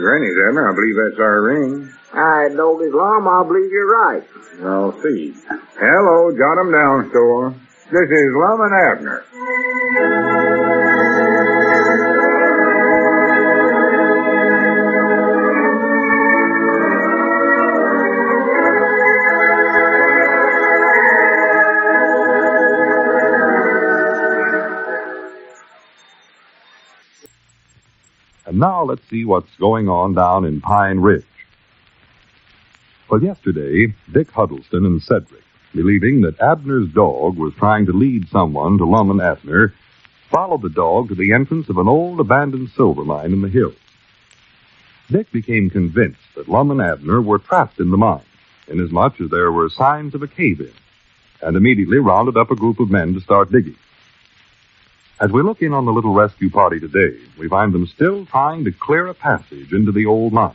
granny's, Abner. I believe that's our ring. I know Islam. I believe you're right. I'll see. Hello, jot 'em down, store. This is Lum and Abner. And now let's see what's going on down in Pine Ridge. Well, yesterday, Dick Huddleston and Cedric, believing that Abner's dog was trying to lead someone to Lum and Abner, followed the dog to the entrance of an old abandoned silver mine in the hills. Dick became convinced that Lum and Abner were trapped in the mine, inasmuch as there were signs of a cave-in, and immediately rounded up a group of men to start digging. As we look in on the little rescue party today, we find them still trying to clear a passage into the old mine.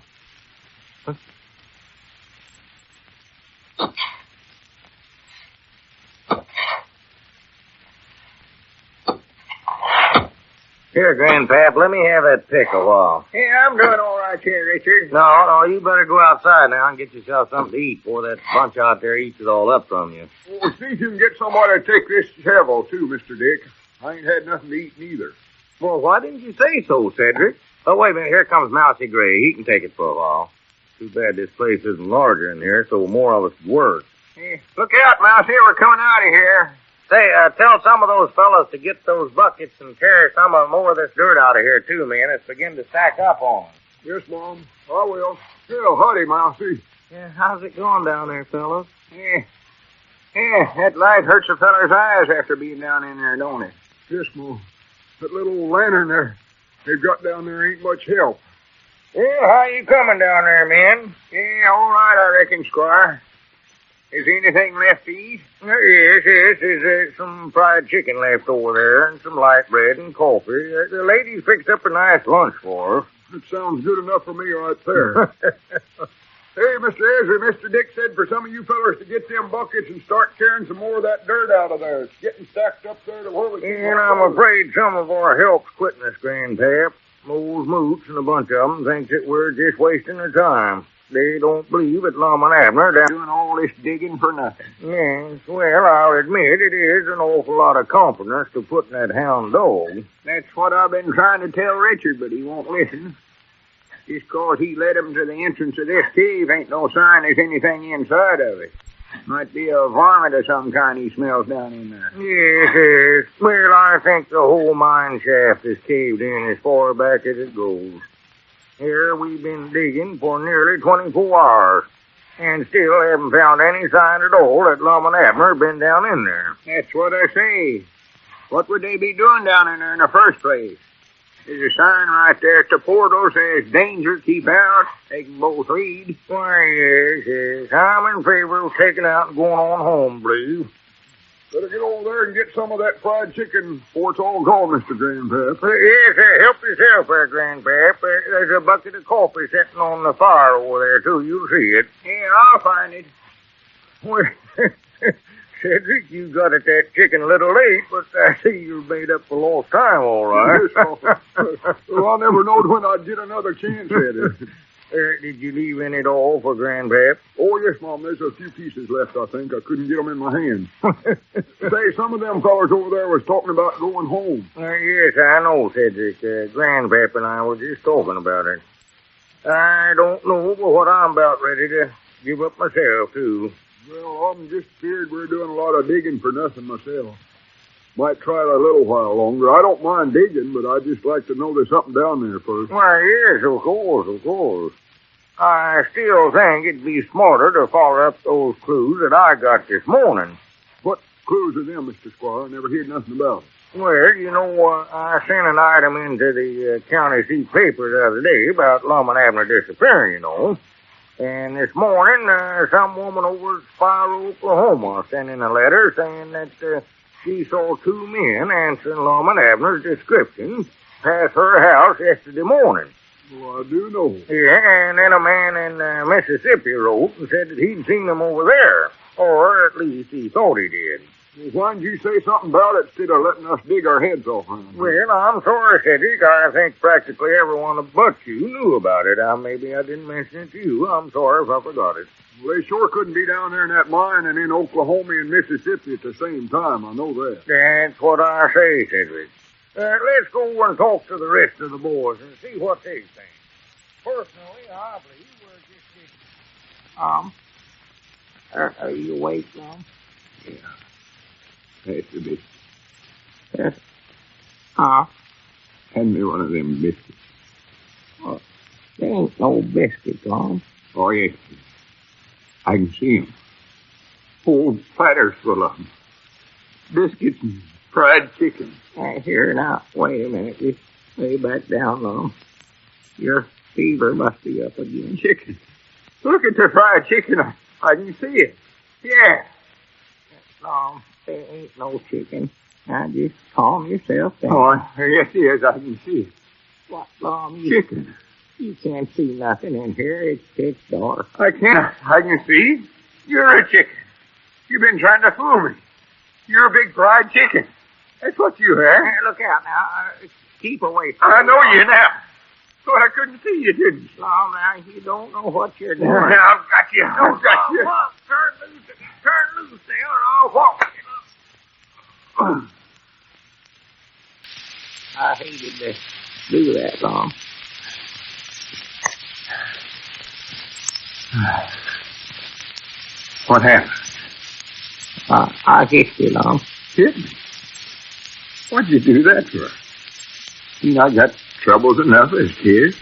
Here, Grandpap, let me have that pick a while. Yeah, I'm doing all right here, Richard. No, you better go outside now and get yourself something to eat before that bunch out there eats it all up from you. Well, see if you can get somebody to take this shovel, too, Mr. Dick. I ain't had nothing to eat neither. Well, why didn't you say so, Cedric? Oh, wait a minute, here comes Mousy Gray. He can take it for a while. Too bad this place isn't larger in here, so more of us work. Hey, look out, Mousy, we're coming out of here. Say, tell some of those fellas to get those buckets and carry some of more of this dirt out of here, too, man. It's beginning to stack up on us. Yes, Mom, I will. Yeah, howdy, Mousy. Yeah, how's it going down there, fellas? Yeah, that light hurts a feller's eyes after being down in there, don't it? Yes, Mom. That little old lantern there they've got down there ain't much help. Well, how you coming down there, man? Yeah, all right, I reckon, Squire. Is anything left to eat? Yes. There's some fried chicken left over there and some light bread and coffee. The lady fixed up a nice lunch for us. That sounds good enough for me right there. Hey, Mr. Ezra, Mr. Dick said for some of you fellers to get them buckets and start carrying some more of that dirt out of there. It's getting stacked up there to where we can... And I'm afraid some of our help's quitting us, Grandpap. Those moots and a bunch of them thinks that we're just wasting their time. They don't believe that Lum and Abner are doing all this digging for nothing. Yes, well, I'll admit it is an awful lot of confidence to put in that hound dog. That's what I've been trying to tell Richard, but he won't listen. Just 'cause he led him to the entrance of this cave ain't no sign there's anything inside of it. Might be a varmint of some kind he smells down in there. Yes. Well, I think the whole mine shaft is caved in as far back as it goes. Here we've been digging for nearly 24 hours, and still haven't found any sign at all that Lum and Abner have been down in there. That's what I say. What would they be doing down in there in the first place? There's a sign right there at the portal says, danger, keep out. They can both read. Why, yes. I'm in favor of taking out and going on home, please. Better get over there and get some of that fried chicken before it's all gone, Mr. Grandpap. Yes, help yourself there, Grandpap. There's a bucket of coffee sitting on the fire over there, too. You'll see it. Yeah, I'll find it. Well, Cedric, you got at that chicken a little late, but I see you made up for lost time, all right. Well, I never knowed when I'd get another chance at it. Did you leave any at all for Grandpap? Oh, yes, Mom. There's a few pieces left, I think. I couldn't get them in my hand. Say, some of them fellers over there was talking about going home. Yes, I know, Cedric. Grandpap and I were just talking about it. I don't know, but what I'm about ready to give up myself, too. Well, I'm just feared we're doing a lot of digging for nothing myself. Might try it a little while longer. I don't mind digging, but I'd just like to know there's something down there first. Why, yes, of course. I still think it'd be smarter to follow up those clues that I got this morning. What clues are them, Mr. Squire? I never heard nothing about it. Well, you know, I sent an item into the county seat paper the other day about Lum and Abner disappearing, you know. And this morning, some woman over at Spiro, Oklahoma, sent in a letter saying that she saw two men answering Lum and Abner's description pass her house yesterday morning. Well, I do know. Yeah, and then a man in Mississippi wrote and said that he'd seen them over there. Or at least he thought he did. Well, why'd you say something about it instead of letting us dig our heads off on it? Well, I'm sorry, Cedric. I think practically everyone but you knew about it. Maybe I didn't mention it to you. I'm sorry if I forgot it. Well, they sure couldn't be down there in that mine and in Oklahoma and Mississippi at the same time. I know that. That's what I say, Cedric. Let's go and talk to the rest of the boys and see what they think. Personally, I believe we're just getting... Are you awake, Lum? Yeah. Pass the biscuit. Yes. Hand me one of them biscuits. Well, there ain't no biscuit, Lum. Oh, yes. I can see 'em. Whole platters full of 'em. Biscuits and fried chicken. Here, now, wait a minute. Just lay back down, Lum. Your fever must be up again. Chicken. Look at the fried chicken. I can see it. Yeah. Lum, there ain't no chicken. Now, just calm yourself down. Oh, yes, yes, I can see it. What, Lum? Chicken. You can't see nothing in here. It's pitch dark. I can't. I can see. You're a chicken. You've been trying to fool me. You're a big fried chicken. That's what you are. Hey, look out now. Keep away from I me, know Lum. you now. Thought I couldn't see you, didn't you? Lum, now, you don't know what you're doing. Now I've got you. I've got you. Turn loose there, or I'll walk. I hated to do that, Lum. What happened? I hit you, Lum. Hit me? What'd you do that for? You know, I got troubles enough as is.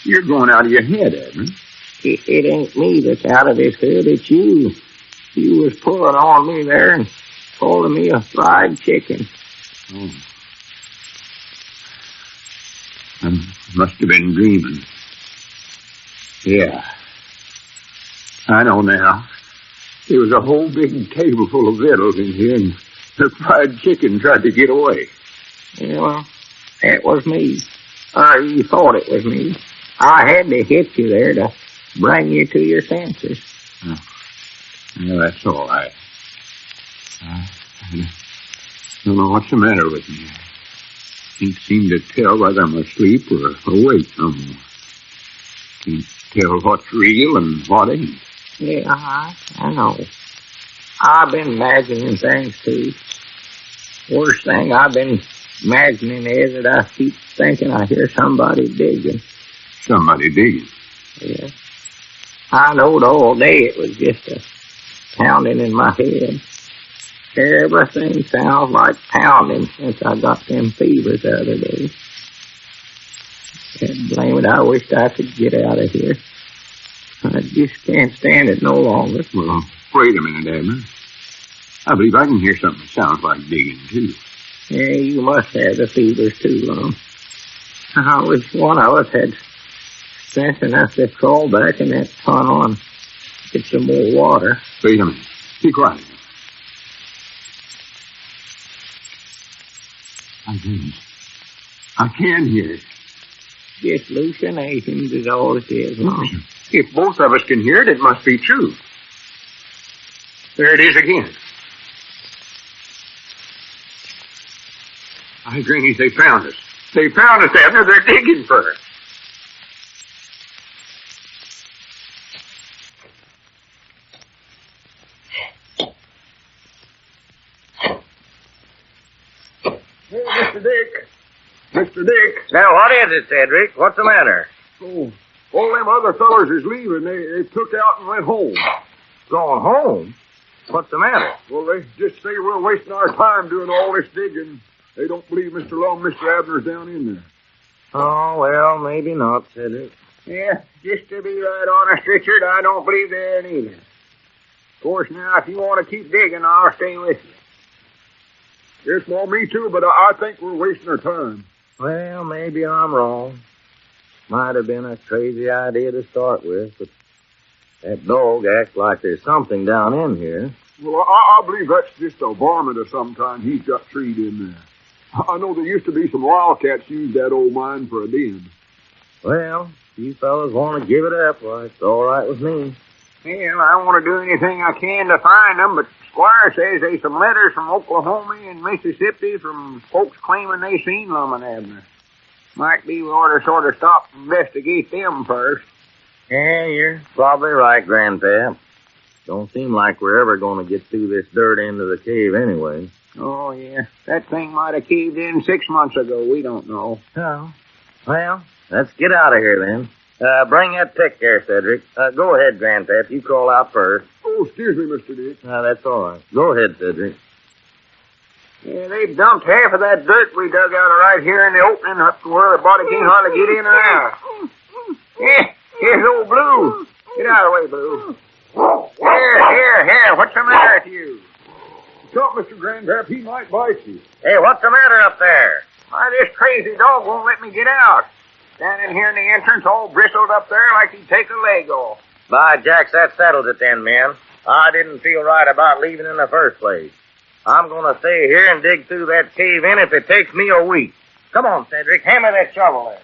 You're going out of your head, Abner. It ain't me that's out of his head. It's you. You was pulling on me there and holding me a fried chicken. Oh. I must have been dreaming. Yeah. I know now. There was a whole big table full of victuals in here, and the fried chicken tried to get away. Yeah, well, that was me. Or you thought it was me. I had to hit you there to bring you to your senses. Oh. Yeah, that's all right. I don't know what's the matter with me. I can't seem to tell whether I'm asleep or awake no more. Can't tell what's real and what ain't. Yeah, I know. I've been imagining things, too. Worst thing I've been imagining is that I keep thinking I hear somebody digging. Somebody digging? Yeah. I knowed all day it was just a pounding in my head. Everything sounds like pounding since I got them fevers the other day. And blame it, I wished I could get out of here. I just can't stand it no longer. Well, wait a minute, Abner. I believe I can hear something that sounds like digging, too. Yeah, you must have the fevers, too, Lum. I wish one of us had sense enough to crawl back in that tunnel and get some more water. Wait a minute. Be quiet. I can hear it. Just hallucinations is all it is, Lum. If both of us can hear it, it must be true. There it is again. I Greenies, they found us. They found us, Abner. They're digging for us. Hey, Mr. Dick. Mr. Dick. Now, what is it, Cedric? What's the matter? Oh, all them other fellers is leaving. They took out and went home. Going home? What's the matter? Well, they just say we're wasting our time doing all this digging. They don't believe Mr. Lum and Mr. Abner's down in there. Oh, well, maybe not, Cedric. Yeah, just to be right honest, Richard, I don't believe they're in either. Of course, now, if you want to keep digging, I'll stay with you. Yes, well, me too, but I think we're wasting our time. Well, maybe I'm wrong. Might have been a crazy idea to start with, but that dog acts like there's something down in here. Well, I believe that's just a varmint of some kind he's got treed in there. I know there used to be some wildcats used that old mine for a den. Well, if you fellas want to give it up, well, it's all right with me. Well, I want to do anything I can to find them, but Squire says there's some letters from Oklahoma and Mississippi from folks claiming they seen Lum and Abner. Might be we ought to sort of stop and investigate them first. Yeah, you're probably right, Grandpap. Don't seem like we're ever going to get through this dirt end of the cave anyway. Oh, yeah. That thing might have caved in 6 months ago. We don't know. Oh. Well, let's get out of here then. Bring that pick there, Cedric. Go ahead, Grandpap. You call out first. Oh, excuse me, Mr. Dick. That's all right. Go ahead, Cedric. Yeah, they dumped half of that dirt we dug out of right here in the opening up to where the body can't hardly get in or out. Yeah, here's old Blue. Get out of the way, Blue. Here. What's the matter with you? Stop, Mr. Grandpap. He might bite you. Hey, what's the matter up there? Why, this crazy dog won't let me get out. Standing here in the entrance all bristled up there like he'd take a leg off. By Jacks, that settles it then, men. I didn't feel right about leaving in the first place. I'm going to stay here and dig through that cave in if it takes me a week. Come on, Cedric. Hand me that shovel there.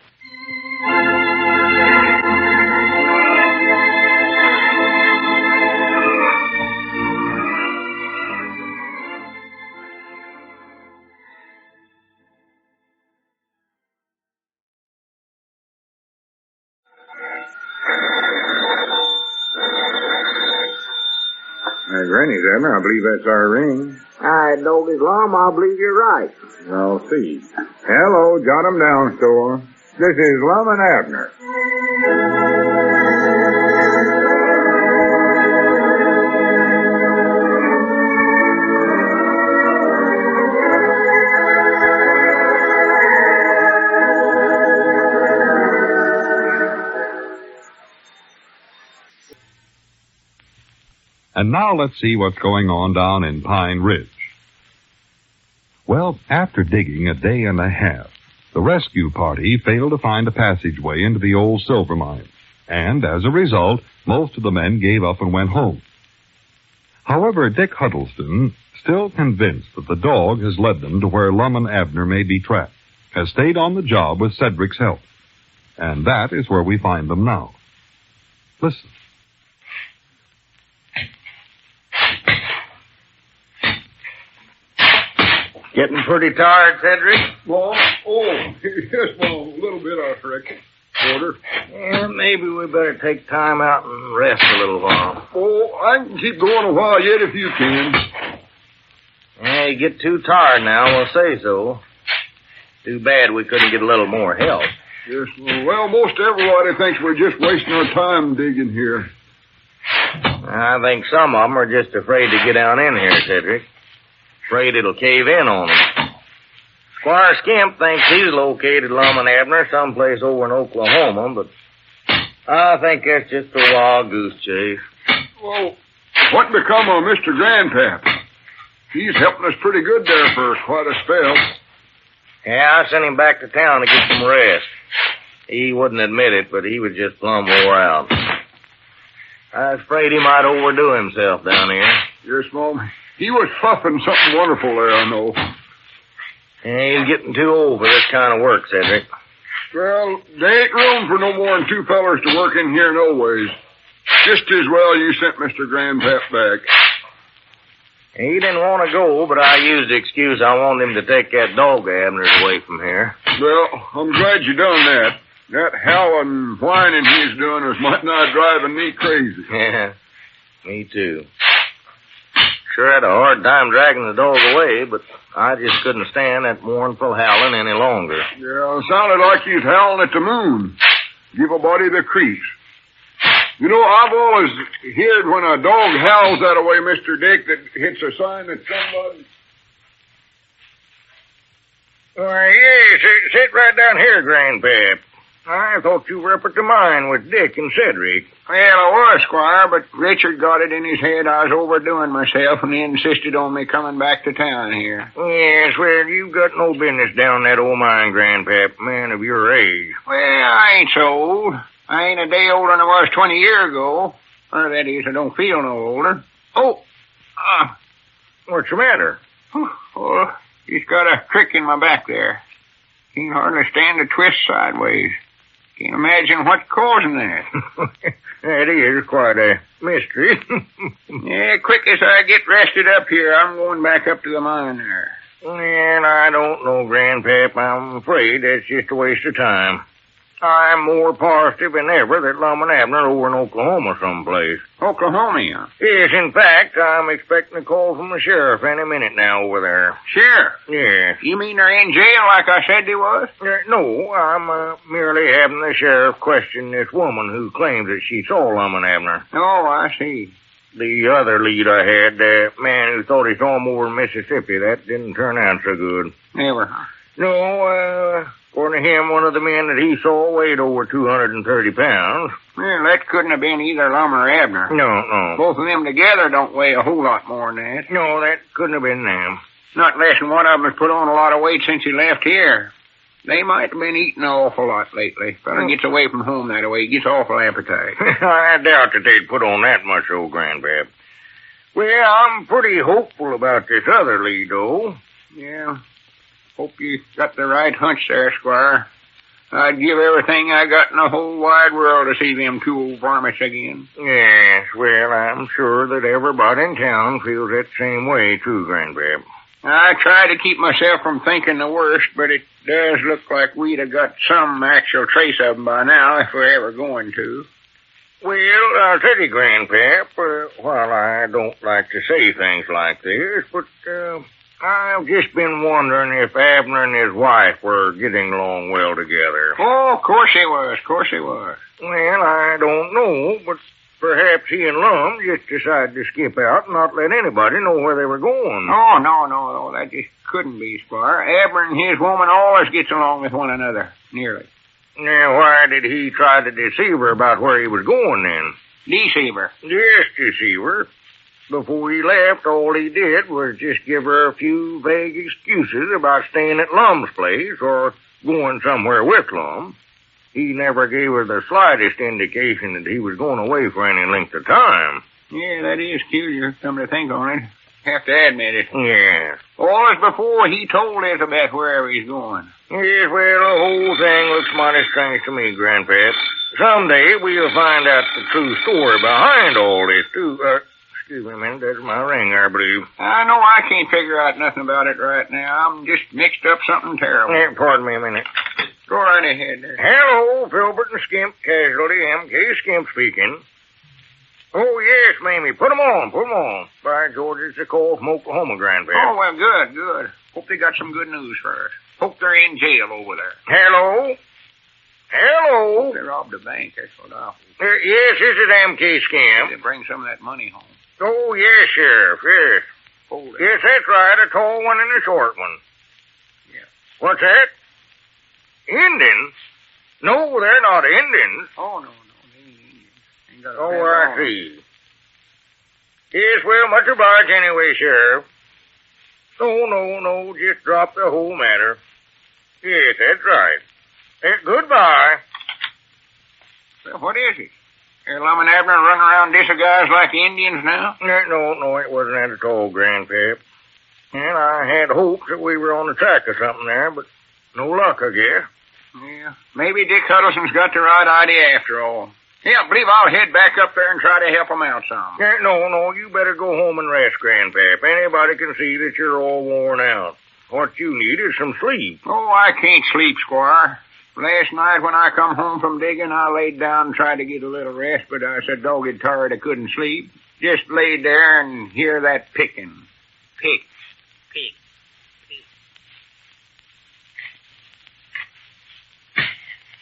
Granny's, Abner. I believe that's our ring. I know this Lum. I believe you're right. I'll see. Hello, jot 'em down, store. This is Lum and Abner. And now let's see what's going on down in Pine Ridge. Well, after digging a day and a half, the rescue party failed to find a passageway into the old silver mine, and as a result, most of the men gave up and went home. However, Dick Huddleston, still convinced that the dog has led them to where Lum and Abner may be trapped, has stayed on the job with Cedric's help. And that is where we find them now. Listen. Getting pretty tired, Cedric? Well, yes, well, a little bit, I reckon. Porter. Yeah, maybe we better take time out and rest a little while. Oh, I can keep going a while yet if you can. Yeah, you get too tired now, we'll say so. Too bad we couldn't get a little more help. Yes, well, most everybody thinks we're just wasting our time digging here. I think some of them are just afraid to get down in here, Cedric. Afraid it'll cave in on them. Squire Skimp thinks he's located Lum and Abner someplace over in Oklahoma, but I think that's just a wild goose chase. Well, what become of Mr. Grandpap? He's helping us pretty good there for quite a spell. Yeah, I sent him back to town to get some rest. He wouldn't admit it, but he was just plumb wore out. I was afraid he might overdo himself down here. Yes, Mom. He was puffing something wonderful there, I know. Yeah, he's getting too old for this kind of work, Cedric. Well, there ain't room for no more than two fellers to work in here no ways. Just as well you sent Mr. Grandpap back. He didn't want to go, but I used the excuse I wanted him to take that dog of Abner's away from here. Well, I'm glad you done that. That howling and whining he's doing is might not driving me crazy. Yeah, me too. Sure had a hard time dragging the dog away, but I just couldn't stand that mournful howling any longer. Yeah, it sounded like he's howling at the moon. Give a body the creeps. You know, I've always heard when a dog howls that way, Mr. Dick, that it's a sign that somebody... Why, yes, sit right down here, Grandpap. I thought you were up at the mine with Dick and Cedric. Well, I was, Squire, but Richard got it in his head I was overdoing myself, and he insisted on me coming back to town here. Yes, well, you've got no business down that old mine, Grandpap, man of your age. Well, I ain't so old. I ain't a day older than I was 20 years ago. Or that is, I don't feel no older. What's the matter? Oh, just got a crick in my back there. Can't hardly stand to twist sideways. Can't imagine what's causing that. That is quite a mystery. Yeah, quick as I get rested up here, I'm going back up to the mine there. And I don't know, Grandpap. I'm afraid that's just a waste of time. I'm more positive than ever that Lum and Abner are over in Oklahoma someplace. Oklahoma, huh? Yes, in fact, I'm expecting a call from the sheriff any minute now over there. Sheriff? Yes. You mean they're in jail like I said they was? No, I'm merely having the sheriff question this woman who claims that she saw Lum and Abner. Oh, I see. The other lead I had, the man who thought he saw him over in Mississippi, that didn't turn out so good. Never. No, according to him, one of the men that he saw weighed over 230 pounds. Well, that couldn't have been either Lum or Abner. No. Both of them together don't weigh a whole lot more than that. No, that couldn't have been them. Not less than one of them has put on a lot of weight since he left here. They might have been eating an awful lot lately. Fella gets away from home that way. He gets awful appetite. I doubt that they'd put on that much, old Grandpap. Well, I'm pretty hopeful about this other lead, though. Yeah. Hope you got the right hunch there, Squire. I'd give everything I got in the whole wide world to see them two old varmints again. Yes, well, I'm sure that everybody in town feels that same way, too, Grandpap. I try to keep myself from thinking the worst, but it does look like we'd have got some actual trace of them by now, if we're ever going to. Well, I'll tell you, Grandpap, while I don't like to say things like this, but I've just been wondering if Abner and his wife were getting along well together. Oh, of course they was. Well, I don't know, but perhaps he and Lum just decided to skip out and not let anybody know where they were going. Oh, no, that just couldn't be, Squire. Abner and his woman always gets along with one another, nearly. Now, why did he try to deceive her about where he was going, then? Deceive her? Yes, deceive her. Before he left, all he did was just give her a few vague excuses about staying at Lum's place or going somewhere with Lum. He never gave her the slightest indication that he was going away for any length of time. Yeah, that is curious, come to think on it. Have to admit it. Yes. Always before he told Elizabeth wherever he's going. Yes, well, the whole thing looks mighty strange to me, Grandpap. Someday we'll find out the true story behind all this, too. Excuse me a minute, that's my ring, I believe. I know I can't figure out nothing about it right now. I'm just mixed up something terrible. Pardon me a minute. Go right ahead there. Hello, Filbert and Skimp, Casualty, M.K. Skimp speaking. Oh, yes, Mamie, put 'em on. By George, it's a call from Oklahoma, Grandpap. Oh, well, good. Hope they got some good news for us. Hope they're in jail over there. Hello? Hope they robbed a bank, that's what I hope. Yes, this is M.K. Skimp. They bring some of that money home. Oh, yes, Sheriff, yes. Hold it. Yes, that's right, a tall one and a short one. Yeah. What's that? Indians? No, they're not Indians. Oh, no, they ain't Indians. Ain't got a Oh, I see. Yes, well, much obliged anyway, Sheriff. No, just drop the whole matter. Yes, that's right. Goodbye. Well, what is it? Are Lum and Abner running around disguised like Indians now? No, it wasn't that at all, Grandpap. And I had hopes that we were on the track of something there, but no luck, I guess. Yeah, maybe Dick Huddleston's got the right idea after all. Yeah, I believe I'll head back up there and try to help him out some. No, you better go home and rest, Grandpap. Anybody can see that you're all worn out. What you need is some sleep. Oh, I can't sleep, Squire. Last night when I come home from digging, I laid down and tried to get a little rest, but I was so dogged tired I couldn't sleep. Just laid there and hear that picking. Pick.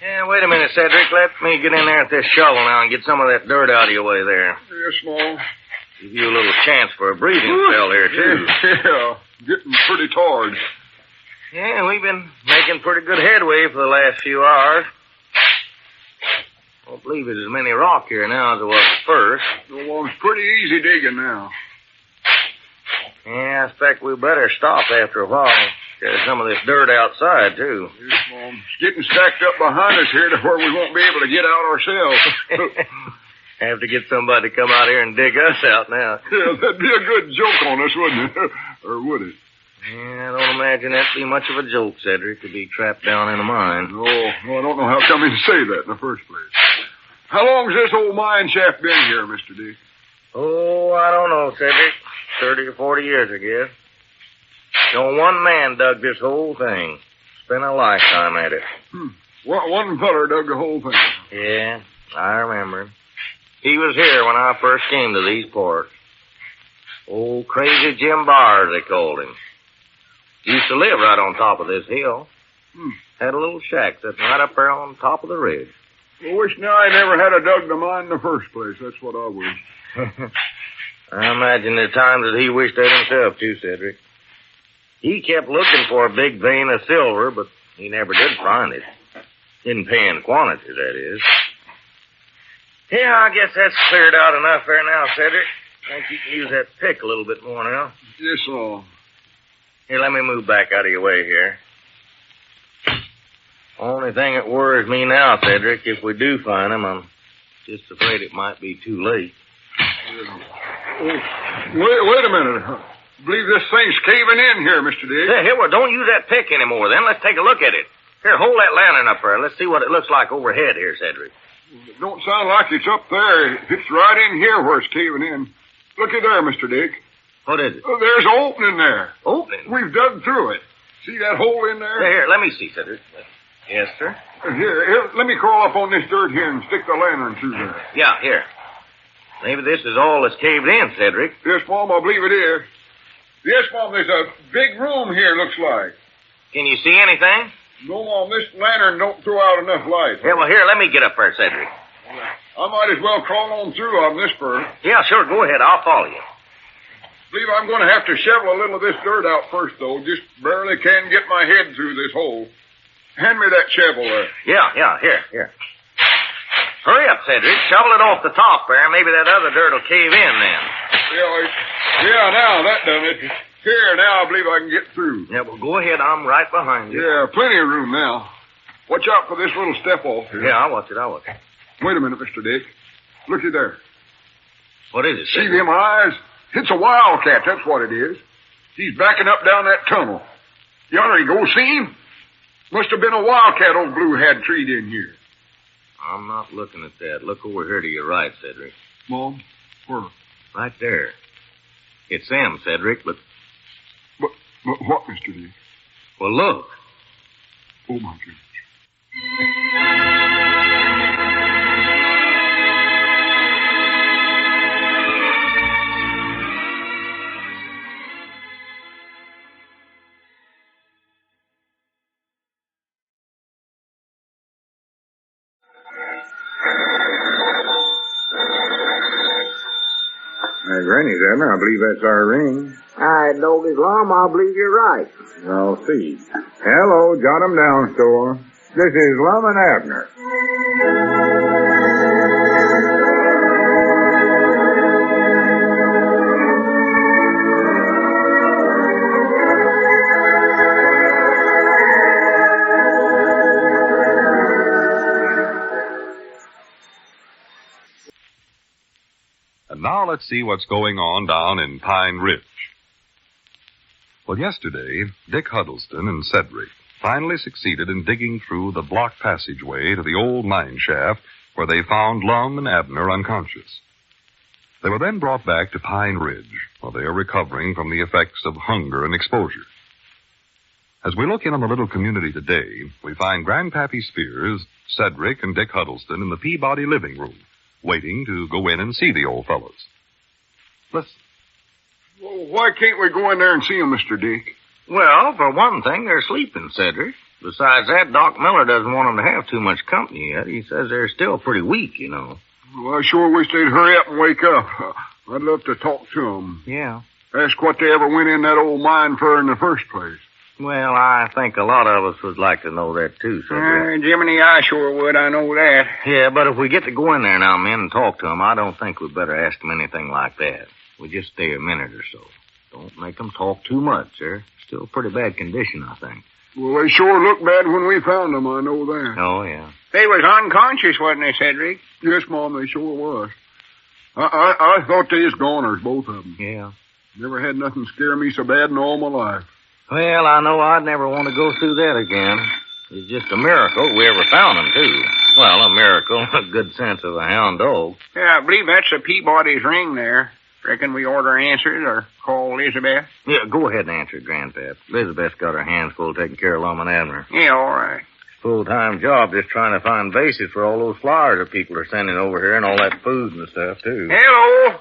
Yeah, wait a minute, Cedric. Let me get in there with this shovel now and get some of that dirt out of your way there. Yes, Small. Give you a little chance for a breathing spell here, too. Yeah, getting pretty tired. Yeah, we've been making pretty good headway for the last few hours. I don't believe there's as many rock here now as there was at first. Well, it's pretty easy digging now. Yeah, I expect we better stop after a while. There's some of this dirt outside, too. Yes, Mom. It's getting stacked up behind us here to where we won't be able to get out ourselves. Have to get somebody to come out here and dig us out now. Yeah, that'd be a good joke on us, wouldn't it? Or would it? Yeah, I don't imagine that'd be much of a joke, Cedric, to be trapped down in a mine. No, I don't know how come you say that in the first place. How long's this old mine shaft been here, Mr. Dick? Oh, I don't know, Cedric. 30 or 40 years, I guess. One man dug this whole thing. Spent a lifetime at it. One feller dug the whole thing. Yeah, I remember him. He was here when I first came to these parts. Old Crazy Jim Bars, they called him. Used to live right on top of this hill. Had a little shack sitting right up there on top of the ridge. I wish now I never had a dug the mine in the first place. That's what I wish. I imagine there are times that he wished that himself, too, Cedric. He kept looking for a big vein of silver, but he never did find it. In paying quantity, that is. Yeah, I guess that's cleared out enough there now, Cedric. Think you can use that pick a little bit more now. Yes, sir. Here, let me move back out of your way here. Only thing that worries me now, Cedric, if we do find him, I'm just afraid it might be too late. Wait a minute. I believe this thing's caving in here, Mr. Dick. Here, well, don't use that pick anymore, then. Let's take a look at it. Here, hold that lantern up there. Let's see what it looks like overhead here, Cedric. It don't sound like it's up there. It's right in here where it's caving in. Looky there, Mr. Dick. What is it? Oh, there's an opening there. Opening? We've dug through it. See that hole in there? Here, let me see, Cedric. Yes, sir. Here, let me crawl up on this dirt here and stick the lantern through there. Yeah, here. Maybe this is all that's caved in, Cedric. Yes, Mom, I believe it is. Yes, Mom, there's a big room here, looks like. Can you see anything? No, Mom, this lantern don't throw out enough light. Yeah, well, here, let me get up there, Cedric. I might as well crawl on through on this bird. Yeah, sure, go ahead. I'll follow you. Believe I'm going to have to shovel a little of this dirt out first, though. Just barely can get my head through this hole. Hand me that shovel there. Yeah, here. Hurry up, Cedric. Shovel it off the top there. Maybe that other dirt will cave in then. Yeah, now that done it. Here, now I believe I can get through. Yeah, well, go ahead. I'm right behind you. Yeah, plenty of room now. Watch out for this little step off here. Yeah, I'll watch it. Wait a minute, Mr. Dick. Looky there. What is it, See Cedric? them eyes? It's a wildcat, that's what it is. He's backing up down that tunnel. Yonder he goes, see him? Must have been a wildcat old Blue had treed in here. I'm not looking at that. Look over here to your right, Cedric. Mom, where? Right there. It's them, Cedric, but what, Mr. Dick? well, look. Oh, my goodness. Granny's, Abner. I believe that's our ring. I know this, Lum. I believe you're right. I'll see. Hello, jot 'em down, store. This is Lum and Abner. And now let's see what's going on down in Pine Ridge. Well, yesterday, Dick Huddleston and Cedric finally succeeded in digging through the block passageway to the old mine shaft where they found Lum and Abner unconscious. They were then brought back to Pine Ridge, where they are recovering from the effects of hunger and exposure. As we look in on the little community today, we find Grandpappy Spears, Cedric, and Dick Huddleston in the Peabody living room, waiting to go in and see the old fellows. Listen. Well, why can't we go in there and see them, Mr. Dick? Well, for one thing, they're sleeping, Cedric. Besides that, Doc Miller doesn't want them to have too much company yet. He says they're still pretty weak, you know. Well, I sure wish they'd hurry up and wake up. I'd love to talk to them. Yeah. Ask what they ever went in that old mine for in the first place. Well, I think a lot of us would like to know that, too, Cedric. Jiminy, I sure would. I know that. Yeah, but if we get to go in there now, men, and talk to them, I don't think we'd better ask them anything like that. We just stay a minute or so. Don't make them talk too much. They're still pretty bad condition, I think. Well, they sure looked bad when we found them, I know that. Oh, yeah. They was unconscious, wasn't they, Cedric? Yes, Mom, they sure was. I thought they was goners, both of them. Yeah. Never had nothing scare me so bad in all my life. Well, I know I'd never want to go through that again. It's just a miracle we ever found him, too. Well, a miracle, a good sense of a hound dog. Yeah, I believe that's the Peabody's ring there. Reckon we order answers or call Elizabeth? Yeah, go ahead and answer it, Grandpap. Elizabeth's got her hands full taking care of Lum and Abner. Yeah, all right. Full-time job just trying to find bases for all those flowers that people are sending over here and all that food and stuff, too. Hello.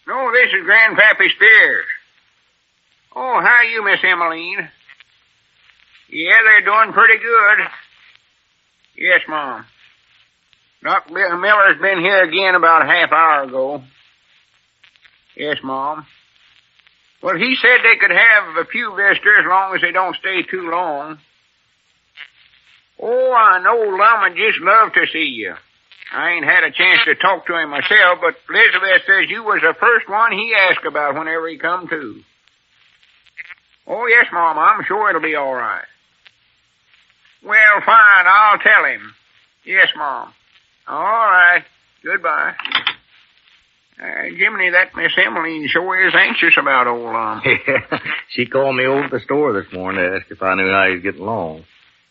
No, this is Grandpappy Spears. Oh, how are you, Miss Emmeline? Yeah, they're doing pretty good. Yes, Mom. Doc Miller's been here again about a half hour ago. Yes, Mom. Well, he said they could have a few visitors as long as they don't stay too long. Oh, I know Lum would just love to see you. I ain't had a chance to talk to him myself, but Elizabeth says you was the first one he asked about whenever he come to. Oh, yes, Mom, I'm sure it'll be all right. Well, fine, I'll tell him. Yes, Mom. All right. Goodbye. Jiminy, that Miss Emmeline sure is anxious about old Lum. Yeah, she called me over at the store this morning to ask if I knew how he's getting along.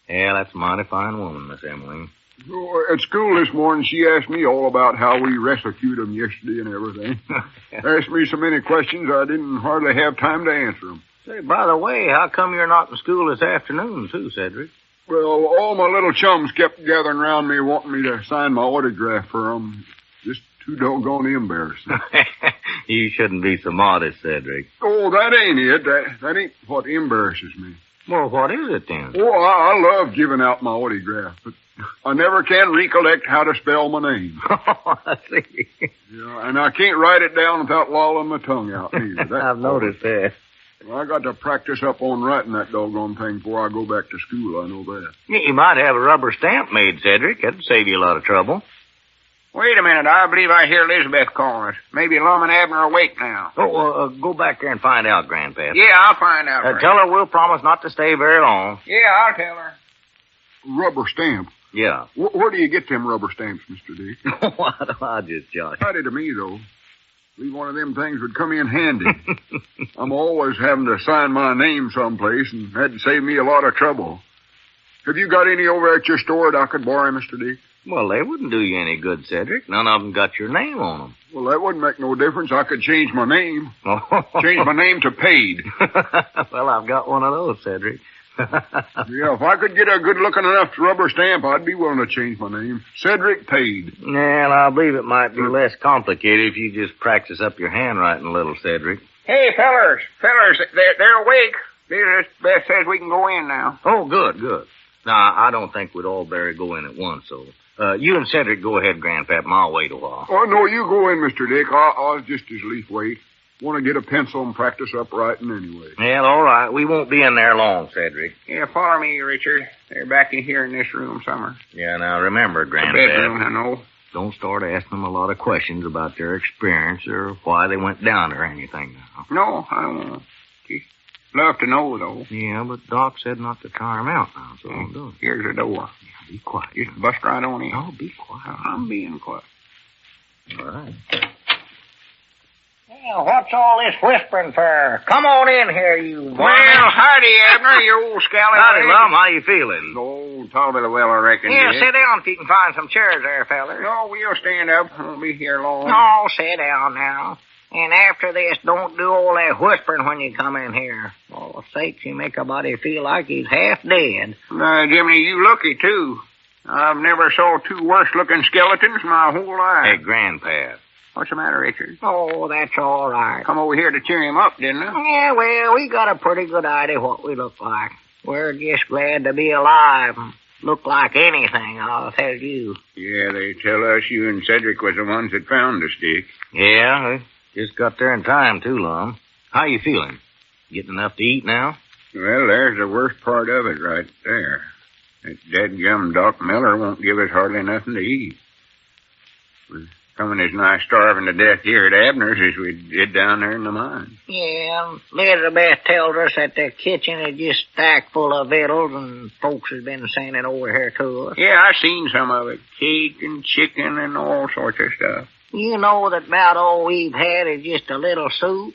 Yeah, that's a mighty fine woman, Miss Emmeline. Oh, at school this morning, she asked me all about how we rescued them yesterday and everything. Asked me so many questions I didn't hardly have time to answer them. Say, by the way, how come you're not in school this afternoon, too, Cedric? Well, all my little chums kept gathering around me wanting me to sign my autograph for them. Just too doggone embarrassing. You shouldn't be so modest, Cedric. Oh, that ain't it. That ain't what embarrasses me. Well, what is it then? Oh, I love giving out my autograph, but I never can recollect how to spell my name. I see. Yeah, and I can't write it down without lolling my tongue out either. I've noticed that. Well, I got to practice up on writing that doggone thing before I go back to school, I know that. You might have a rubber stamp made, Cedric. That'd save you a lot of trouble. Wait a minute, I believe I hear Elizabeth calling us. Maybe Lum and Abner are awake now. Oh, go back there and find out, Grandpap. Yeah, I'll find out. Tell her we'll promise not to stay very long. Yeah, I'll tell her. Rubber stamp? Yeah. Where do you get them rubber stamps, Mr. D? I just josh. Howdy to me, though. Believe one of them things would come in handy. I'm always having to sign my name someplace, and that'd save me a lot of trouble. Have you got any over at your store that I could borrow, Mr. D? Well, they wouldn't do you any good, Cedric. None of them got your name on them. Well, that wouldn't make no difference. I could change my name. Change my name to Paid. Well, I've got one of those, Cedric. Yeah, if I could get a good-looking enough rubber stamp, I'd be willing to change my name. Cedric Paid. Well, I believe it might be less complicated if you just practice up your handwriting a little, Cedric. Hey, fellers, they're awake. Beth says we can go in now. Oh, good. Now, I don't think we'd all better go in at once, so... you and Cedric go ahead, Grandpap, and I'll wait a while. Oh, no, you go in, Mr. Dick. I'll just as lief wait. Want to get a pencil and practice up writing anyway. Well, all right. We won't be in there long, Cedric. Yeah, follow me, Richard. They're back in here in this room somewhere. Yeah, now remember, Grandpap. Bedroom, I know. Don't start asking them a lot of questions about their experience or why they went down or anything now. No, I won't. Just love to know, though. Yeah, but Doc said not to tire him out now, so I'm doing. Here's the door. Yeah, be quiet. Just bust right on in. Oh, be quiet. I'm being quiet. All right. Well, what's all this whispering for? Come on in here, you Well, howdy, Abner, you old scallywag. Howdy, Lum. How you feeling? Oh, tolerably well, I reckon. Yeah, sit down if you can find some chairs there, feller. No, we'll stand up. Won't be here long. No, sit down now. And after this, don't do all that whispering when you come in here. For the sakes, you make a body feel like he's half dead. Jiminy, you looky, too. I've never saw two worse-looking skeletons in my whole life. Hey, Grandpa. What's the matter, Richard? Oh, that's all right. Come over here to cheer him up, didn't I? Yeah, well, we got a pretty good idea what we look like. We're just glad to be alive. Look like anything, I'll tell you. Yeah, they tell us you and Cedric was the ones that found us, Dick. Yeah, we just got there in time, too, Lum. How you feeling? Getting enough to eat now? Well, there's the worst part of it right there. That dead-gum Doc Miller won't give us hardly nothing to eat. We're coming as nigh starving to death here at Abner's as we did down there in the mine. Yeah, Elizabeth tells us that the kitchen is just stacked full of victuals and folks has been sending over here to us. Yeah, I seen some of it. Cake and chicken and all sorts of stuff. You know that about all we've had is just a little soup.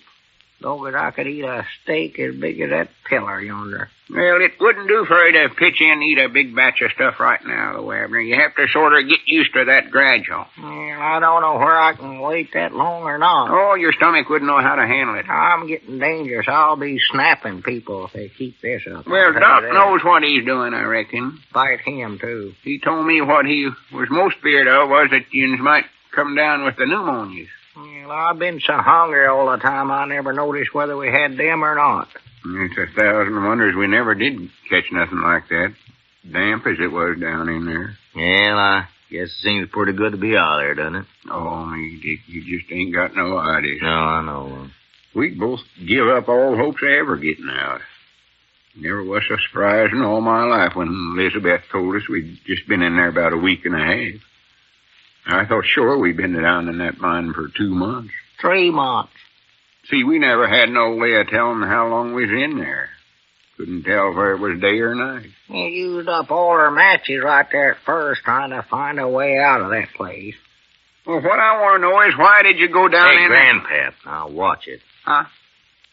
Doggy, I could eat a steak as big as that pillar yonder. Well, it wouldn't do for you to pitch in and eat a big batch of stuff right now, though, Abner. You have to sort of get used to that gradual. Well, I don't know where I can wait that long or not. Oh, your stomach wouldn't know how to handle it. I'm getting dangerous. I'll be snapping people if they keep this up. Well, Doc knows what he's doing, I reckon. Fight him, too. He told me what he was most feared of was that you might come down with the pneumonias. Well, I've been so hungry all the time, I never noticed whether we had them or not. It's 1,000 wonders we never did catch nothing like that. Damp as it was down in there. Well, I guess it seems pretty good to be out there, doesn't it? Oh, me, Dick, you just ain't got no idea. No, I know. We'd both give up all hopes of ever getting out. Never was so surprised in all my life when Elizabeth told us we'd just been in there about a week and a half. I thought sure we'd been down in that mine for 2 months. 3 months. See, we never had no way of telling how long we was in there. Couldn't tell where it was day or night. We used up all our matches right there at first trying to find a way out of that place. Well, what I want to know is why did you go down Hey, in Grandpap, now watch it. Huh?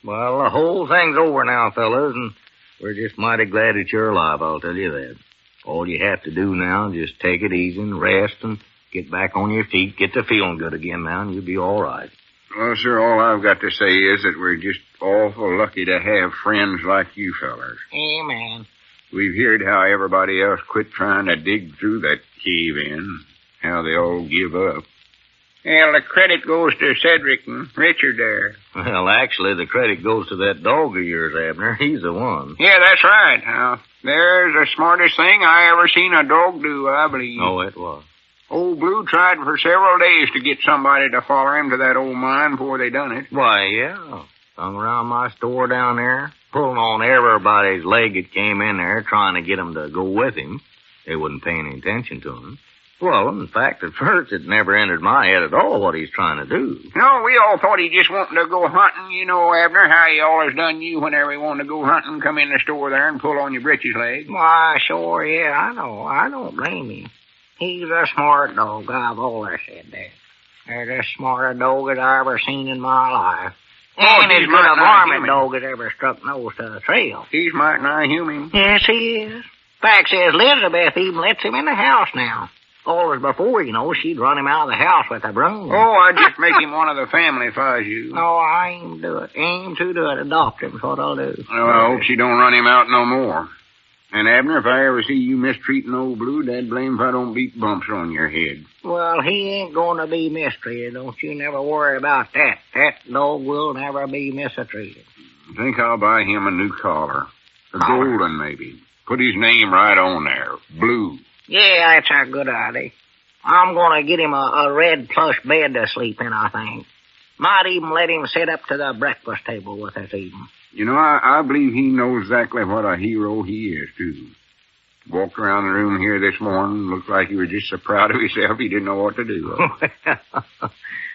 Well, the whole thing's over now, fellas, and we're just mighty glad that you're alive, I'll tell you that. All you have to do now is just take it easy and rest and get back on your feet, get to feeling good again now, and you'll be all right. Well, sir, all I've got to say is that we're just awful lucky to have friends like you fellers. Amen. We've heard how everybody else quit trying to dig through that cave-in, how they all give up. Well, the credit goes to Cedric and Richard there. Well, actually, the credit goes to that dog of yours, Abner. He's the one. Yeah, that's right. Now, there's the smartest thing I ever seen a dog do, I believe. Oh, it was. Old Blue tried for several days to get somebody to follow him to that old mine before they done it. Why, yeah. Hung around my store down there, pulling on everybody's leg that came in there, trying to get them to go with him. They wasn't paying any attention to him. Well, in fact, at first it never entered my head at all what he's trying to do. No, we all thought he just wanted to go hunting. You know, Abner, how he always done you whenever he wanted to go hunting, come in the store there and pull on your britches leg. Why, sure, yeah, I know. I don't blame him. He's a smart dog. I've always said that. They're the smartest dog that I ever seen in my life. And as good a varmint dog that ever struck nose to the trail. He's mighty nigh human. Yes, he is. Fact says Elizabeth even lets him in the house now. Always before, you know, she'd run him out of the house with a broom. Oh, I'd just make him one of the family if I was you. No, I aim to do it. Aim to do it. Adopt him's what I'll do. Well, I hope she don't run him out no more. And, Abner, if I ever see you mistreating old Blue, Dad blame if I don't beat bumps on your head. Well, he ain't going to be mistreated. Don't you never worry about that. That dog will never be mistreated. I think I'll buy him a new collar. A golden, maybe. Put his name right on there. Blue. Yeah, that's a good idea. I'm going to get him a red plush bed to sleep in, I think. Might even let him sit up to the breakfast table with us eating. You know, I believe he knows exactly what a hero he is, too. Walked around the room here this morning, looked like he was just so proud of himself he didn't know what to do.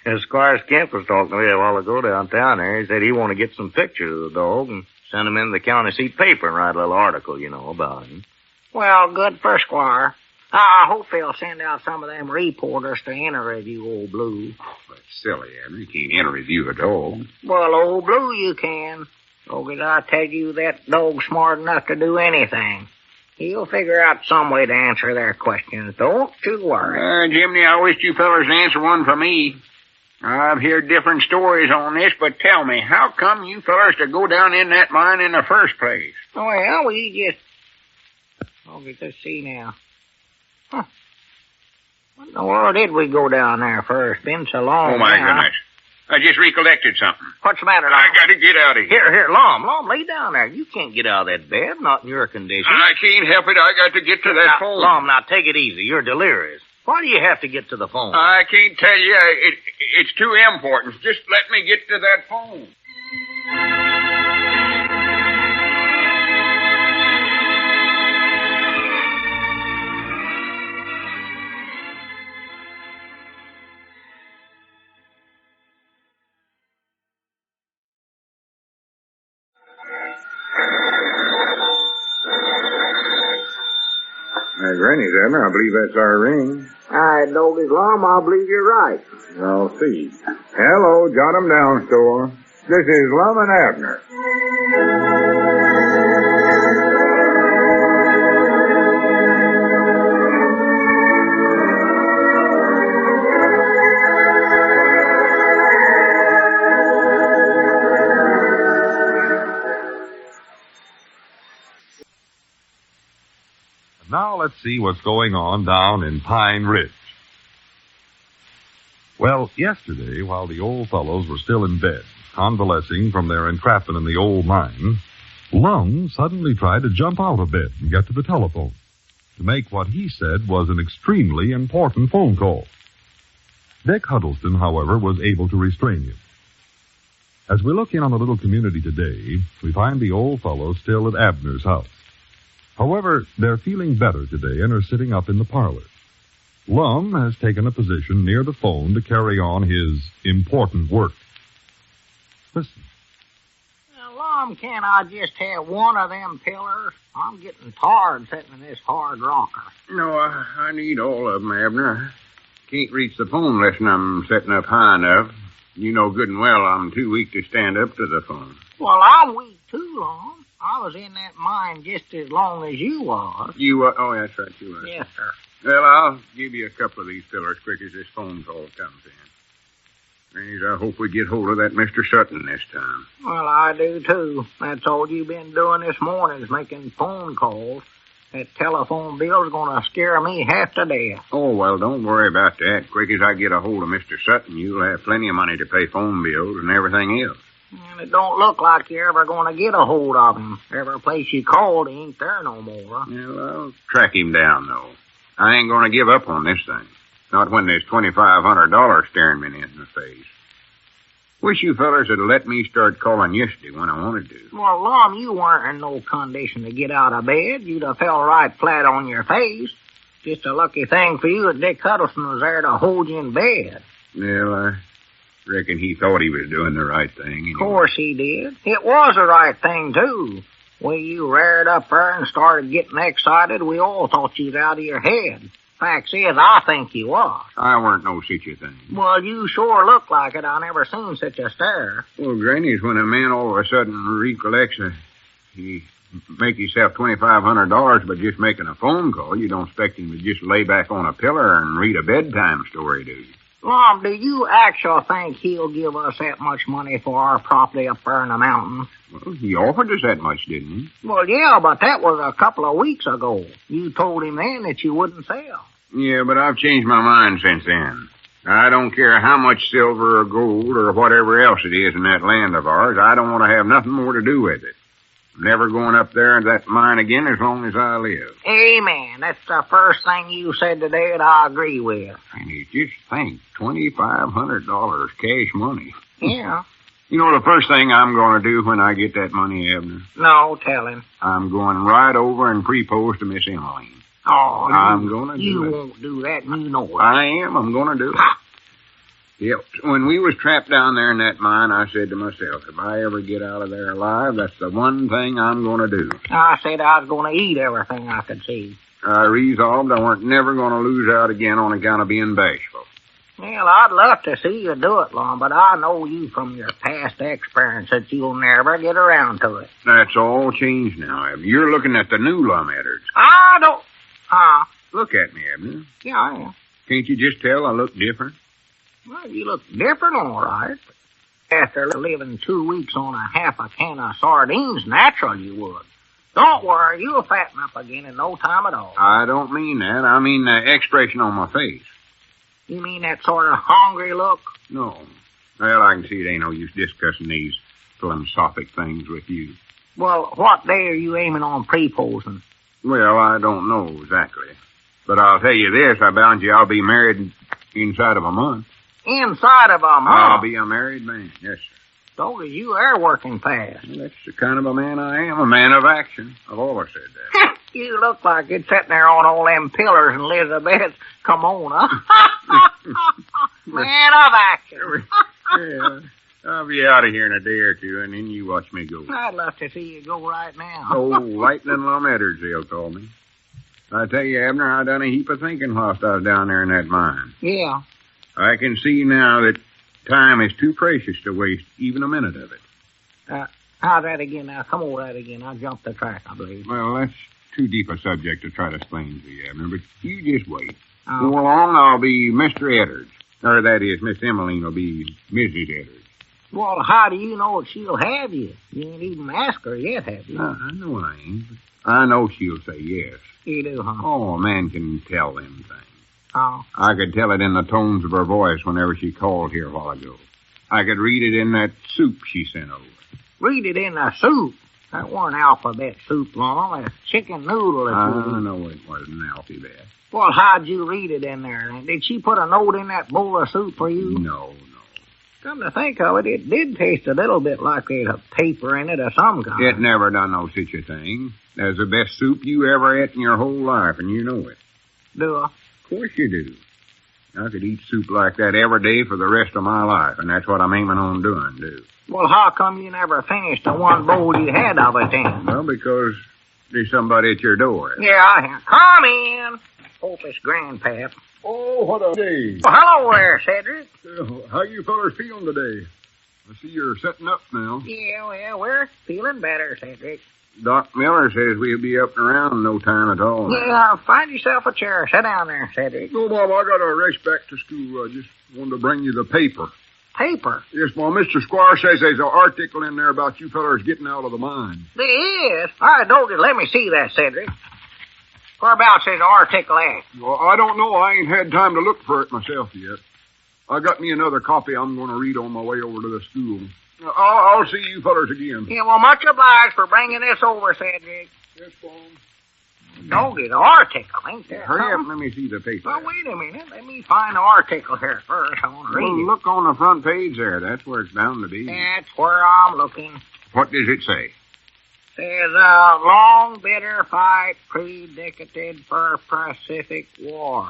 As Squire Skimp was talking to me a while ago downtown there, he said he wanted to get some pictures of the dog and send them in the county seat paper and write a little article, you know, about him. Well, good for Squire. I hope they'll send out some of them reporters to interview old Blue. Oh, that's silly, Abner. You can't interview a dog. Well, old Blue you can. Oh, did I tell you that dog's smart enough to do anything? He'll figure out some way to answer their questions. Don't you worry. Jimmy, I wish you fellers would answer one for me. I've heard different stories on this, but tell me, how come you fellers to go down in that mine in the first place? Well, we just... let's see now. Huh. What in the world did we go down there first? Been so long. Oh, my now. goodness. I just recollected something. What's the matter, Lum? I got to get out of here. Here, Lum, lay down there. You can't get out of that bed, not in your condition. I can't help it. I got to get to that phone. Lum, now take it easy. You're delirious. Why do you have to get to the phone? I can't tell you. It's too important. Just let me get to that phone. Granny's, Abner. I believe that's our ring. All right, Doggy Lum, I believe you're right. I'll see. Hello, jot 'em down, store. This is Lum and Abner. Now let's see what's going on down in Pine Ridge. Well, yesterday, while the old fellows were still in bed, convalescing from their entrapment in the old mine, Lum suddenly tried to jump out of bed and get to the telephone to make what he said was an extremely important phone call. Dick Huddleston, however, was able to restrain him. As we look in on the little community today, we find the old fellows still at Abner's house. However, they're feeling better today and are sitting up in the parlor. Lum has taken a position near the phone to carry on his important work. Listen. Now, Lum, can't I just have one of them pillars? I'm getting tired sitting in this hard rocker. No, I need all of them, Abner. I can't reach the phone unless I'm sitting up high enough. You know good and well I'm too weak to stand up to the phone. Well, I'm weak too, Lum. I was in that mine just as long as you was. Oh, that's right, you were. Yes, sir. Well, I'll give you a couple of these pillars quick as this phone call comes in. Please, I hope we get hold of that Mr. Sutton this time. Well, I do, too. That's all you've been doing this morning is making phone calls. That telephone bill's going to scare me half to death. Oh, well, don't worry about that. Quick as I get a hold of Mr. Sutton, you'll have plenty of money to pay phone bills and everything else. And it don't look like you're ever going to get a hold of him. Every place you called, he ain't there no more. Well, I'll track him down, though. I ain't going to give up on this thing. Not when there's $2,500 staring me in the face. Wish you fellers had let me start calling yesterday when I wanted to. Well, Lum, you weren't in no condition to get out of bed. You'd have fell right flat on your face. Just a lucky thing for you that Dick Huddleston was there to hold you in bed. Well, I reckon he thought he was doing the right thing. Anyway. Of course he did. It was the right thing, too. When you reared up there and started getting excited, we all thought you'd out of your head. Facts is, I think you was. I weren't no such a thing. Well, you sure look like it. I never seen such a stare. Well, Granny's when a man all of a sudden recollects he make himself $2,500 by just making a phone call. You don't expect him to just lay back on a pillar and read a bedtime story, do you? Lum, do you actually think he'll give us that much money for our property up there in the mountains? Well, he offered us that much, didn't he? Well, yeah, but that was a couple of weeks ago. You told him then that you wouldn't sell. Yeah, but I've changed my mind since then. I don't care how much silver or gold or whatever else it is in that land of ours. I don't want to have nothing more to do with it. I'm never going up there in that mine again as long as I live. Amen. That's the first thing you said today that I agree with. And you just think, $2,500 cash money. Yeah. You know the first thing I'm going to do when I get that money, Abner? No, tell him. I'm going right over and propose to Miss Emmeline. Oh, I'm going to do it. You won't do that, you know it. I am. I'm going to do it. Yep. When we was trapped down there in that mine, I said to myself, if I ever get out of there alive, that's the one thing I'm going to do. I said I was going to eat everything I could see. I resolved I weren't never going to lose out again on account of being bashful. Well, I'd love to see you do it, Lum, but I know you from your past experience that you'll never get around to it. That's all changed now, Abner. You're looking at the new Lum Eddards. I don't... Look at me, Abner. Yeah, I am. Can't you just tell I look different? Well, you look different, all right. After living 2 weeks on half a can of sardines, natural you would. Don't worry, you'll fatten up again in no time at all. I don't mean that. I mean the expression on my face. You mean that sort of hungry look? No. Well, I can see it ain't no use discussing these philosophic things with you. Well, what day are you aiming on proposing? Well, I don't know exactly. But I'll tell you this, I bound you I'll be married inside of a month. Inside of a month? I'll be a married man, yes, sir. So as you are working fast. Well, that's the kind of a man I am, a man of action. I've always said that. You look like you're sitting there on all them pillars, Elizabeth. Come on, huh? Man of action. Yeah. I'll be out of here in a day or two, and then you watch me go. I'd love to see you go right now. Oh, Lightning Lum Eddards, they'll call me. I tell you, Abner, I done a heap of thinking whilst I was down there in that mine. Yeah. I can see now that Time is too precious to waste even a minute of it. How's that again now? Come over that again. I jumped the track, I believe. Well, that's too deep a subject to try to explain to you, Abner, but you just wait. Oh. Before long, I'll be Mr. Eddard. Or that is, Miss Emmeline will be Mrs. Eddard. Well, how do you know she'll have you? You ain't even asked her yet, have you? I know I ain't, but I know she'll say yes. You do, huh? Oh, a man can tell them things. Oh. I could tell it in the tones of her voice whenever she called here a while ago. I could read it in that soup she sent over. Read it in the soup. That wasn't alphabet soup, Lum. That's chicken noodle. I know it wasn't alphabet. Well, how'd you read it in there? Did she put a note in that bowl of soup for you? No. Come to think of it, it did taste a little bit like there's a paper in it of some kind. It never done no such a thing. That's the best soup you ever ate in your whole life, and you know it. Do I? Of course you do. I could eat soup like that every day for the rest of my life, and that's what I'm aiming on doing, too. Well, how come you never finished the one bowl you had of it then? Well, because there's somebody at your door. Yeah, I am. Come in. Hope it's Grandpap. Oh, what a day. Well, hello there, Cedric. How you fellers feeling today? I see you're setting up now. Yeah, well, we're feeling better, Cedric. Doc Miller says we'll be up and around in no time at all. Yeah, find yourself a chair. Sit down there, Cedric. No, Bob, I got to race back to school. I just wanted to bring you the paper. Paper? Yes, Mom. Mr. Squire says there's an article in there about you fellers getting out of the mine. There is? All right, Dogan, let me see that, Cedric. Whereabouts is the article at? Well, I don't know. I ain't had time to look for it myself yet. I got me another copy I'm going to read on my way over to the school. I'll see you fellers again. Yeah, well, much obliged for bringing this over, Cedric. Yes, Mom. Doggy, the article, ain't there? Hurry up, let me see the paper. Well, wait a minute. Let me find the article here first. I want to read it. Look on the front page there. That's where it's bound to be. That's where I'm looking. What does it say? Says a long, bitter fight predicted for Pacific War.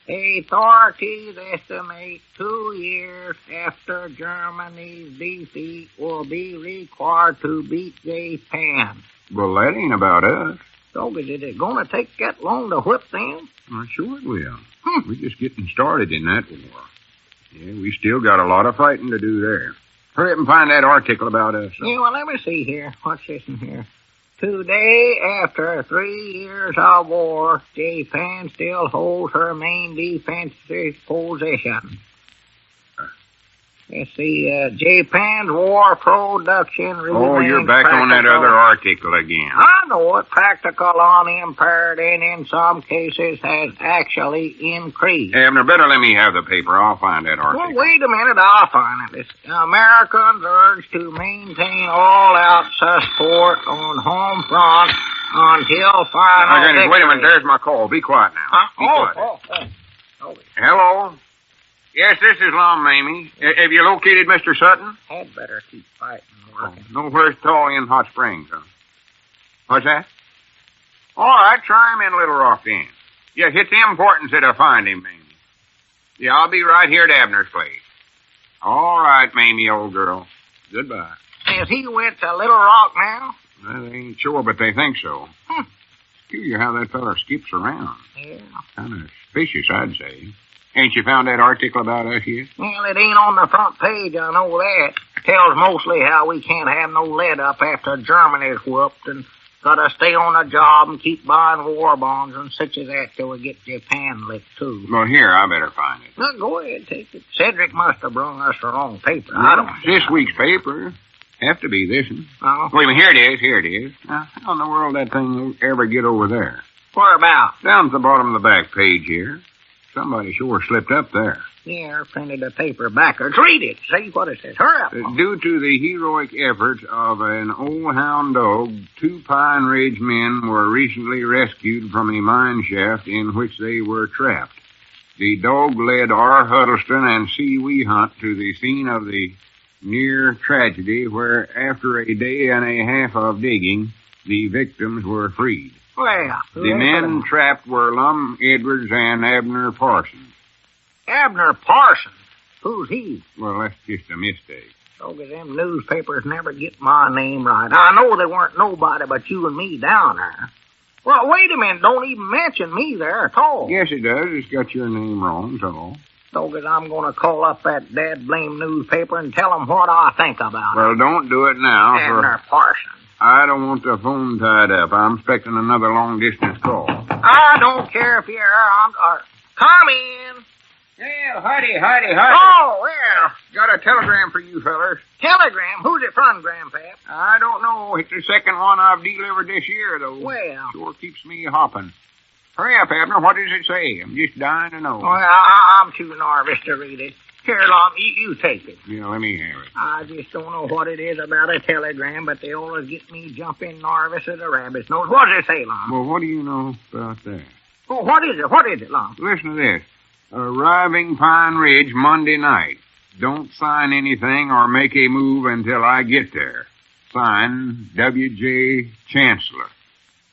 Authorities estimate 2 years after Germany's defeat will be required to beat Japan. Well, that ain't about us. So is it going to take that long to whip them? Well, sure it will. We're just getting started in that war. Yeah, we still got a lot of fighting to do there. Hurry up and find that article about us. Yeah, well, let me see here. What's this in here? Today, after 3 years of war, Japan still holds her main defensive position. Let's see, Japan's war production remains Oh, you're back on that other article again. I know it. Practical unimpaired and in some cases has actually increased. Abner, better let me have the paper. I'll find that article. Well, wait a minute. I'll find it. It's Americans urged to maintain all-out support on home front until final victory. Wait a minute. There's my call. Be quiet now. Huh? Be quiet. Hello? Yes, this is Lum, Mamie. Have you located Mr. Sutton? Had better keep fighting and working. No, where's Tall in Hot Springs, huh? What's that? All right, try him in Little Rock then. Yeah, it's important that I find him, Mamie. Yeah, I'll be right here at Abner's place. All right, Mamie, old girl. Goodbye. Has he went to Little Rock now? Well, they ain't sure, but they think so. Peculiar how that feller skips around. Yeah. Kind of suspicious, I'd say. Ain't you found that article about us yet? Well, it ain't on the front page, I know that. Tells mostly how we can't have no let up after Germany's whooped and gotta stay on the job and keep buying war bonds and such as that till we get Japan licked, too. Well, here, I better find it. Well, go ahead, take it. Cedric must have brought us the wrong paper. I don't. This week's paper. Have to be this one. Oh? Wait a minute, here it is. Now, how in the world that thing ever get over there? Whereabouts? Down at the bottom of the back page here. Somebody sure slipped up there. Yeah, printed the paper backwards. Read it. See what it says. Hurry up. Due to the heroic efforts of an old hound dog, 2 Pine Ridge men were recently rescued from a mine shaft in which they were trapped. The dog led R. Huddleston and C. Weehunt to the scene of the near tragedy where, after a day and a half of digging, the victims were freed. Well, the men trapped were Lum Edwards and Abner Parsons. Abner Parsons? Who's he? Well, that's just a mistake. So them newspapers never get my name right. I know there weren't nobody but you and me down there. Well, wait a minute. Don't even mention me there at all. Yes, it does. It's got your name wrong, so. Doggone, I'm going to call up that dad-blame newspaper and tell them what I think about it. Well, don't do it now. Abner Parson. I don't want the phone tied up. I'm expecting another long-distance call. I don't care if you're... come in. Yeah, howdy. Oh, well. Got a telegram for you fellers. Telegram? Who's it from, Grandpap? I don't know. It's the second one I've delivered this year, though. Well. Sure keeps me hopping. Hurry up, Abner. What does it say? I'm just dying to know. Well, I'm too nervous to read it. Here, Lum, you take it. Yeah, let me have it. I just don't know what it is about a telegram, but they always get me jumping nervous as a rabbit's nose. What does it say, Lum? Well, what do you know about that? Oh, what is it? What is it, Lum? Listen to this. Arriving Pine Ridge Monday night. Don't sign anything or make a move until I get there. Sign, W.J. Chancellor.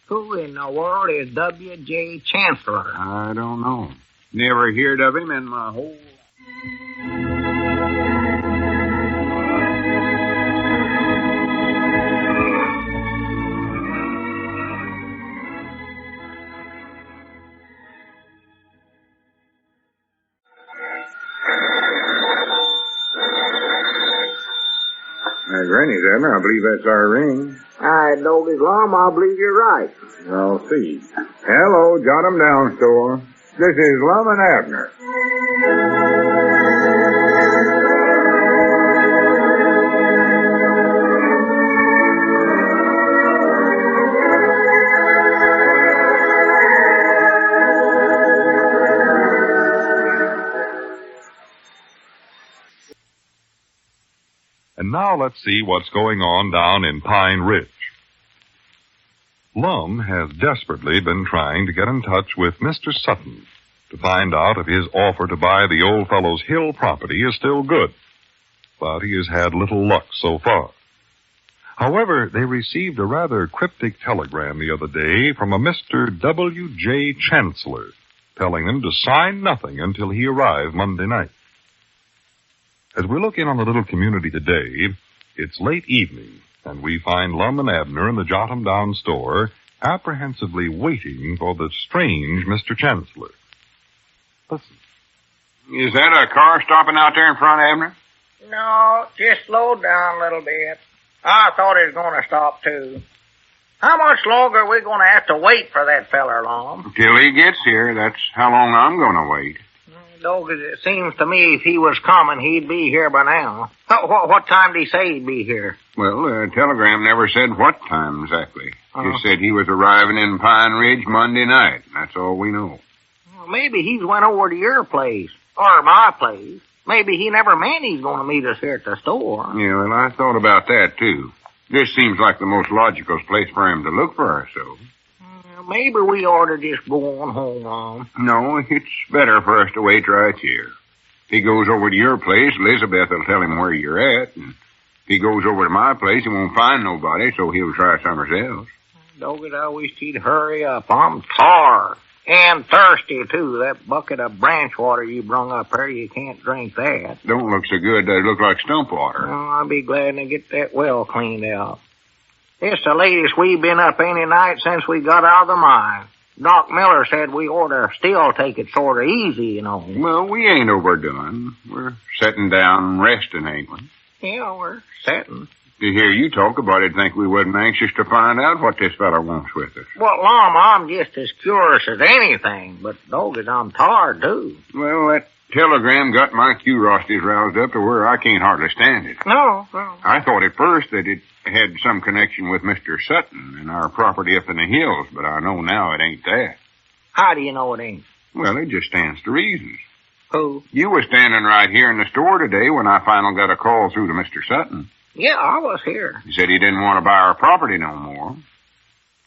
Who in the world is W.J. Chancellor? I don't know. Never heard of him in my whole life. Granny's, Abner. I believe that's our ring. I don't as Lum, I believe you're right. I'll see. Hello, jot 'em down, store. This is Lum and Abner. And now let's see what's going on down in Pine Ridge. Lum has desperately been trying to get in touch with Mr. Sutton to find out if his offer to buy the old fellow's hill property is still good. But he has had little luck so far. However, they received a rather cryptic telegram the other day from a Mr. W.J. Chancellor, telling them to sign nothing until he arrived Monday night. As we look in on the little community today, it's late evening, and we find Lum and Abner in the Jot 'em Down store, apprehensively waiting for the strange Mr. Chancellor. Listen. Is that a car stopping out there in front, Abner? No, just slow down a little bit. I thought it was going to stop, too. How much longer are we going to have to wait for that feller, Lum? Till he gets here. That's how long I'm going to wait. Dog, it seems to me if he was coming, he'd be here by now. What time did he say he'd be here? Well, the telegram never said what time exactly. Just said he was arriving in Pine Ridge Monday night. That's all we know. Well, maybe he's went over to your place, or my place. Maybe he never meant he's going to meet us here at the store. Yeah, well, I thought about that, too. This seems like the most logical place for him to look for us, so. Maybe we ought to just go on home, Lum. No, it's better for us to wait right here. If he goes over to your place, Elizabeth will tell him where you're at. And if he goes over to my place, he won't find nobody, so he'll try somewhere else. Dog, I wish he'd hurry up. I'm tired. And thirsty, too. That bucket of branch water you brung up here, you can't drink that. Don't look so good. They look like stump water. Oh, I'll be glad to get that well cleaned out. It's the latest we've been up any night since we got out of the mine. Doc Miller said we ought to still take it sort of easy, you know. Well, we ain't overdoing. We're sitting down and resting, ain't we? Yeah, we're sitting. To hear you talk about it, think we wasn't anxious to find out what this fellow wants with us. Well, Lum, I'm just as curious as anything, but dogged, I'm tired, too. Well, that telegram got my curiosity roused up to where I can't hardly stand it. No. I thought at first that it had some connection with Mr. Sutton and our property up in the hills, but I know now it ain't that. How do you know it ain't? Well, it just stands to reasons. Who? You was standing right here in the store today when I finally got a call through to Mr. Sutton. Yeah, I was here. He said he didn't want to buy our property no more.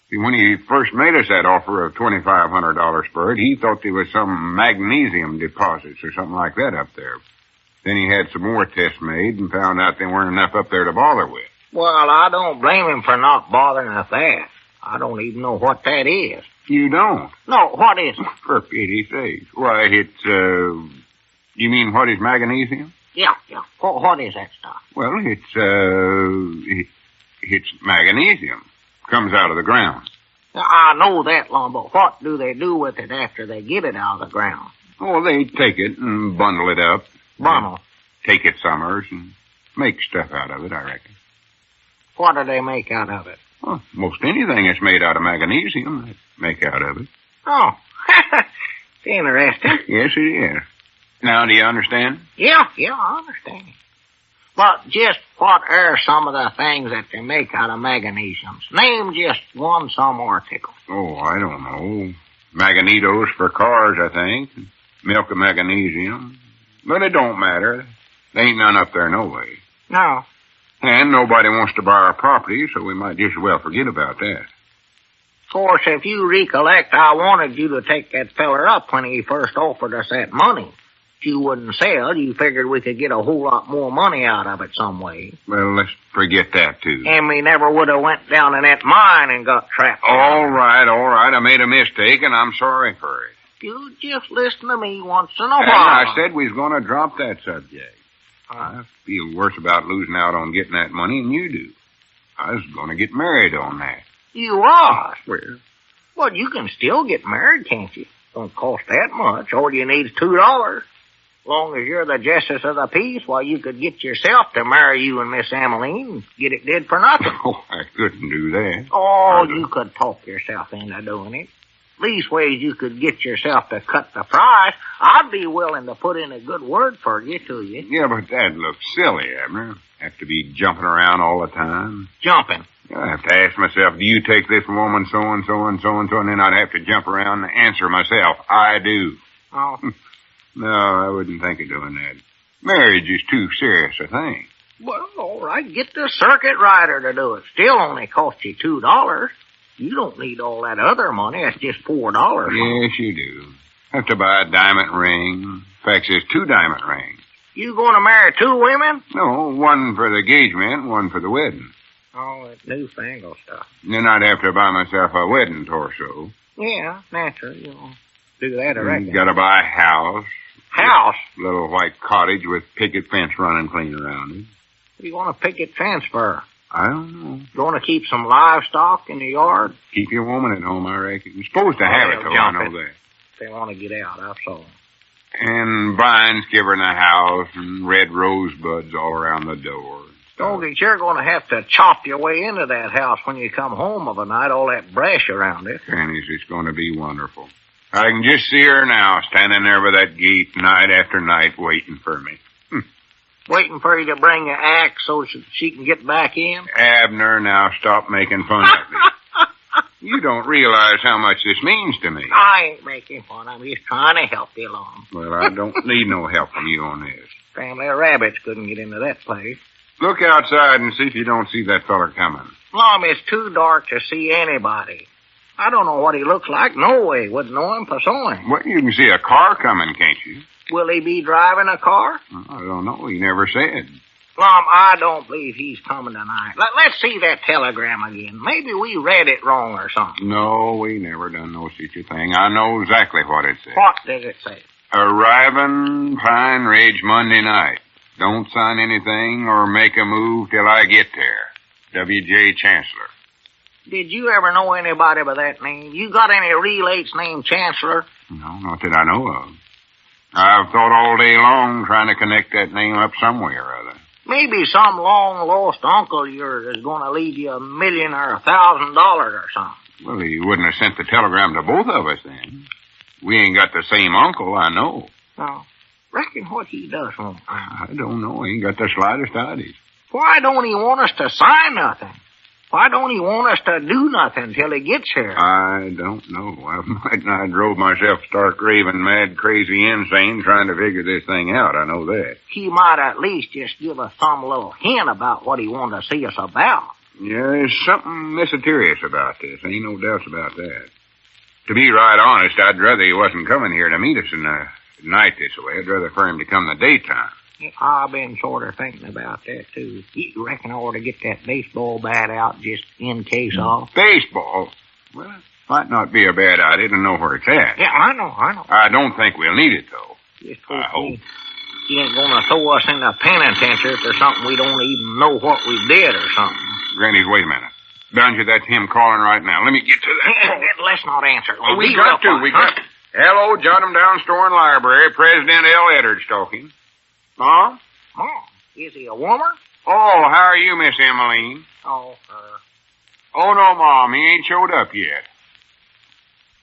See, when he first made us that offer of $2,500 for it, he thought there was some magnesium deposits or something like that up there. Then he had some more tests made and found out there weren't enough up there to bother with. Well, I don't blame him for not bothering with that. I don't even know what that is. You don't? No, what is it? For pity's sake. Why, it's, you mean what is magnesium? Yeah. What is that stuff? Well, it's magnesium. Comes out of the ground. I know that, Lum, but what do they do with it after they get it out of the ground? Oh, they take it and bundle it up. Bundle? Take it summers and make stuff out of it, I reckon. What do they make out of it? Well, most anything that's made out of magnesium, they make out of it. Oh, it's interesting. Yes, it is. Now, do you understand? Yeah, I understand. But just what are some of the things that they make out of magnesium? Name just some article. Oh, I don't know. Magnetos for cars, I think. Milk of magnesium. But it don't matter. There ain't none up there no way. No. And nobody wants to buy our property, so we might just as well forget about that. Of course, if you recollect, I wanted you to take that feller up when he first offered us that money. If you wouldn't sell, you figured we could get a whole lot more money out of it some way. Well, let's forget that, too. And we never would have went down in that mine and got trapped. All right. I made a mistake, and I'm sorry for it. You just listen to me once in a while. And I said we was going to drop that subject. I feel worse about losing out on getting that money than you do. I was going to get married on that. You are? Well, you can still get married, can't you? Don't cost that much. All you need is $2. As long as you're the justice of the peace, well, you could get yourself to marry you and Miss Emmeline and get it did for nothing. Oh, I couldn't do that. Oh, you could talk yourself into doing it. Leastways, you could get yourself to cut the price. I'd be willing to put in a good word for you, to you. Yeah, but that looks silly, Abner. Have to be jumping around all the time. Jumping? I have to ask myself, do you take this woman so-and-so and so-and-so, and then I'd have to jump around and answer myself, I do. Oh. No, I wouldn't think of doing that. Marriage is too serious a thing. Well, all right, get the circuit rider to do it. Still only cost you $2. You don't need all that other money. That's just $4. Yes, you do. Have to buy a diamond ring. In fact, there's 2 diamond rings. You going to marry 2 women? No, one for the engagement, one for the wedding. Oh, that newfangled stuff. Then I'd have to buy myself a wedding torso. Yeah, naturally. You'll do that, I reckon. You gotta buy a house. House? A little white cottage with picket fence running clean around it. What do you want a picket fence for? I don't know. You want to keep some livestock in the yard? Keep your woman at home, I reckon. You're supposed to have it, though, I know that. They want to get out, I saw. And vines covering the house and red rosebuds all around the door. Doggy, you're going to have to chop your way into that house when you come home of a night, all that brush around it. Granny's, it's going to be wonderful. I can just see her now, standing there by that gate night after night waiting for me. Waiting for you to bring your axe so she can get back in? Abner, now stop making fun of me. You don't realize how much this means to me. I ain't making fun. I'm just trying to help you along. Well, I don't need no help from you on this. Family of rabbits couldn't get into that place. Look outside and see if you don't see that fella coming. Mom, it's too dark to see anybody. I don't know what he looks like. No way. Wouldn't know him if I saw him. Well, you can see a car coming, can't you? Will he be driving a car? I don't know. He never said. Mom, I don't believe he's coming tonight. Let's see that telegram again. Maybe we read it wrong or something. No, we never done no such a thing. I know exactly what it said. What did it say? Arriving Pine Ridge Monday night. Don't sign anything or make a move till I get there. W.J. Chancellor. Did you ever know anybody by that name? You got any relates named Chancellor? No, not that I know of. I've thought all day long trying to connect that name up some way or other. Maybe some long-lost uncle of yours is going to leave you $1,000,000 or $1,000 or something. Well, he wouldn't have sent the telegram to both of us then. We ain't got the same uncle, I know. No. Reckon what he does want. I don't know. He ain't got the slightest idea. Why don't he want us to sign nothing? Why don't he want us to do nothing till he gets here? I don't know. I drove myself stark raving, mad, crazy, insane trying to figure this thing out. I know that. He might at least just give us some little hint about what he wanted to see us about. Yeah, there's something mysterious about this. Ain't no doubts about that. To be right honest, I'd rather he wasn't coming here to meet us in the night this way. I'd rather for him to come in the daytime. I've been sort of thinking about that, too. You reckon I ought to get that baseball bat out just in case of? Baseball? Well, it might not be a bad idea to know where it's at. Yeah, I know. I don't think we'll need it, though. Just I hope. He ain't going to throw us in the penitentiary for something we don't even know what we did or something. Granny, wait a minute. Dungeon, that's him calling right now. Let me get to that. Let's not answer. We got to. Hello, Jot'em Down Store and Library. President L. Eddard's talking. Mom? Mom, is he a woman? Oh, how are you, Miss Emmeline? Oh, Oh, no, Mom. He ain't showed up yet.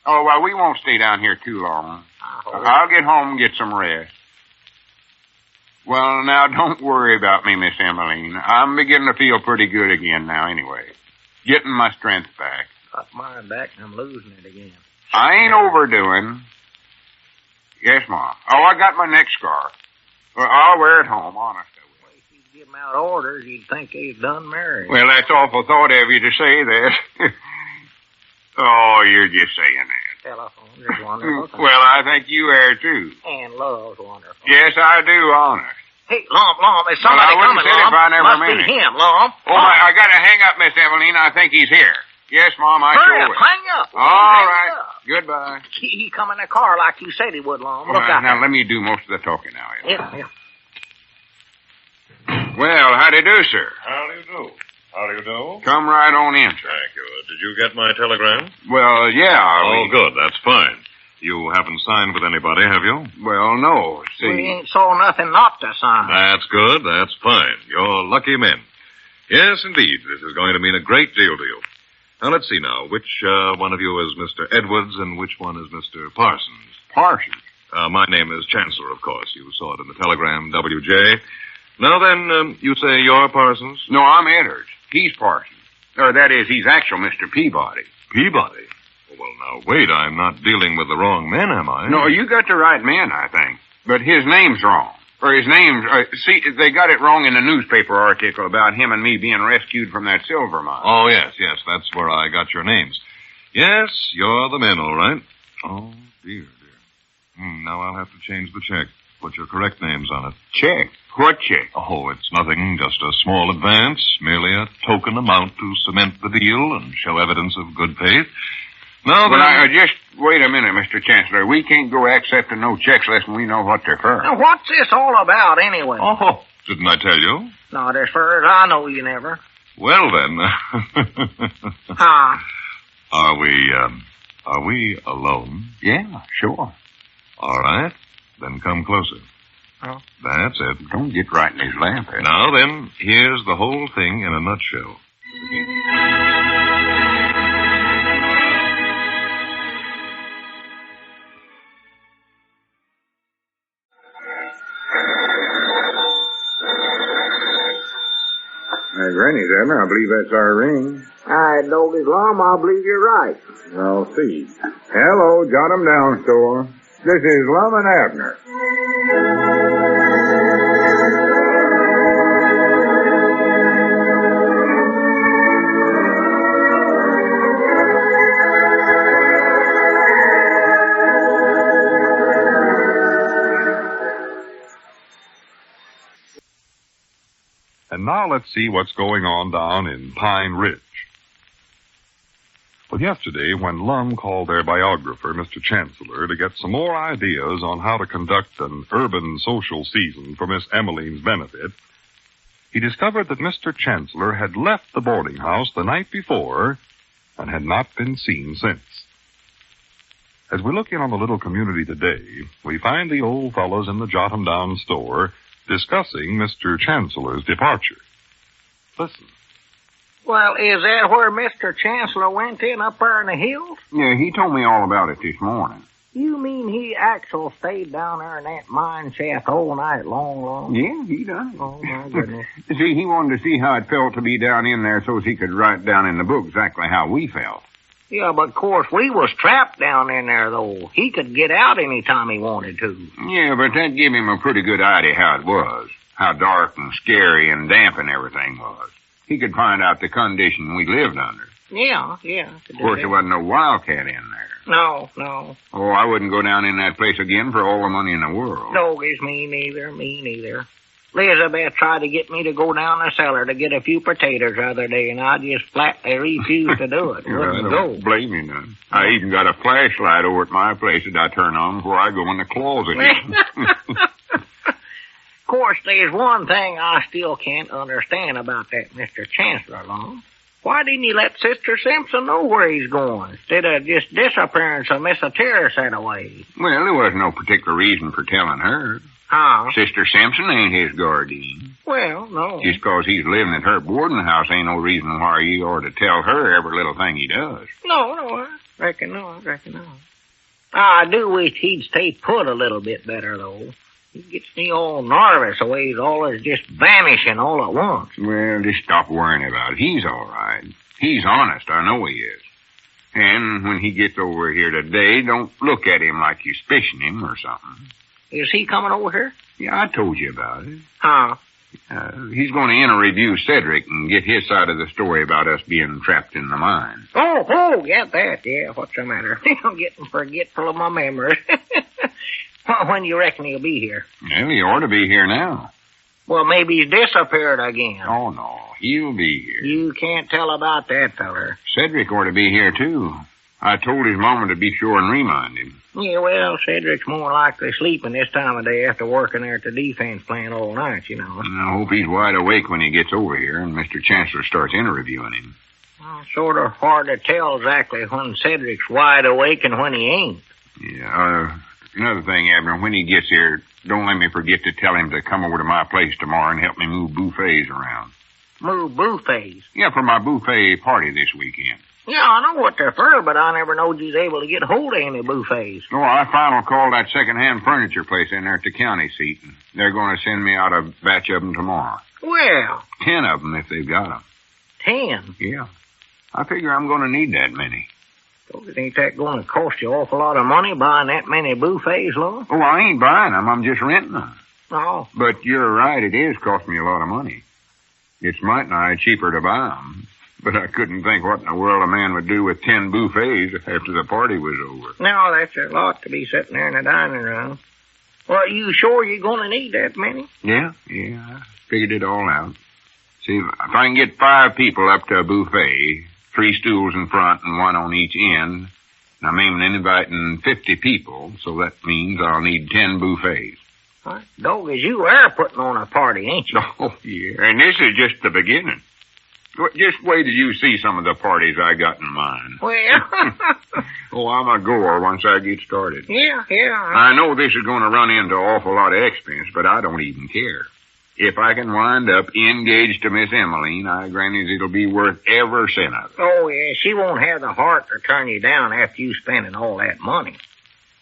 Oh, well, we won't stay down here too long. I'll get home and get some rest. Well, now, don't worry about me, Miss Emmeline. I'm beginning to feel pretty good again now, anyway. Getting my strength back. got mine back and I'm losing it again. I ain't overdoing. Yes, Mom. Oh, I got my neck scarf. Well, I'll wear it home, honest I will. Well, if you give 'em out orders, you'd think they'd done married. Well, that's awful thought of you to say that. Oh, you're just saying that. Telephones is wonderful. Well, I think you are, too. And love's wonderful. Yes, I do, honest. Hey, Lum, there's somebody Well, I wouldn't coming, say it Lum. if I never Must meant be it. him, Lum. Oh, I got to hang up, Miss Evelyn. I think he's here. Yes, Mom, I Hurry sure up, will. hang up. All Hang right. up. Goodbye. He come in the car like you said he would, Lum. Look Well, out now, there. let me do most of the talking now. Yeah. Well, how do you do, sir? How do you do? How do you do? Come right on in, sir. Thank you. Did you get my telegram? Well, yeah. Oh, good. That's fine. You haven't signed with anybody, have you? Well, no. See. We ain't saw nothing not to sign. That's good. That's fine. You're lucky men. Yes, indeed. This is going to mean a great deal to you. Now, let's see now. Which one of you is Mr. Edwards and which one is Mr. Parsons? Parsons. My name is Chancellor, of course. You saw it in the telegram, W.J. Now then, you say you're Parsons? No, I'm Edwards. He's Parsons. Or that is, he's actual Mr. Peabody. Peabody? Well, now, wait. I'm not dealing with the wrong men, am I? No, you got the right man, I think. But his name's wrong. Or his name's... see, they got it wrong in the newspaper article about him and me being rescued from that silver mine. Oh, yes. That's where I got your names. Yes, you're the men, all right. Oh, dear. Now I'll have to change the check. Put your correct names on it. Check? What check? Oh, it's nothing. Just a small advance. Merely a token amount to cement the deal and show evidence of good faith. Now But then... just wait a minute, Mr. Chancellor. We can't go accepting no checks unless we know what they're for. Now, what's this all about, anyway? Oh, didn't I tell you? Not as far as I know, you never. Well, then... Huh? Are we alone? Yeah, sure. All right. Then come closer. Oh. That's it. Don't get right in his lap. Now then, here's the whole thing in a nutshell. Granny's, Abner. I believe that's our ring. All right, Doggy's Lum, I believe you're right. I'll see. Hello, Jot'em Down Store. This is Lum and Abner. And now let's see what's going on down in Pine Ridge. Well, yesterday, when Lum called their biographer, Mr. Chancellor, to get some more ideas on how to conduct an urban social season for Miss Emmeline's benefit, he discovered that Mr. Chancellor had left the boarding house the night before and had not been seen since. As we look in on the little community today, we find the old fellows in the Jot'em Down store discussing Mr. Chancellor's departure. Listen. Well, is that where Mr. Chancellor went in up there in the hills? Yeah, he told me all about it this morning. You mean he actually stayed down there in that mine shaft all night long? Yeah, he done. Oh, my goodness. See, he wanted to see how it felt to be down in there so as he could write down in the book exactly how we felt. Yeah, but of course we was trapped down in there, though. He could get out any time he wanted to. Yeah, but that gave him a pretty good idea how it was. How dark and scary and damp and everything was. He could find out the condition we lived under. Yeah. Of course, there wasn't no wildcat in there. No. Oh, I wouldn't go down in that place again for all the money in the world. Doggies, me neither. Elizabeth tried to get me to go down the cellar to get a few potatoes the other day, and I just flatly refused to do it. I Wouldn't don't go. blame you none. I even got a flashlight over at my place that I turn on before I go in the closet. Of course, there's one thing I still can't understand about that Mr. Chancellor, Lum. Why didn't he let Sister Simpson know where he's going, instead of just disappearing so Miss Terra said away? Well, there wasn't no particular reason for telling her. Huh? Sister Simpson ain't his guardian. Well, no. Just 'cause he's living at her boarding house ain't no reason why you ought to tell her every little thing he does. No, I reckon not. I do wish he'd stay put a little bit better, though. He gets me all nervous the way he's always just vanishing all at once. Well, just stop worrying about it. He's all right. He's honest. I know he is. And when he gets over here today, don't look at him like you suspicion him or something. Is he coming over here? Yeah, I told you about it. Huh? He's going to interview Cedric and get his side of the story about us being trapped in the mine. Oh, yeah, that. Yeah, what's the matter? I'm getting forgetful of my memory. When do you reckon he'll be here? Well, he ought to be here now. Well, maybe he's disappeared again. Oh, no. He'll be here. You can't tell about that, feller. Cedric ought to be here, too. I told his mama to be sure and remind him. Yeah, well, Cedric's more likely sleeping this time of day after working there at the defense plant all night, you know. I hope he's wide awake when he gets over here and Mr. Chancellor starts interviewing him. Well, sort of hard to tell exactly when Cedric's wide awake and when he ain't. Yeah, another thing, Abner, when he gets here, don't let me forget to tell him to come over to my place tomorrow and help me move buffets around. Move buffets? Yeah, for my buffet party this weekend. Yeah, I know what they're for, but I never knowed you was able to get hold of any buffets. Oh, I final called that second-hand furniture place in there at the county seat, and they're going to send me out a batch of them tomorrow. Well. 10 of them if they've got them. 10? Yeah. I figure I'm going to need that many. So ain't that going to cost you an awful lot of money buying that many buffets, Lord? Oh, I ain't buying them. I'm just renting them. Oh. But you're right. It is costing me a lot of money. It's might nigh cheaper to buy them. But I couldn't think what in the world a man would do with 10 buffets after the party was over. No, that's a lot to be sitting there in the dining room. Well, you sure you're going to need that many? Yeah. I figured it all out. See, if I can get 5 people up to a buffet, 3 stools in front and 1 on each end, and I'm aiming at inviting 50 people, so that means I'll need 10 buffets. What? Dog, as you are putting on a party, ain't you? Oh, yeah. And this is just the beginning. Just wait till you see some of the parties I got in mind. Well. Oh, I'm a goer once I get started. Yeah. I know this is going to run into an awful lot of expense, but I don't even care. If I can wind up engaged to Miss Emmeline, I grant it'll be worth every cent of it. Oh, yeah, she won't have the heart to turn you down after you spending all that money.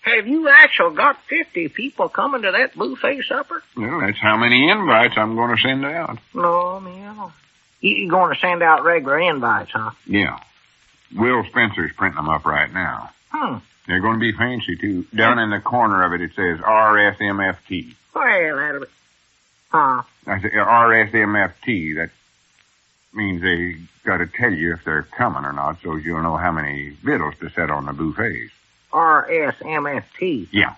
Have you actually got 50 people coming to that buffet supper? Well, that's how many invites I'm going to send out. No, man. You're going to send out regular invites, huh? Yeah. Will Spencer's printing them up right now. They're going to be fancy, too. Down in the corner of it says RSMFT. Well, that'll be... Huh? I say RSMFT. That means they got to tell you if they're coming or not, so you'll know how many victuals to set on the buffets. RSMFT? Yeah.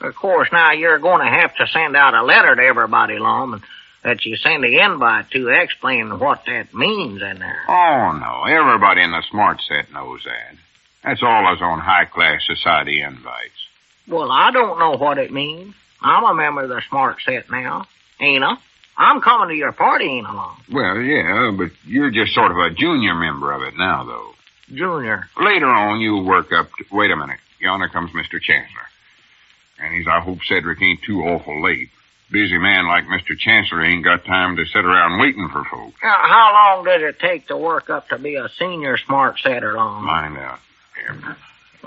Of course, now you're going to have to send out a letter to everybody, Lum, and that you send the invite to explaining what that means in there. Oh, no. Everybody in the smart set knows that. That's all us on high-class society invites. Well, I don't know what it means. I'm a member of the smart set now, ain't I? I'm coming to your party, ain't I, Lum? Well, yeah, but you're just sort of a junior member of it now, though. Junior? Later on, you'll work up to... Wait a minute. Yonder comes Mr. Chancellor. And I hope Cedric ain't too awful late. Busy man like Mr. Chancellor ain't got time to sit around waiting for folks. How long does it take to work up to be a senior smart setter, Lum? Find out. Here.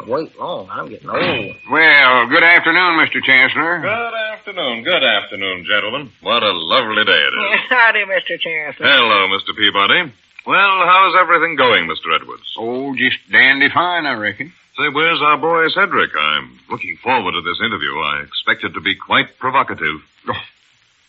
Wait long. I'm getting old. Well, good afternoon, Mr. Chancellor. Good afternoon, gentlemen. What a lovely day it is. Howdy, Mr. Chancellor. Hello, Mr. Peabody. Well, how's everything going, Mr. Edwards? Oh, just dandy fine, I reckon. Say, where's our boy Cedric? I'm looking forward to this interview. I expect it to be quite provocative.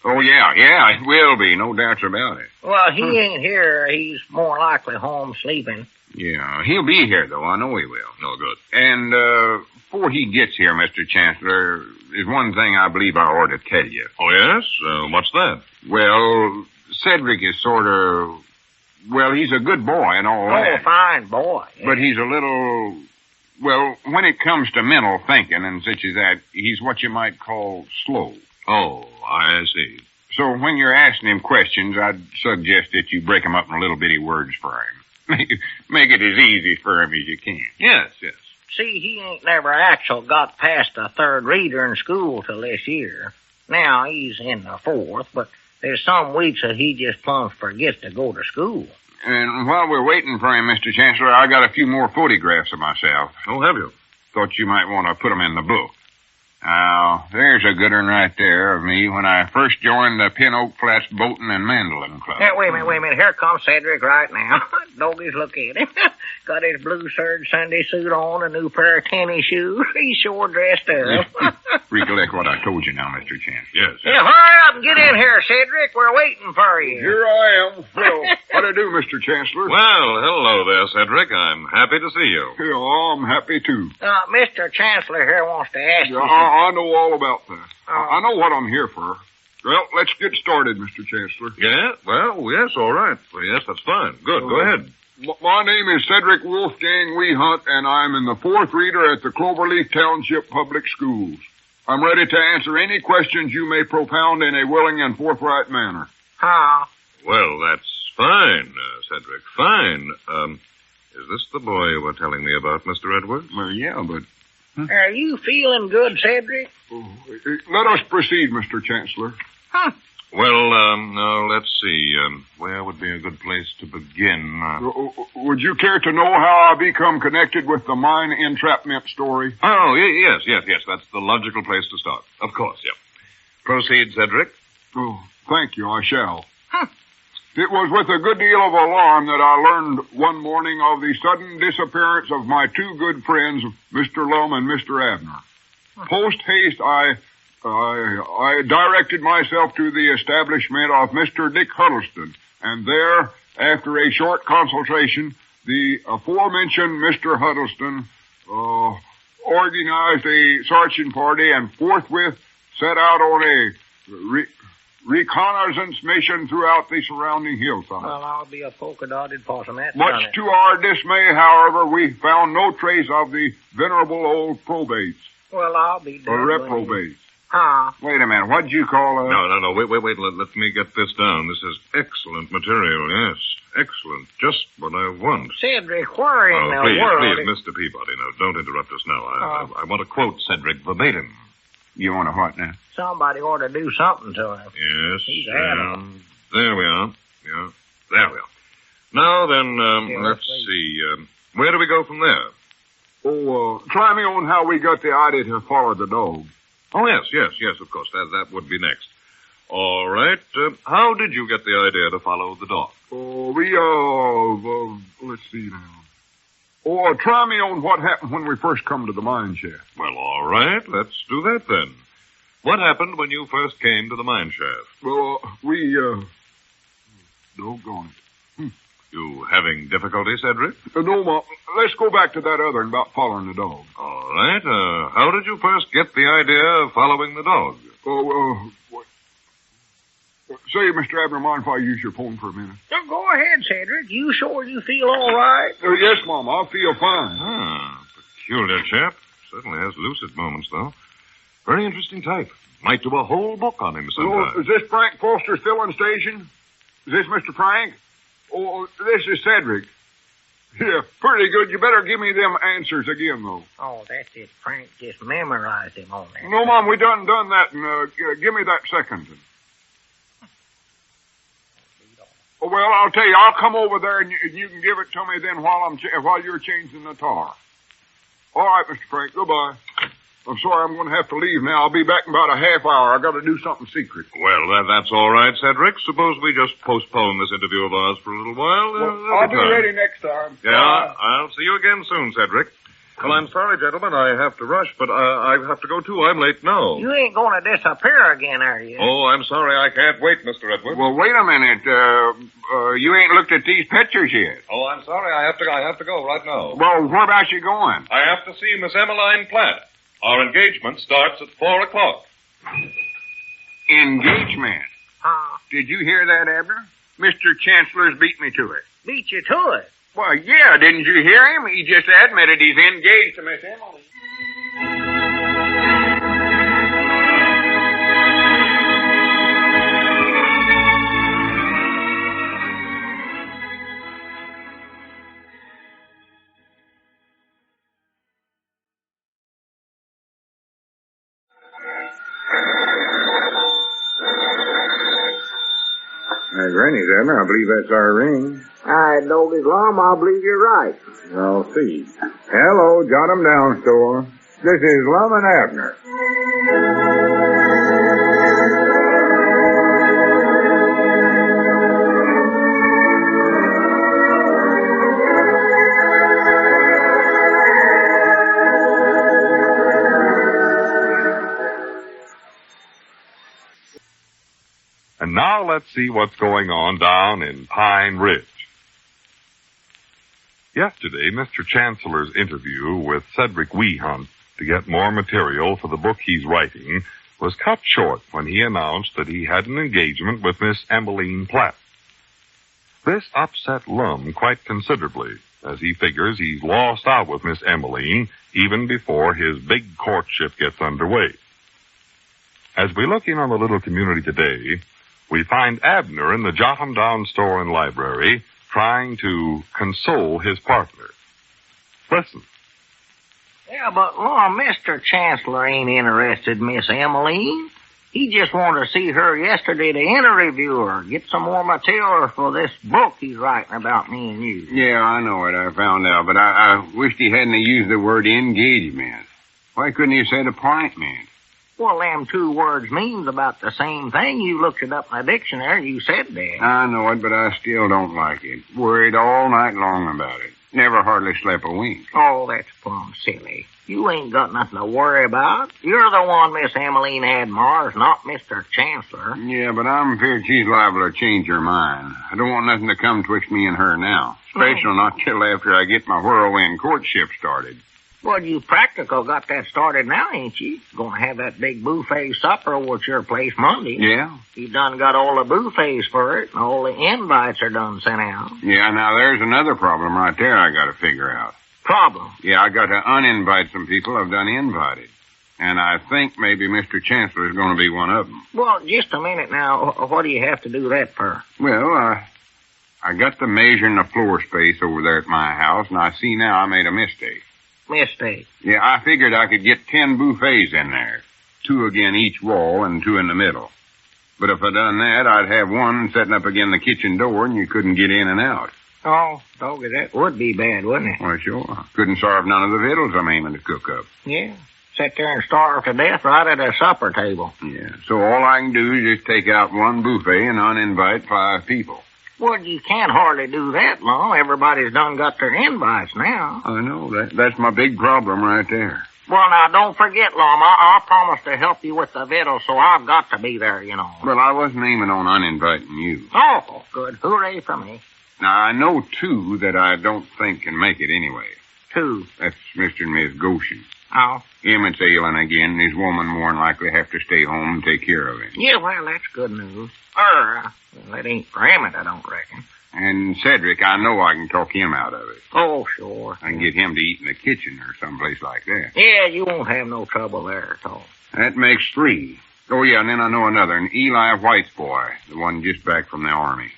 Oh, yeah, it will be, no doubts about it. Well, he ain't here. He's more likely home sleeping. Yeah, he'll be here, though. I know he will. No good. And, before he gets here, Mr. Chancellor, there's one thing I believe I ought to tell you. Oh, yes? What's that? Well, Cedric is sort of... Well, he's a good boy and all that. Oh, fine boy. Yeah. But he's a little... Well, when it comes to mental thinking and such as that, he's what you might call slow. Oh, I see. So when you're asking him questions, I'd suggest that you break 'em up in little bitty words for him. Make it as easy for him as you can. Yes, yes. See, he ain't never actually got past the third reader in school till this year. Now, he's in the fourth, but there's some weeks that he just plumb forgets to go to school. And while we're waiting for him, Mr. Chancellor, I got a few more photographs of myself. Oh, have you? Thought you might want to put 'em in the book. Now, there's a good one right there of me when I first joined the Pin Oak Flats Boating and Mandolin Club. Now, wait a minute. Here comes Cedric right now. Doggies, look at him. Got his blue serge Sunday suit on, a new pair of tennis shoes. He's sure dressed up. Recollect what I told you now, Mr. Chancellor. Yes. Yeah, hurry up and get in here, Cedric. We're waiting for you. Here I am. Well, how do you do, Mr. Chancellor? Well, hello there, Cedric. I'm happy to see you. Yeah, I'm happy, too. Mr. Chancellor here wants to ask you. I know all about that. I know what I'm here for. Well, let's get started, Mr. Chancellor. Yeah? Well, yes, all right. Well, yes, that's fine. Good, go ahead. My name is Cedric Wolfgang Weehunt, and I'm in the fourth reader at the Cloverleaf Township Public Schools. I'm ready to answer any questions you may propound in a willing and forthright manner. Well, that's fine, Cedric. Fine. Is this the boy you were telling me about, Mr. Edwards? Well, yeah, but... Are you feeling good, Cedric? Let us proceed, Mr. Chancellor. Well, now, let's see. Where would be a good place to begin? Would you care to know how I become connected with the mine entrapment story? Oh, yes. That's the logical place to start. Of course, yeah. Proceed, Cedric. Oh, thank you, I shall. It was with a good deal of alarm that I learned one morning of the sudden disappearance of my two good friends, Mr. Lum and Mr. Abner. Post haste, I directed myself to the establishment of Mr. Dick Huddleston, and there, after a short consultation, the aforementioned Mr. Huddleston organized a searching party and forthwith set out on a reconnaissance mission throughout the surrounding hillside. Well, I'll be a polka-dotted possum. Much to our dismay, however, we found no trace of the venerable old probates. Well, I'll be or reprobates. Wait a minute. What'd you call it? No. Wait. Let me get this down. This is excellent material, yes. Excellent. Just what I want. Cedric, where in the world? Please, Mr. Peabody, now, don't interrupt us now. I want to quote Cedric verbatim. You want to what now? Somebody ought to do something to him. Yes. He's adamant. There we are. Yeah. There we are. Now then, let's see. Where do we go from there? Try me on how we got the idea to follow the dog. Oh, yes, of course. That would be next. All right. How did you get the idea to follow the dog? Let's see now. Try me on what happened when we first come to the mine shaft. Well, all right. Let's do that then. What happened when you first came to the mine shaft? Well, doggone it. You having difficulty, Cedric? No, Ma. Let's go back to that other about following the dog. All right. How did you first get the idea of following the dog? Say, Mr. Abner, mind if I use your phone for a minute? Go ahead, Cedric. You sure you feel all right? Yes, Mom. I feel fine. Peculiar chap. Certainly has lucid moments, though. Very interesting type. Might do a whole book on him sometime. Is this Frank Foster's filling station? Is this Mr. Frank? This is Cedric. Yeah, pretty good. You better give me them answers again, though. Oh, that's it. Frank just memorized him on that. No, Mom, we done that. And, give me that second. Well, I'll tell you, I'll come over there and you can give it to me then while you're changing the tar. All right, Mr. Frank. Goodbye. I'm sorry, I'm going to have to leave now. I'll be back in about a half hour. I've got to do something secret. Well, that's all right, Cedric. Suppose we just postpone this interview of ours for a little while. I'll be ready next time. Yeah, I'll see you again soon, Cedric. Well, I'm sorry, gentlemen. I have to rush, but I have to go, too. I'm late now. You ain't going to disappear again, are you? Oh, I'm sorry. I can't wait, Mr. Edwards. Well, wait a minute. You ain't looked at these pictures yet. Oh, I'm sorry. I have to go right now. Well, where about you going? I have to see Miss Emmeline Platt. Our engagement starts at 4:00. Engagement? Did you hear that, Abner? Mr. Chancellor's beat me to it. Beat you to it? Well, yeah, didn't you hear him? He just admitted he's engaged to Miss Emily. Granny's, Abner. I believe that's our ring. Doggy Lum, I believe you're right. I'll see. Hello, jot 'em down, store. This is Lum and Abner. And now let's see what's going on down in Pine Ridge. Yesterday, Mr. Chancellor's interview with Cedric Weehunt to get more material for the book he's writing was cut short when he announced that he had an engagement with Miss Emmeline Platt. This upset Lum quite considerably, as he figures he's lost out with Miss Emmeline even before his big courtship gets underway. As we look in on the little community today, we find Abner in the Jot-'em Down store and library trying to console his partner. Listen. Yeah, but, Lum, Mr. Chancellor ain't interested in Miss Emmeline. He just wanted to see her yesterday to interview her, get some more material for this book he's writing about me and you. Yeah, I know it. I found out, but I wished he hadn't used the word engagement. Why couldn't he have said appointment? Well, them two words means about the same thing. You looked it up in the dictionary. You said that. I know it, but I still don't like it. Worried all night long about it. Never hardly slept a wink. Oh, that's plumb silly. You ain't got nothing to worry about. You're the one Miss Emmeline had, Mars, not Mr. Chancellor. Yeah, but I'm afraid she's liable to change her mind. I don't want nothing to come twixt me and her now. Especially not till after I get my whirlwind courtship started. Well, you practical got that started now, ain't you? Gonna have that big buffet supper over at your place Monday. Yeah? You done got all the buffets for it, and all the invites are done sent out. Yeah, now there's another problem right there I gotta figure out. Problem? Yeah, I got to uninvite some people I've done invited. And I think maybe Mr. Chancellor is gonna be one of them. Well, just a minute now. What do you have to do that for? Well, I got to measuring the floor space over there at my house, and I see now I made a mistake. Mistake? Yeah, I figured I could get 10 buffets in there. 2 again each wall and 2 in the middle. But if I done that, I'd have one setting up again the kitchen door and you couldn't get in and out. Oh, doggy, that would be bad, wouldn't it? Well, sure. Couldn't serve none of the victuals I'm aiming to cook up. Yeah. Sit there and starve to death right at a supper table. Yeah. So all I can do is just take out one buffet and uninvite 5 people. Well, you can't hardly do that, Lum. Everybody's done got their invites now. I know. That's my big problem right there. Well, now, don't forget, Lum, I promised to help you with the victuals, so I've got to be there, you know. Well, I wasn't aiming on uninviting you. Oh, good. Hooray for me. Now, I know 2 that I don't think can make it anyway. 2? That's Mr. and Miss Goshen. Oh? Him and ailing again, and his woman more than likely have to stay home and take care of him. Yeah, well, that's good news. That ain't for him, I don't reckon. And Cedric, I know I can talk him out of it. Oh, sure. I can get him to eat in the kitchen or someplace like that. Yeah, you won't have no trouble there at all. That makes 3. Oh, yeah, and then I know another, an Eli White's boy, the one just back from the Army.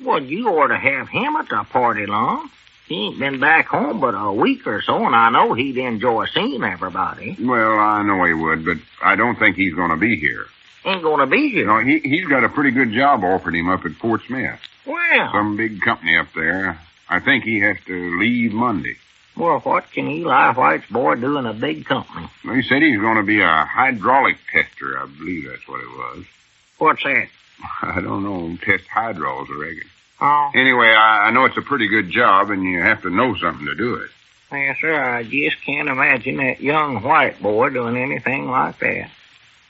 Well, you ought to have him at the party, Lum. He ain't been back home but a week or so, and I know he'd enjoy seeing everybody. Well, I know he would, but I don't think he's going to be here. Ain't going to be here? No, he's got a pretty good job offered him up at Fort Smith. Well. Some big company up there. I think he has to leave Monday. Well, what can Eli White's boy do in a big company? Well, he said he's going to be a hydraulic tester. I believe that's what it was. What's that? I don't know. Test hydrauls, I reckon. Oh. Anyway, I know it's a pretty good job, and you have to know something to do it. Yes, sir. I just can't imagine that young white boy doing anything like that.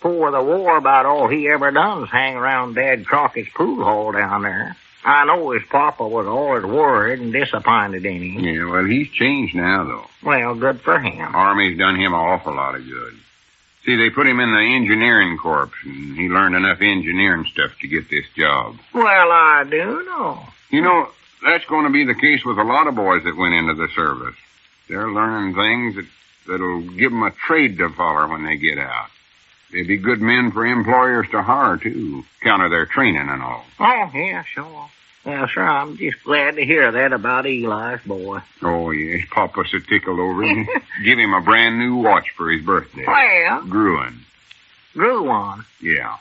Before the war, about all he ever done was hang around Dad Crockett's pool hall down there. I know his papa was always worried and disappointed in him. Yeah, well, he's changed now, though. Well, good for him. Army's done him an awful lot of good. See, they put him in the engineering corps, and he learned enough engineering stuff to get this job. Well, I do know. You know, that's going to be the case with a lot of boys that went into the service. They're learning things that'll give them a trade to follow when they get out. They'd be good men for employers to hire, too, count of their training and all. Oh, yeah, sure. Well, sure, I'm just glad to hear that about Eli's boy. Oh, yes, Papa's so tickled over him. Give him a brand new watch for his birthday. Well? Grew one. Grew one? Yeah.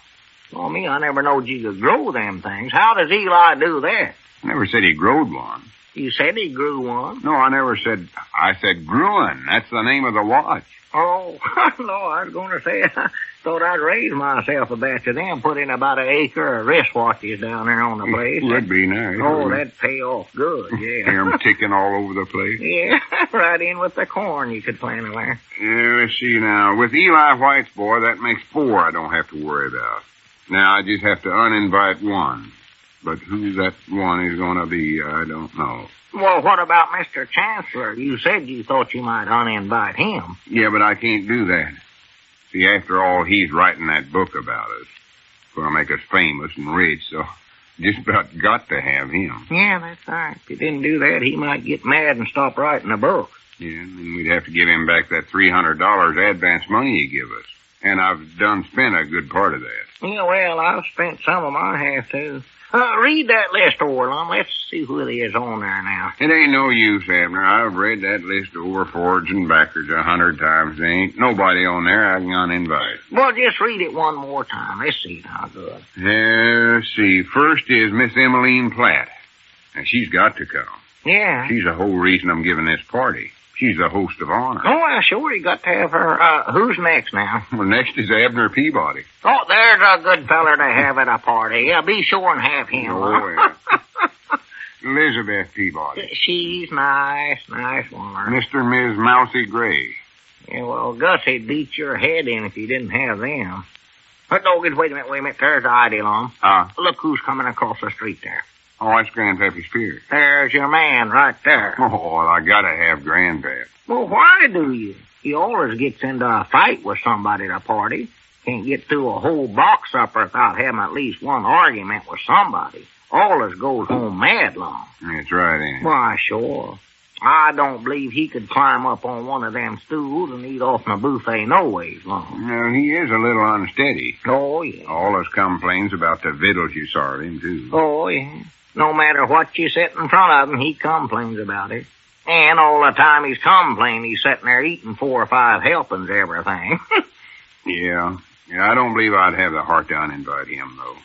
Well, me, I never knowed you could grow them things. How does Eli do that? I never said he growed one. You said he grew one. No, I never said... I said Gruen. That's the name of the watch. Oh, no, I was going to say, I thought I'd raise myself a batch of them, put in about an acre of wristwatches down there on the place. Would be nice. Oh, that'd pay off good, yeah. Hear 'em ticking all over the place. Yeah, right in with the corn you could plant there. Yeah, let's see now. With Eli White's boy, that makes 4 I don't have to worry about. Now, I just have to uninvite one. But who that one is going to be, I don't know. Well, what about Mr. Chancellor? You said you thought you might uninvite him. Yeah, but I can't do that. See, after all, he's writing that book about us. Going to make us famous and rich, so just about got to have him. Yeah, that's right. If you didn't do that, he might get mad and stop writing a book. Yeah, and we'd have to give him back that $300 advance money he gave us. And I've done spent a good part of that. Yeah, well, I've spent some of my half, too. Read that list over, Lum. Let's see who it is on there now. It ain't no use, Abner. I've read that list over forwards and backwards 100 times. There ain't nobody on there I can uninvite. Well, just read it one more time. Let's see how good. Let's see. First is Miss Emmeline Platt. And she's got to come. Yeah. She's the whole reason I'm giving this party. She's the host of honor. Oh, well, sure, you got to have her. Who's next now? Well, next is Abner Peabody. Oh, there's a good feller to have at a party. Yeah, be sure and have him. Oh, yeah. Elizabeth Peabody. She's nice woman. Mr. and Ms. Mousy Gray. Yeah, well, Gussie'd beat your head in if you didn't have them. But, Doggies, wait a minute. There's the ID, Lum. Look who's coming across the street there. Oh, that's Grandpappy Spears. There's your man right there. Oh, well, I gotta have Grandpap. Well, why do you? He always gets into a fight with somebody at a party. Can't get through a whole box supper without having at least one argument with somebody. Always goes home mad, Lum. That's right, ain't it? Why, sure. I don't believe he could climb up on one of them stools and eat off my buffet no ways, Lum. No, he is a little unsteady. Oh, yeah. Always complains about the victuals you serve him, too. Oh, yeah. No matter what you set in front of him, he complains about it. And all the time he's complaining, he's sitting there eating 4 or 5 helpings of everything. Yeah, I don't believe I'd have the heart to uninvite him, though.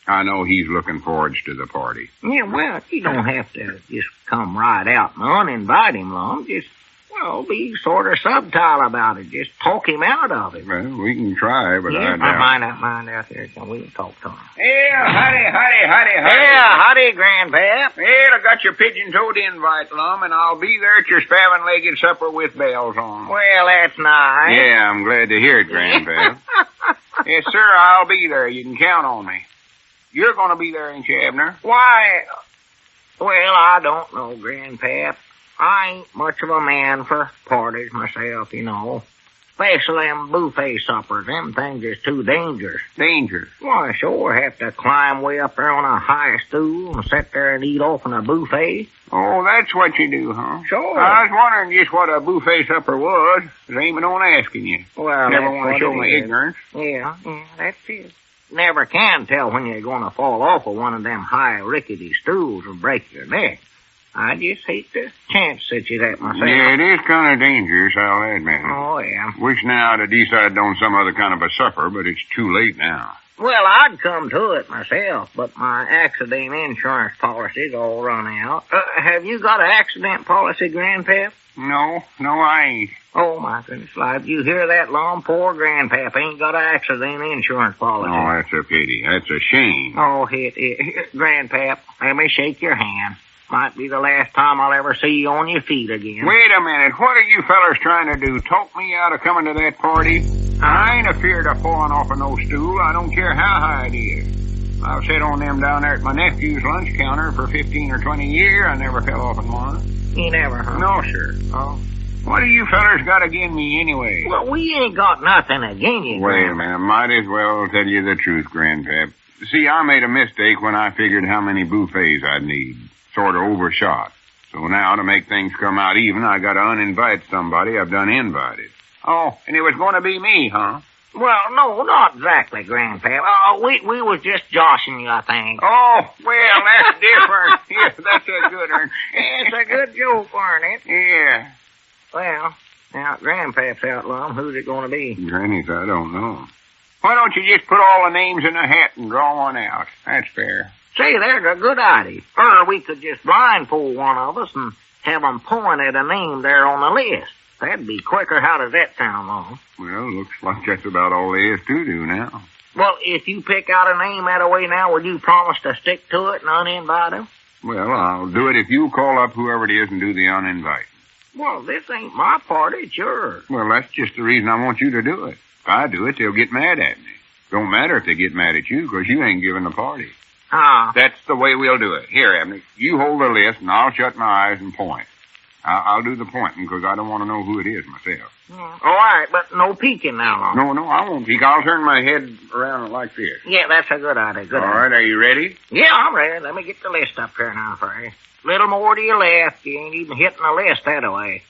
I know he's looking forward to the party. Yeah, well, you don't have to just come right out and uninvite him, Lum. Just, well, be sort of subtle about it. Just talk him out of it. Well, we can try, but yeah, I doubt... mind out there, so we can talk to him. Yeah, howdy. Yeah, howdy, Grandpap. Well, I got your pigeon-toed invite, Lum, and I'll be there at your spavined-legged supper with bells on. Well, that's nice. Yeah, I'm glad to hear it, Grandpap. Yes, sir, I'll be there. You can count on me. You're going to be there, ain't you, Abner? Why, well, I don't know, Grandpap. I ain't much of a man for parties myself, you know. Especially them buffet suppers. Them things is too dangerous. Dangerous? Why, sure, have to climb way up there on a high stool and sit there and eat off in a buffet. Oh, that's what you do, huh? Sure. I was wondering just what a buffet supper was. I was aiming on asking you. Well, never want to show my ignorance. Yeah, that's it. Never can tell when you're going to fall off of one of them high rickety stools and break your neck. I just hate the chance such as that myself. Yeah, it is kind of dangerous, I'll admit. Oh, yeah. Wish now to decide on some other kind of a supper, but it's too late now. Well, I'd come to it myself, but my accident insurance policy's all run out. Have you got an accident policy, Grandpap? No, I ain't. Oh, my goodness, Live. You hear that, Lum? Poor Grandpap ain't got an accident insurance policy. Oh, that's a pity. That's a shame. Oh, Grandpap, let me shake your hand. Might be the last time I'll ever see you on your feet again. Wait a minute. What are you fellers trying to do? Talk me out of coming to that party? I ain't afeard of falling off of no stool. I don't care how high it is. I've sat on them down there at my nephew's lunch counter for 15 or 20 years. I never fell off in one. You never, huh? No, sir. Oh. What do you fellers got agin me anyway? Well, we ain't got nothing agin you. Wait a minute. Might as well tell you the truth, Grandpap. See, I made a mistake when I figured how many buffets I'd need. Sort of overshot. So now, to make things come out even, I got to uninvite somebody I've done invited. Oh, and it was going to be me, huh? Well, no, not exactly, Grandpap. We was just joshing you, I think. Oh, well, that's different. Yeah, that's a good one. It's a good joke, ain't it? Yeah. Well, now, Grandpap's out, Lum. Who's it going to be? Granny's, I don't know. Why don't you just put all the names in a hat and draw one out? That's fair. Say, there's a good idea. Or we could just blindfold one of us and have 'em point at a name there on the list. That'd be quicker. How does that sound, Lum? Well, looks like that's about all there is to do now. Well, if you pick out a name that way now, would you promise to stick to it and uninvite him? Well, I'll do it if you call up whoever it is and do the uninvite. Well, this ain't my party, it's yours. Well, that's just the reason I want you to do it. If I do it, they'll get mad at me. Don't matter if they get mad at you, because you ain't giving the party. Ah. That's the way we'll do it. Here, Abner, you hold the list, and I'll shut my eyes and point. I'll do the pointing, because I don't want to know who it is myself. All right, but no peeking now, Lum. No, I won't peek. I'll turn my head around like this. Yeah, that's a good idea. Good All idea. right, are you ready? Yeah, I'm ready. Let me get the list up here now for you. Little more to your left. You ain't even hitting the list that way.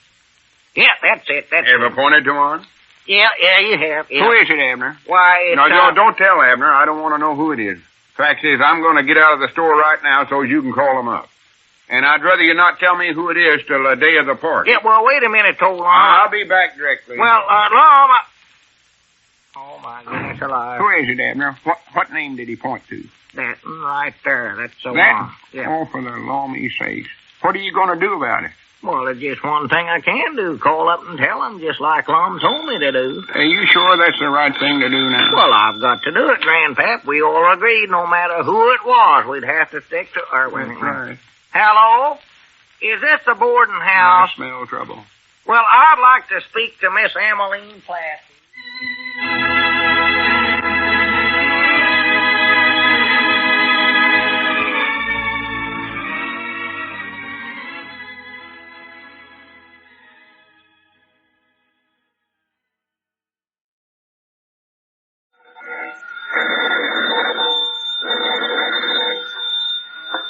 Yeah, that's it. That's Ever it. pointed to one? Yeah, you have. Yeah. Who is it, Abner? Why, it's... No, don't tell Abner. I don't want to know who it is. Fact is, I'm going to get out of the store right now so you can call them up. And I'd rather you not tell me who it is till the day of the party. Yeah, well, wait a minute, Lum. I'll be back directly. Well, Lum, oh, my goodness alive. Who is it, Abner? What name did he point to? That one right there. That's the That? one. Yeah. Oh, for the Lawmy sakes. What are you going to do about it? Well, there's just one thing I can do. Call up and tell him, just like Lum told me to do. Are you sure that's the right thing to do now? Well, I've got to do it, Grandpap. We all agreed no matter who it was, we'd have to stick to... That's right. Hello? Is this the boarding house? I smell trouble. Well, I'd like to speak to Miss Emmeline Platt.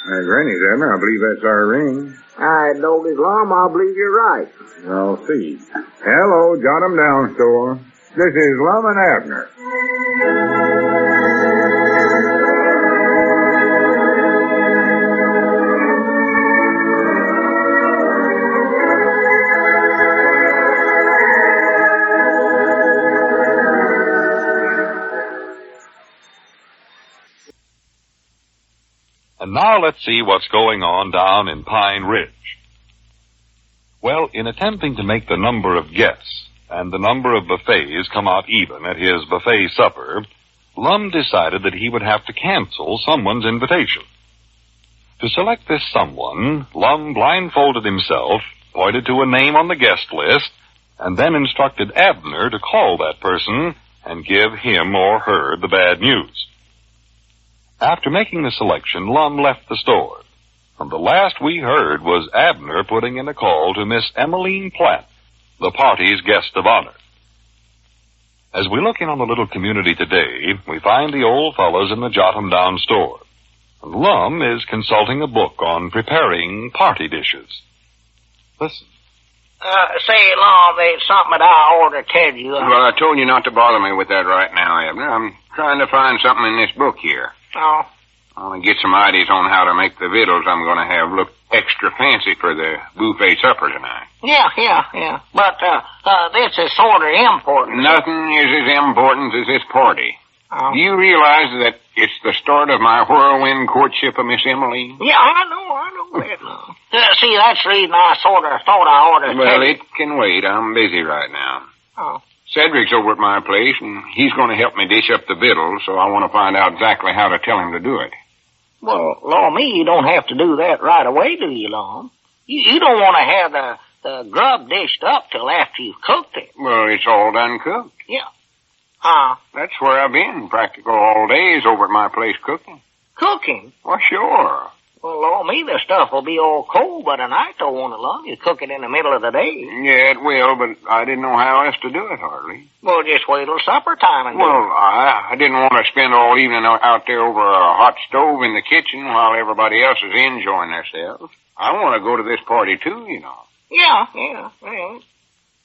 Granny's, Abner. I believe that's our ring. All right, Doggy's Lum, I believe you're right. I'll see. Hello, jot 'em down, store. This is Lum and Abner. And now let's see what's going on down in Pine Ridge. Well, in attempting to make the number of guests and the number of buffets come out even at his buffet supper, Lum decided that he would have to cancel someone's invitation. To select this someone, Lum blindfolded himself, pointed to a name on the guest list, and then instructed Abner to call that person and give him or her the bad news. After making the selection, Lum left the store. And the last we heard was Abner putting in a call to Miss Emmeline Platt, the party's guest of honor. As we look in on the little community today, we find the old fellows in the Jot-'em-Down store. And Lum is consulting a book on preparing party dishes. Listen. Say, Lum, there's something that I ought to tell you. Well, I told you not to bother me with that right now, Abner. I'm trying to find something in this book here. Oh. I want to get some ideas on how to make the victuals I'm going to have look extra fancy for the buffet supper tonight. Yeah. But, this is sort of important. Nothing is as important as this party. Oh. Do you realize that it's the start of my whirlwind courtship of Miss Emmeline? Yeah, I know that, Lum. See, that's the reason I sort of thought I ought to Well, tell you. it can wait. I'm busy right now. Oh. Cedric's over at my place, and he's going to help me dish up the victuals, so I want to find out exactly how to tell him to do it. Well, Lum, you don't have to do that right away, do you, Lum? You don't want to have the grub dished up till after you've cooked it. Well, it's all done cooked. Yeah. That's where I've been practical all days over at my place cooking. Cooking? Well, sure. Well, Lum, the stuff will be all cold by the night, though, won't it, Lum? You cook it in the middle of the day. Yeah, it will, but I didn't know how else to do it, hardly. Well, just wait till supper time and do Well, it. I didn't want to spend all evening out there over a hot stove in the kitchen while everybody else is enjoying themselves. I want to go to this party, too, you know. Yeah. Well,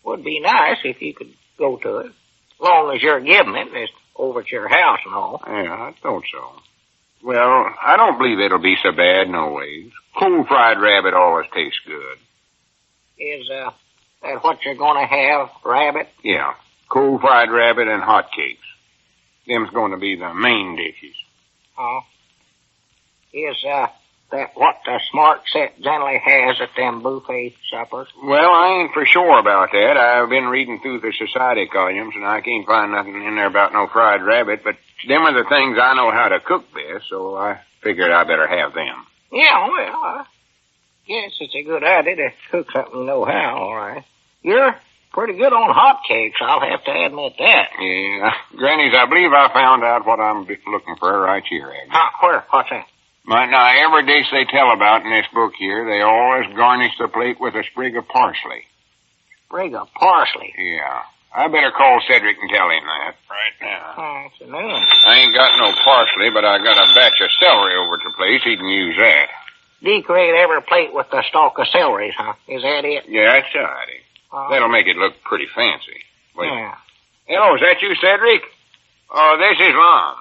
would be nice if you could go to it. As long as you're giving it, and it's over at your house and all. Yeah, I thought so. Well, I don't believe it'll be so bad, no ways. Cold fried rabbit always tastes good. Is, that what you're gonna have, rabbit? Yeah, cold fried rabbit and hot cakes. Them's going to be the main dishes. Oh. Is, that what the smart set generally has at them buffet suppers? Well, I ain't for sure about that. I've been reading through the society columns, and I can't find nothing in there about no fried rabbit, but them are the things I know how to cook best, so I figured I better have them. Yeah, well, I guess it's a good idea to cook something you know how, all right. You're pretty good on hot cakes, I'll have to admit that. Yeah. Grannies, I believe I found out what I'm looking for right here, Abner. Where? What's that? Now, every dish they tell about in this book here, they always garnish the plate with a sprig of parsley. Sprig of parsley? Yeah. I better call Cedric and tell him that right now. That's a new one. I ain't got no parsley, but I got a batch of celery over at the place. He can use that. Decorate every plate with a stalk of celery, huh? Is that it? Yeah, that's right. That'll make it look pretty fancy. Wait. Yeah. Hello, is that you, Cedric? Oh, this is Lum.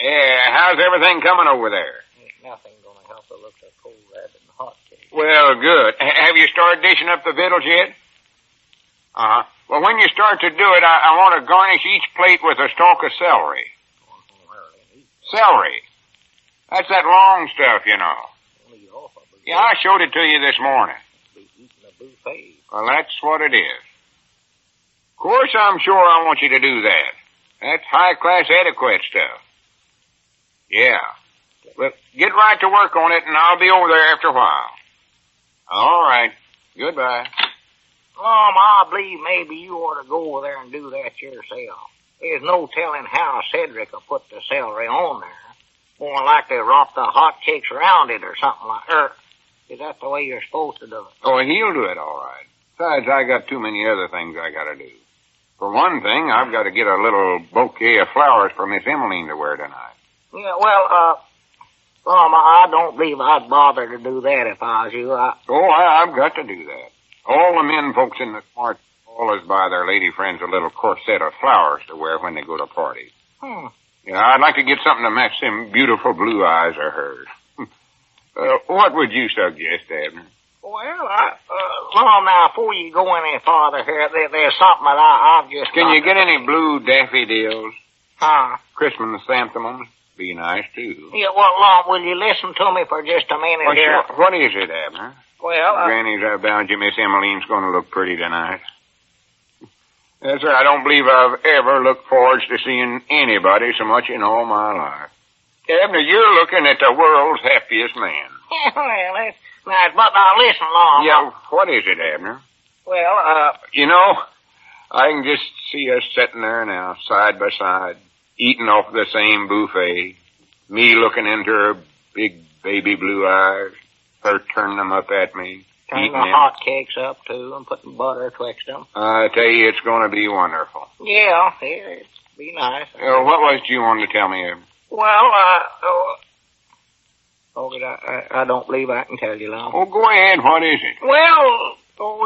Yeah, how's everything coming over there? Ain't nothing gonna help the looks of cold rabbit and hot cake. Well, good. Have you started dishing up the victuals yet? Uh-huh. Well, when you start to do it, I want to garnish each plate with a stalk of celery. Celery. That's that long stuff, you know. Yeah, I showed it to you this morning. Well, that's what it is. Of course, I'm sure I want you to do that. That's high-class adequate stuff. Yeah. Well, get right to work on it, and I'll be over there after a while. All right. Goodbye. I believe maybe you ought to go over there and do that yourself. There's no telling how Cedric will put the celery on there. More likely wrap the hot cakes around it or something like that. Is that the way you're supposed to do it? Oh, he'll do it all right. Besides, I got too many other things I got to do. For one thing, I've got to get a little bouquet of flowers for Miss Emmeline to wear tonight. Yeah, well, I don't believe I'd bother to do that if I was you. I've got to do that. All the men folks in the smart always buy their lady friends a little corset of flowers to wear when they go to parties. Yeah, I'd like to get something to match them beautiful blue eyes of hers. What would you suggest, Abner? Well, now, before you go any farther here, there's something that I've just... Can you get any blue daffodils? Huh? Christmas chrysanthemums? Be nice, too. Yeah, well, will you listen to me for just a minute here? Sure. What is it, Abner? Well, Granny's, I bound you Miss Emmeline's going to look pretty tonight. Yes, sir, I don't believe I've ever looked forward to seeing anybody so much in all my life. Abner, you're looking at the world's happiest man. Well, that's nice, but now listen, Long. Yeah, what is it, Abner? Well, You know, I can just see us sitting there now, side by side, eating off the same buffet. Me looking into her big baby blue eyes, her turning them up at me. Turning the hot cakes up, too, and putting butter twixt them. I tell you, it's going to be wonderful. Yeah, it'd be nice. What was it you wanted to tell me, Abner? Well, I don't believe I can tell you, Long. Oh, go ahead. What is it? Well,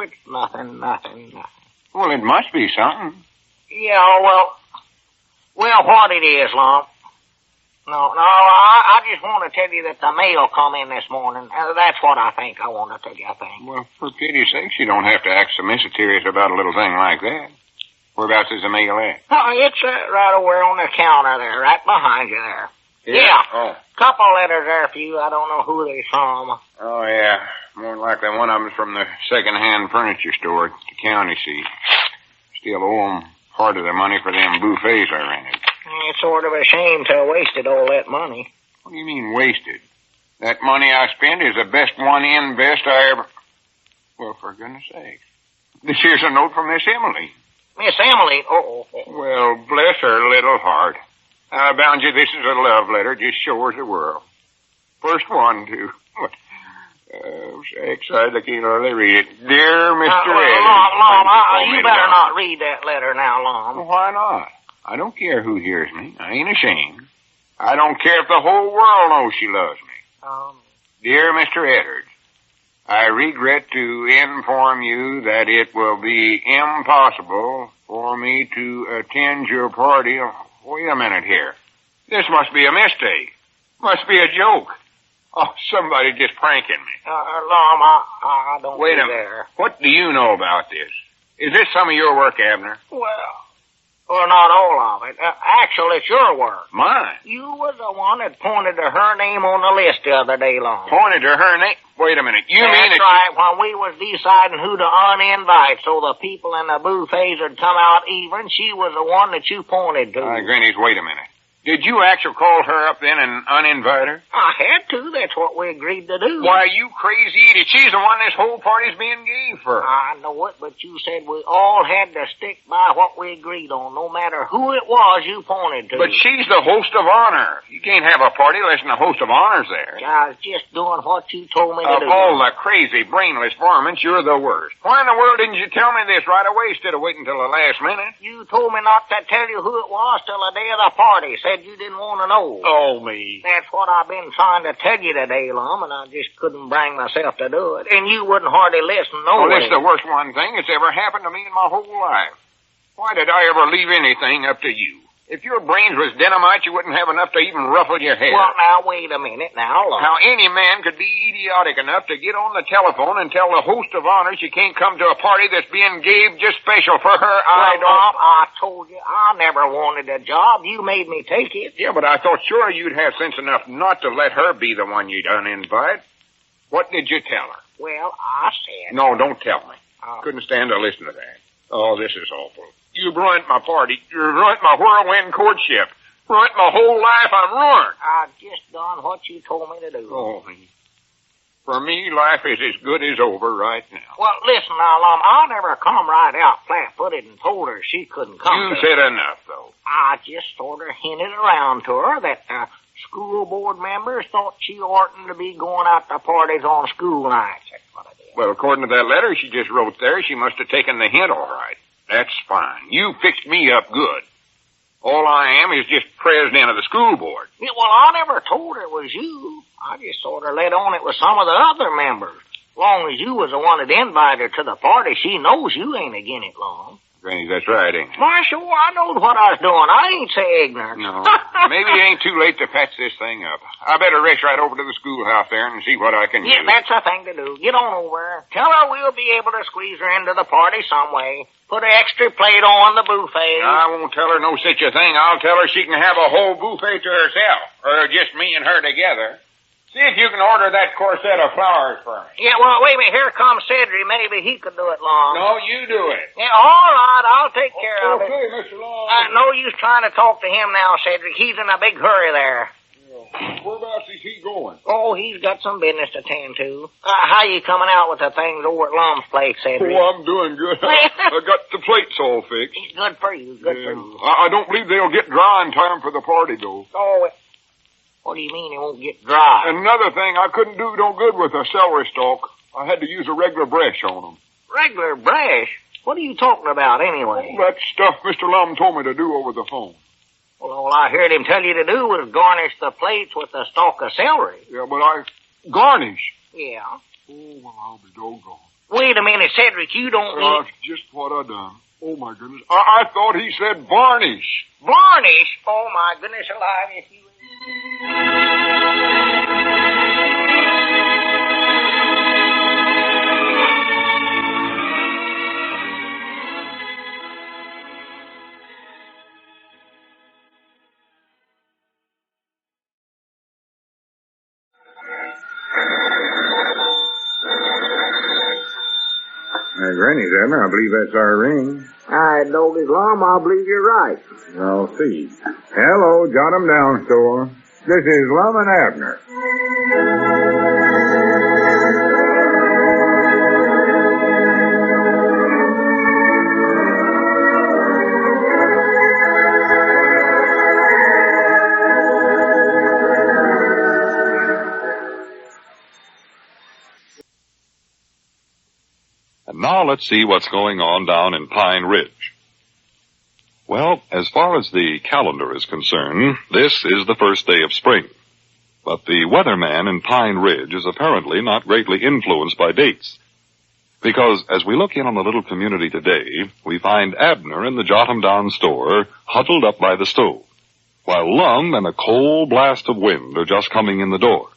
it's nothing. Well, it must be something. Yeah, well, what it is, Long. No, I just want to tell you that the mail come in this morning. That's what I think I want to tell you, I think. Well, for pity's sake, you don't have to act so mysterious about a little thing like that. Whereabouts is the mail at? Oh, it's right over on the counter there, right behind you there. Yeah. Oh. Couple letters there for you. I don't know who they're from. Oh, yeah. More likely one of them's from the second-hand furniture store at the county seat. Still owe them part of the money for them buffets I rented. It's sort of a shame to have wasted all that money. What do you mean wasted? That money I spent is the best invest I ever... Well, for goodness sake. This here's a note from Miss Emily. Miss Emily? Oh. Well, bless her little heart. I bound you this is a love letter, just shows the world. First one, too. Oh, sakes, I can't hardly read it. Dear Mr. Long, you better not read that letter now, Long. Well, why not? I don't care who hears me. I ain't ashamed. I don't care if the whole world knows she loves me. Dear Mr. Edwards, I regret to inform you that it will be impossible for me to attend your party. Wait a minute here. This must be a mistake. Must be a joke. Oh, somebody just pranking me. Lom, I don't Wait a minute. What do you know about this? Is this some of your work, Abner? Well, Well, not all of it. Actually, it's your work. Mine? You was the one that pointed to her name on the list the other day long. Pointed to her name? Wait a minute. You mean That's right. When we was deciding who to uninvite so the people in the buffets would come out even, she was the one that you pointed to. Grannies, wait a minute. Did you actually call her up then and uninvite her? I had to. That's what we agreed to do. Why, you crazy idiot. She's the one this whole party's being gave for. I know it, but you said we all had to stick by what we agreed on, no matter who it was you pointed to. But she's the host of honor. You can't have a party unless the host of honor's there. I was just doing what you told me to do. Of all the crazy, brainless varmints, you're the worst. Why in the world didn't you tell me this right away instead of waiting till the last minute? You told me not to tell you who it was till the day of the party. Said you didn't want to know. Oh, me. That's what I've been trying to tell you today, Lum, and I just couldn't bring myself to do it. And you wouldn't hardly listen, no Well, way. it's the worst one thing that's ever happened to me in my whole life. Why did I ever leave anything up to you? If your brains was dynamite, you wouldn't have enough to even ruffle your hair. Well, now, wait a minute, now, Lum. How any man could be idiotic enough to get on the telephone and tell the host of honor she can't come to a party that's being gave just special for her, I don't... Lum, I told you, I never wanted a job. You made me take it. Yeah, but I thought sure you'd have sense enough not to let her be the one you'd uninvite. What did you tell her? Well, I said... No, don't tell me. Couldn't stand to listen to that. Oh, this is awful. You've ruined my party. You've ruined my whirlwind courtship. Ruined my whole life. I'm ruined. I've just done what you told me to do. Oh, for me, life is as good as over right now. Well, listen now, Lum, I never come right out flat-footed and told her she couldn't come. You said enough, though. I just sort of hinted around to her that school board members thought she oughtn't to be going out to parties on school nights. That's what I did. Well, according to that letter she just wrote there, she must have taken the hint all right. That's fine. You fixed me up good. All I am is just president of the school board. Yeah, well, I never told her it was you. I just sort of let on it was some of the other members. Long as you was the one that invited her to the party, she knows you ain't again it long. Granny, that's right, ain't it? Why, sure, I knowed what I was doing. I ain't so ignorant. No, maybe it ain't too late to patch this thing up. I better race right over to the schoolhouse there and see what I can do. Yeah, that's the thing to do. Get on over. Tell her we'll be able to squeeze her into the party some way. Put an extra plate on the buffet. I won't tell her no such a thing. I'll tell her she can have a whole buffet to herself, or just me and her together. See if you can order that corset of flowers for me. Yeah, well, wait a minute. Here comes Cedric. Maybe he could do it, Long. No, you do it. Yeah, all right. I'll take care of it. Okay, Mr. Long. No use trying to talk to him now, Cedric. He's in a big hurry there. Whereabouts is he going? Oh, he's got some business to tend to. How you coming out with the things over at Lum's place, Cedric? Oh, I'm doing good. I got the plates all fixed. It's good for you. Good for you. I don't believe they'll get dry in time for the party, though. Oh, what do you mean it won't get dry? Another thing, I couldn't do no good with a celery stalk. I had to use a regular brush on them. Regular brush? What are you talking about, anyway? Oh, that stuff Mr. Lum told me to do over the phone. Well, all I heard him tell you to do was garnish the plates with a stalk of celery. Yeah, but I... Garnish? Yeah. Oh, well, I'll be doggone. Wait a minute, Cedric, you don't mean... That's just what I done. Oh, my goodness. I thought he said varnish. Varnish? Oh, my goodness alive, if you... Granny's, Abner, I believe that's our ring. All right, Doggy Lum, I believe you're right. I'll see. Hello, jot 'em down, store. This is Lum and Abner. And now let's see what's going on down in Pine Ridge. Well, as far as the calendar is concerned, this is the first day of spring. But the weatherman in Pine Ridge is apparently not greatly influenced by dates. Because as we look in on the little community today, we find Abner in the Jot-'em-Down store, huddled up by the stove, while Lum and a cold blast of wind are just coming in the door.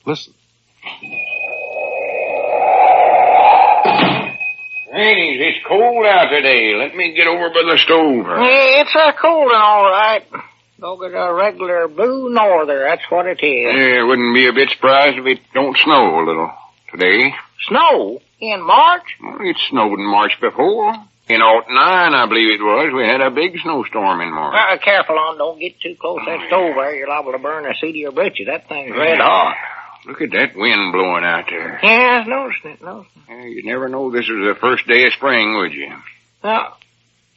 Listen. Ladies, it's cold out today. Let me get over by the stove. Yeah, it's cold and all right. Dog is a regular blue norther, that's what it is. Yeah, wouldn't be a bit surprised if it don't snow a little today. Snow? In March? Well, it snowed in March before. In '09, I believe it was, we had a big snowstorm in March. Careful on, don't get too close to that stove there. You're liable to burn the seat of your britches. That thing's red hot. Look at that wind blowing out there. Yeah, I noticed it. Yeah, you'd never know this was the first day of spring, would you?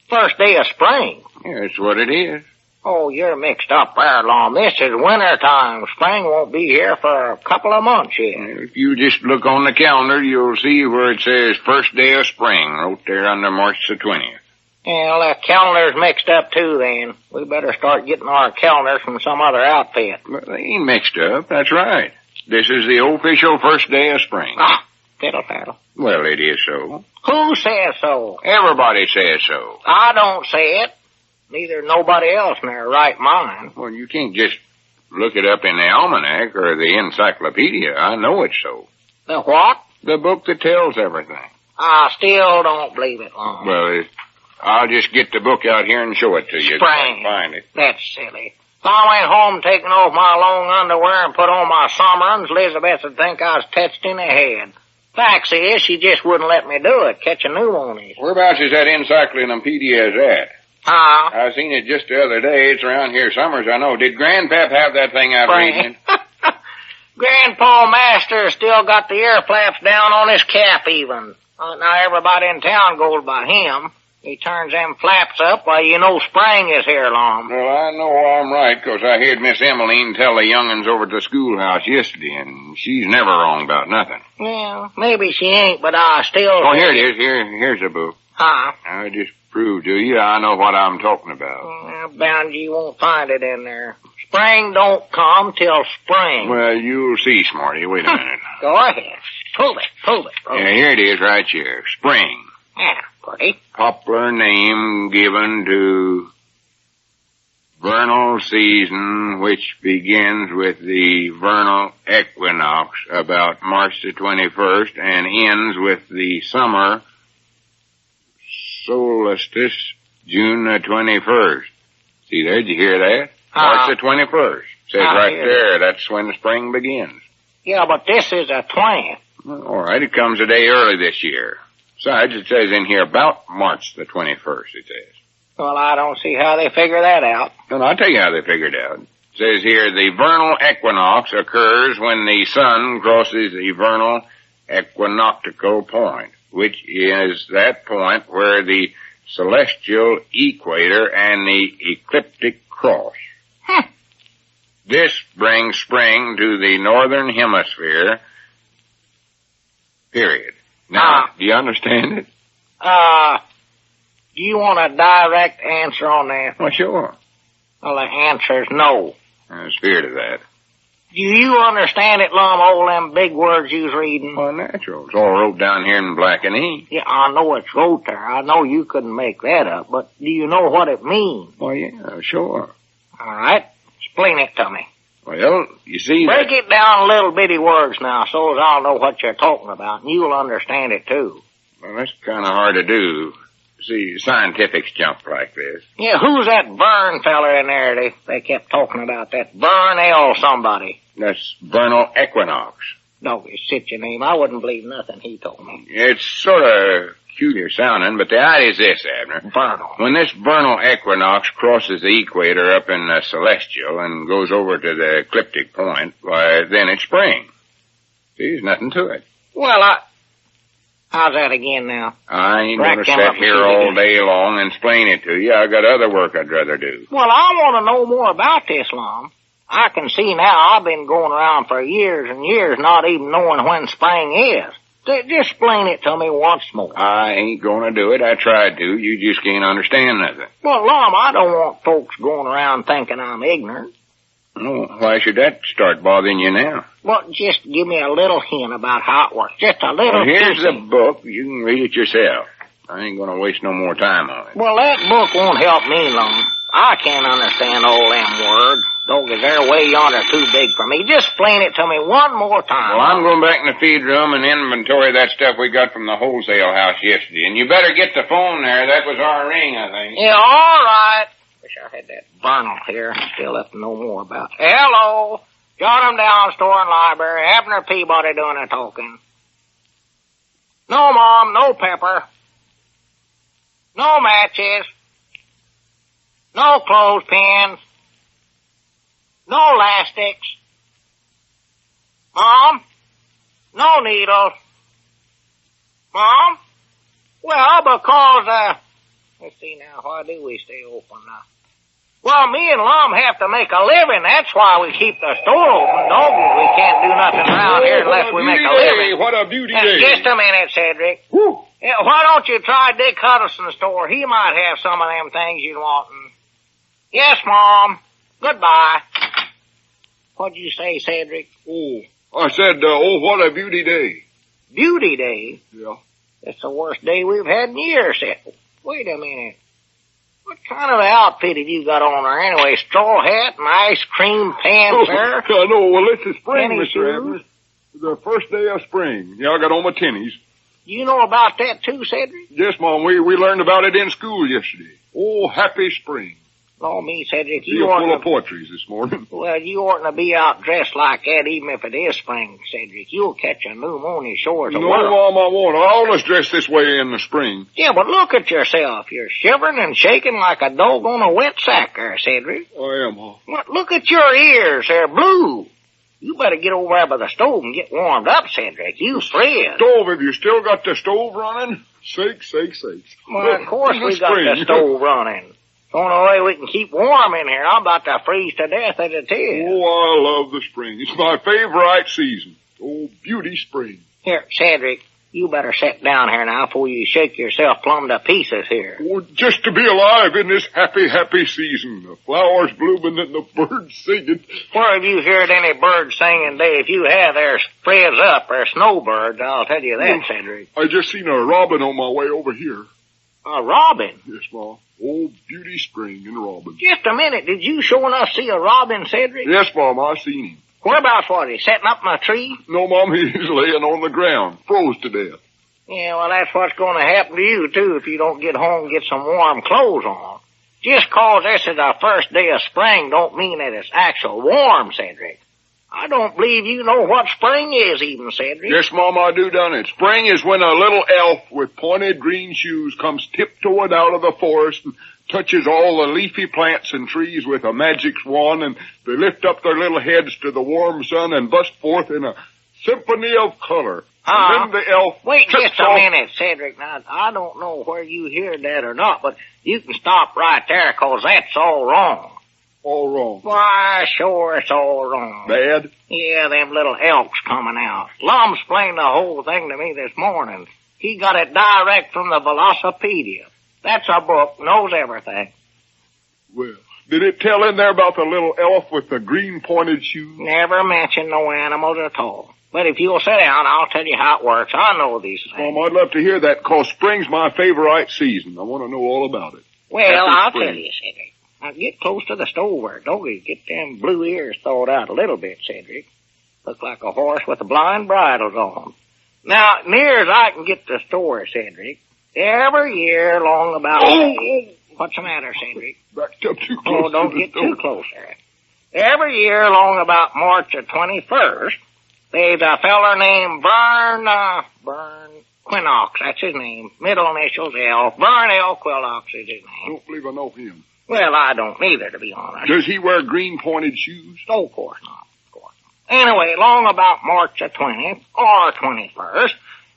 First day of spring? Yeah, that's what it is. Oh, you're mixed up there, Lum. This is winter time. Spring won't be here for a couple of months yet. If you just look on the calendar, you'll see where it says first day of spring, right there under March the 20th. Yeah, well, the calendar's mixed up too then. We better start getting our calendars from some other outfit. Well, they ain't mixed up, that's right. This is the official first day of spring. Fiddle-faddle. Well, it is so. Who says so? Everybody says so. I don't say it. Neither nobody else in their right mind. Well, you can't just look it up in the almanac or the encyclopedia. I know it's so. The what? The book that tells everything. I still don't believe it, Lum. Well, I'll just get the book out here and show it to you. Spring. Find it. That's silly. If I went home taking off my long underwear and put on my summerins, Elizabeth would think I was touched in the head. Fact is, she just wouldn't let me do it. Catch a pneumonia. Whereabouts is that encyclopedia at? I seen it just the other day. It's around here summers, I know. Did Grandpap have that thing out reading? Grandpa Master still got the ear flaps down on his cap even. Now everybody in town goes by him. He turns them flaps up, why you know spring is here, Lum. Well, I know I'm right, 'cause I heard Miss Emmeline tell the young'uns over at the schoolhouse yesterday, and she's never wrong about nothing. Well, maybe she ain't, but I still... Oh, here it is. Here's the book. Huh? I just proved to you I know what I'm talking about. Well, bound you won't find it in there. Spring don't come till spring. Well, you'll see, Smarty. Wait a minute. Go ahead. Prove it. Yeah, here it is right here. Spring. Yeah, pretty. Popular name given to vernal season, which begins with the vernal equinox about March the 21st and ends with the summer solstice, June the 21st. See there, did you hear that? March the 21st. Says right there, that's when the spring begins. Yeah, but this is a 20th. Well, all right, it comes a day early this year. Besides, it says in here about March the 21st, it says. Well, I don't see how they figure that out. Well, I'll tell you how they figured it out. It says here, the vernal equinox occurs when the sun crosses the vernal equinoctial point, which is that point where the celestial equator and the ecliptic cross. This brings spring to the northern hemisphere, period. Now, do you understand it? Do you want a direct answer on that? Well, sure. Well, the answer's no. The spirit of that. Do you understand it, Lum, all them big words you was reading? Well, natural. It's all wrote down here in black and ink. Yeah, I know it's wrote there. I know you couldn't make that up, but do you know what it means? Well, yeah, sure. All right. Explain it to me. Well, you see... Break it down little bitty words now, so as I'll know what you're talking about, and you'll understand it, too. Well, that's kind of hard to do. See, scientifics jump like this. Yeah, who's that Vern feller in there? They kept talking about that Vern L. somebody. That's vernal equinox. No, it's such a name. I wouldn't believe nothing he told me. It's sort of peculiar sounding, but the idea is this, Abner. Vernal. When this vernal equinox crosses the equator up in the celestial and goes over to the ecliptic point, why, then it's spring. See, there's nothing to it. Well, how's that again now? I ain't going to sit here all day long and explain it to you. I got other work I'd rather do. Well, I want to know more about this, Lum. I can see now I've been going around for years and years not even knowing when spring is. Just explain it to me once more. I ain't going to do it. I tried to. You just can't understand nothing. Well, Lum, I don't want folks going around thinking I'm ignorant. Oh, why should that start bothering you now? Well, just give me a little hint about how it works. Just a little hint. Here's the book. You can read it yourself. I ain't going to waste no more time on it. Well, that book won't help me, Lum. I can't understand all them words. Dog, is there way yonder too big for me? Just explain it to me one more time. Well, I'm going back in the feed room and inventory that stuff we got from the wholesale house yesterday. And you better get the phone there. That was our ring, I think. Yeah, all right. Wish I had that Vernal here. Still have to know more about it. Hello. Jot 'em down, store and library. Abner Peabody doing the talking. No, Mom, no pepper. No matches. No clothespins. No elastics. Mom? No needles. Mom? Well, because, let's see now, why do we stay open now? Well, me and Lum have to make a living. That's why we keep the store open. Doggies, we can't do nothing around here unless we make a living. What a beauty day. Just a minute, Cedric. Woo. Yeah, why don't you try Dick Huddleston's store? He might have some of them things you'd want. Yes, Mom. Goodbye. What'd you say, Cedric? Oh, I said, what a beauty day. Beauty day? Yeah. That's the worst day we've had in years. Wait a minute. What kind of outfit have you got on there anyway? Straw hat and ice cream pants there? I know. Well, it's the spring, Tennis Mr. shoes? Abner. The first day of spring. Yeah, I got on my tennies. You know about that too, Cedric? Yes, Mom. We learned about it in school yesterday. Oh, happy spring. Oh, me, Cedric, You you full ought of poetries this morning. well, you oughtn't to be out dressed like that even if it is spring, Cedric. You'll catch a pneumonia sure as a No, world. Mom, I won't. I always dress this way in the spring. Yeah, but look at yourself. You're shivering and shaking like a dog on a wet sack there, Cedric. I am, Mom. What? Look at your ears. They're blue. You better get over there by the stove and get warmed up, Cedric. You freeze. Stove, have you still got the stove running? Sakes. Well, of course we got spring. the stove running. It's the only way we can keep warm in here. I'm about to freeze to death as it is. Oh, I love the spring. It's my favorite season. Oh, beauty spring. Here, Cedric, you better sit down here now before you shake yourself plumb to pieces here. Oh, just to be alive in this happy, happy season. The flowers blooming and the birds singing. Where have you heard any birds singing, Dave? If you have, they're spreads up. They're snowbirds, I'll tell you that, Cedric. I just seen a robin on my way over here. A robin? Yes, Ma. Oh, beauty spring and robin. Just a minute. Did you sure enough see a robin, Cedric? Yes, Mom, I seen him. Whereabouts was he? Sitting up in a tree? No, Mom, he's laying on the ground, froze to death. Yeah, well, that's what's going to happen to you, too, if you don't get home and get some warm clothes on. Just 'cause this is the first day of spring don't mean that it's actual warm, Cedric. I don't believe you know what spring is even, Cedric. Yes, Mom, I do done it. Spring is when a little elf with pointed green shoes comes tiptoeing out of the forest and touches all the leafy plants and trees with a magic wand, and they lift up their little heads to the warm sun and burst forth in a symphony of color. And then the elf Wait trips just a off. minute, Cedric. Now, I don't know where you hear that or not, but you can stop right there 'cause that's all wrong. All wrong. Why, sure, it's all wrong. Bad? Yeah, them little elks coming out. Lum explained the whole thing to me this morning. He got it direct from the Velocipedia. That's a book, knows everything. Well, did it tell in there about the little elf with the green pointed shoes? Never mentioned no animals at all. But if you'll sit down, I'll tell you how it works. I know these things. Mom, I'd love to hear that 'cause spring's my favorite season. I want to know all about it. Well, Happy I'll spring. tell you, Cedric. Now get close to the stove there, doggy. Get them blue ears thawed out a little bit, Cedric. Look like a horse with the blind bridles on. Now, near as I can get the store, Cedric, every year along about... What's the matter, Cedric? Backed up too close. Oh, don't to the get stove. too close there. Every year along about March the 21st, there's a feller named Vern Quinox, that's his name. Middle initials L. Vern L. Quinox is his I name. don't believe I know him. Well, I don't either, to be honest. Does he wear green pointed shoes? Oh, of course not. Of course not. Anyway, along about March the 20th or 21st,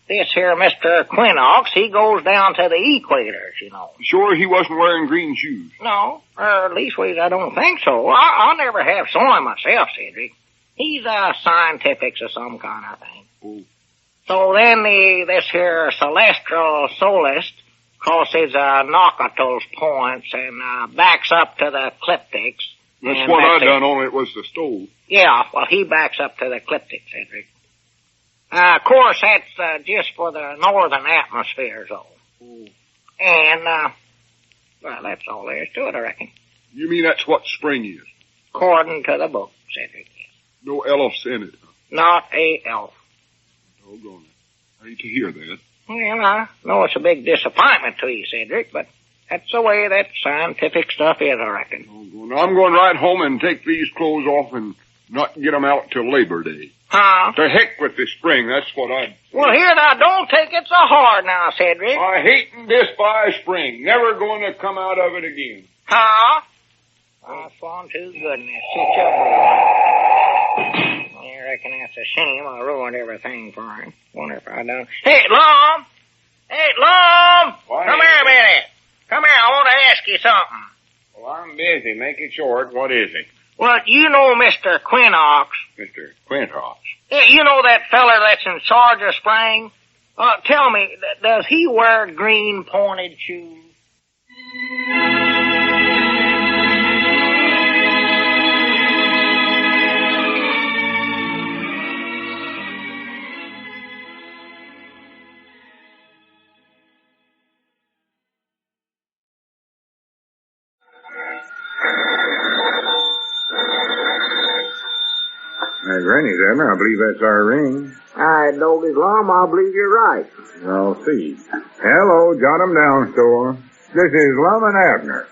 this here Mr. Quinox, he goes down to the equators, you know. Sure he wasn't wearing green shoes. No, or at leastways I don't think so. I never have saw him myself, Cedric. He's scientifics of some kind, I think. Oh. So then this here celestial solist crosses Nocatul's points and backs up to the ecliptics. That's and what I it. done, only it was the stove. Yeah, well, he backs up to the ecliptic, Cedric. Of course, that's just for the northern atmosphere zone. Oh. And, well, that's all there is to it, I reckon. You mean that's what spring is? According to the book, Cedric. No elves in it. Not a elf. Doggone it. I hate to hear that. Well, I know it's a big disappointment to you, Cedric, but that's the way that scientific stuff is, I reckon. Doggone it. I'm going right home and take these clothes off and not get 'em out till Labor Day. Huh? To heck with the spring, that's what I... Well, here now, don't take it so hard now, Cedric. I hate and despise spring. Never going to come out of it again. Huh? Oh, Swan, to goodness. Sit your boy. I reckon that's a shame. I ruined everything for him. Wonder if I done... Hey, Lum! Hey, Lum! What Come is here a it? minute. Come here, I want to ask you something. Well, I'm busy. Make it short. What is it? Well, you know Mr. Quinnox. Mr. Quintox. Yeah, you know that feller that's in charge of Spring? Tell me, does he wear green pointed shoes? Granny's, Abner. I believe that's our ring. I know his Lum. I believe you're right. I'll see. Hello, jot 'em down, store. This is Lum and Abner.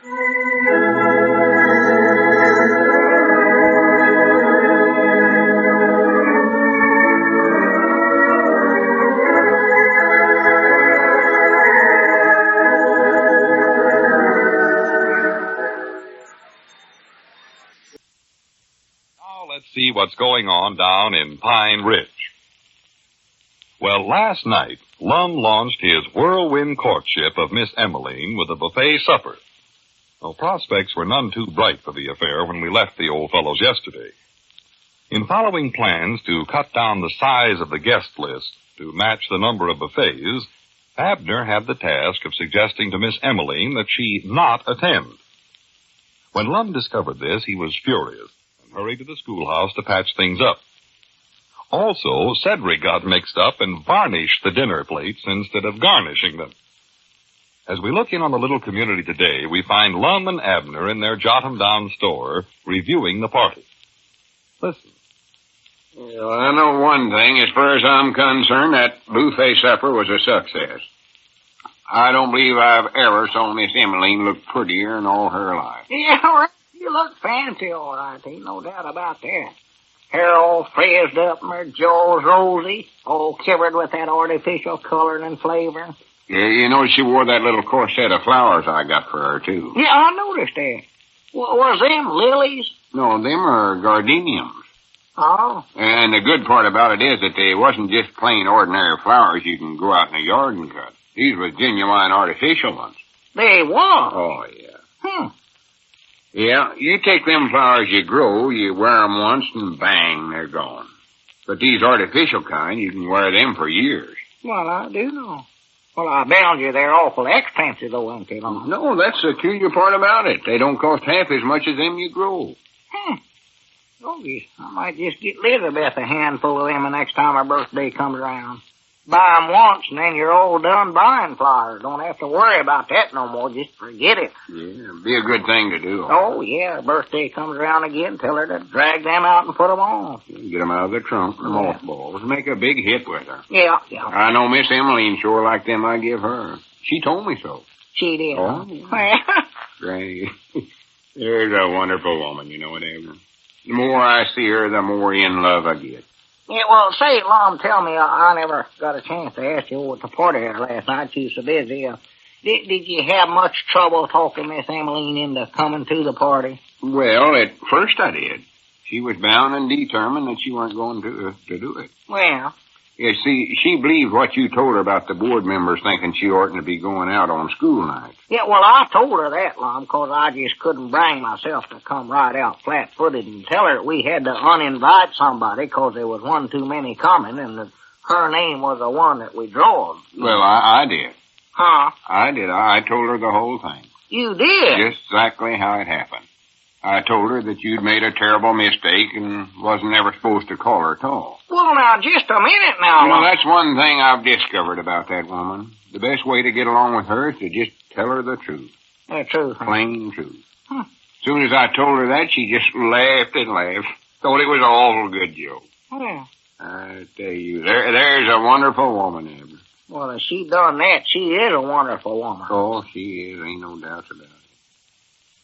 Let's see what's going on down in Pine Ridge. Well, last night, Lum launched his whirlwind courtship of Miss Emmeline with a buffet supper. Well, prospects were none too bright for the affair when we left the old fellows yesterday. In following plans to cut down the size of the guest list to match the number of buffets, Abner had the task of suggesting to Miss Emmeline that she not attend. When Lum discovered this, he was furious and hurried to the schoolhouse to patch things up. Also, Cedric got mixed up and varnished the dinner plates instead of garnishing them. As we look in on the little community today, we find Lum and Abner in their jot-em-down store reviewing the party. Listen. Well, I know one thing. As far as I'm concerned, that buffet supper was a success. I don't believe I've ever saw Miss Emmeline look prettier in all her life. Yeah, well, you look fancy, all right. Ain't no doubt about that. Hair all frizzed up and her jaws rosy, all covered with that artificial coloring and flavor. Yeah, you know, she wore that little corset of flowers I got for her, too. Yeah, I noticed that. Was them lilies? No, them are gardeniums. Oh. And the good part about it is that they wasn't just plain ordinary flowers you can go out in the yard and cut. These were genuine artificial ones. They was? Oh, yeah. Yeah, you take them flowers you grow, you wear 'em once, and bang, they're gone. But these artificial kind, you can wear them for years. Well, I do know. Well, I bound you they're awful expensive, though, ain't they, Lum? No, that's the peculiar part about it. They don't cost half as much as them you grow. Oh, I might just get Elizabeth a handful of them the next time her birthday comes around. Buy 'em once, and then you're all done buying flowers. Don't have to worry about that no more. Just forget it. Yeah, it'd be a good thing to do. Oh, yeah. Her birthday comes around again. Tell her to drag them out and put 'em on. Get 'em out of the trunk, the mothballs. Make a big hit with her. Yeah. I know Miss Emmeline sure like them I give her. She told me so. She did. Oh, great. There's a wonderful woman, you know it, Abner. The more I see her, the more in love I get. Yeah, well, say, Lum, tell me, I never got a chance to ask you at the party there last night. You were so busy. Did you have much trouble talking Miss Emmeline into coming to the party? Well, at first I did. She was bound and determined that she weren't going to do it. Well? You see, she believed what you told her about the board members thinking she oughtn't to be going out on school nights. Yeah, well, I told her that, Lum, because I just couldn't bring myself to come right out flat-footed and tell her that we had to uninvite somebody because there was one too many coming and that her name was the one that we drawed. Well, I did. Huh? I did. I told her the whole thing. You did? Just exactly how it happened. I told her that you'd made a terrible mistake and wasn't ever supposed to call her at all. Well, now, just a minute now. You know, that's one thing I've discovered about that woman. The best way to get along with her is to just tell her the truth. The truth, huh? Plain truth. soon as I told her that, she just laughed and laughed. Thought it was an awful good joke. Yeah. I tell you, there's a wonderful woman, Abner. Well, if she done that, she is a wonderful woman. Oh, she is. Ain't no doubt about it.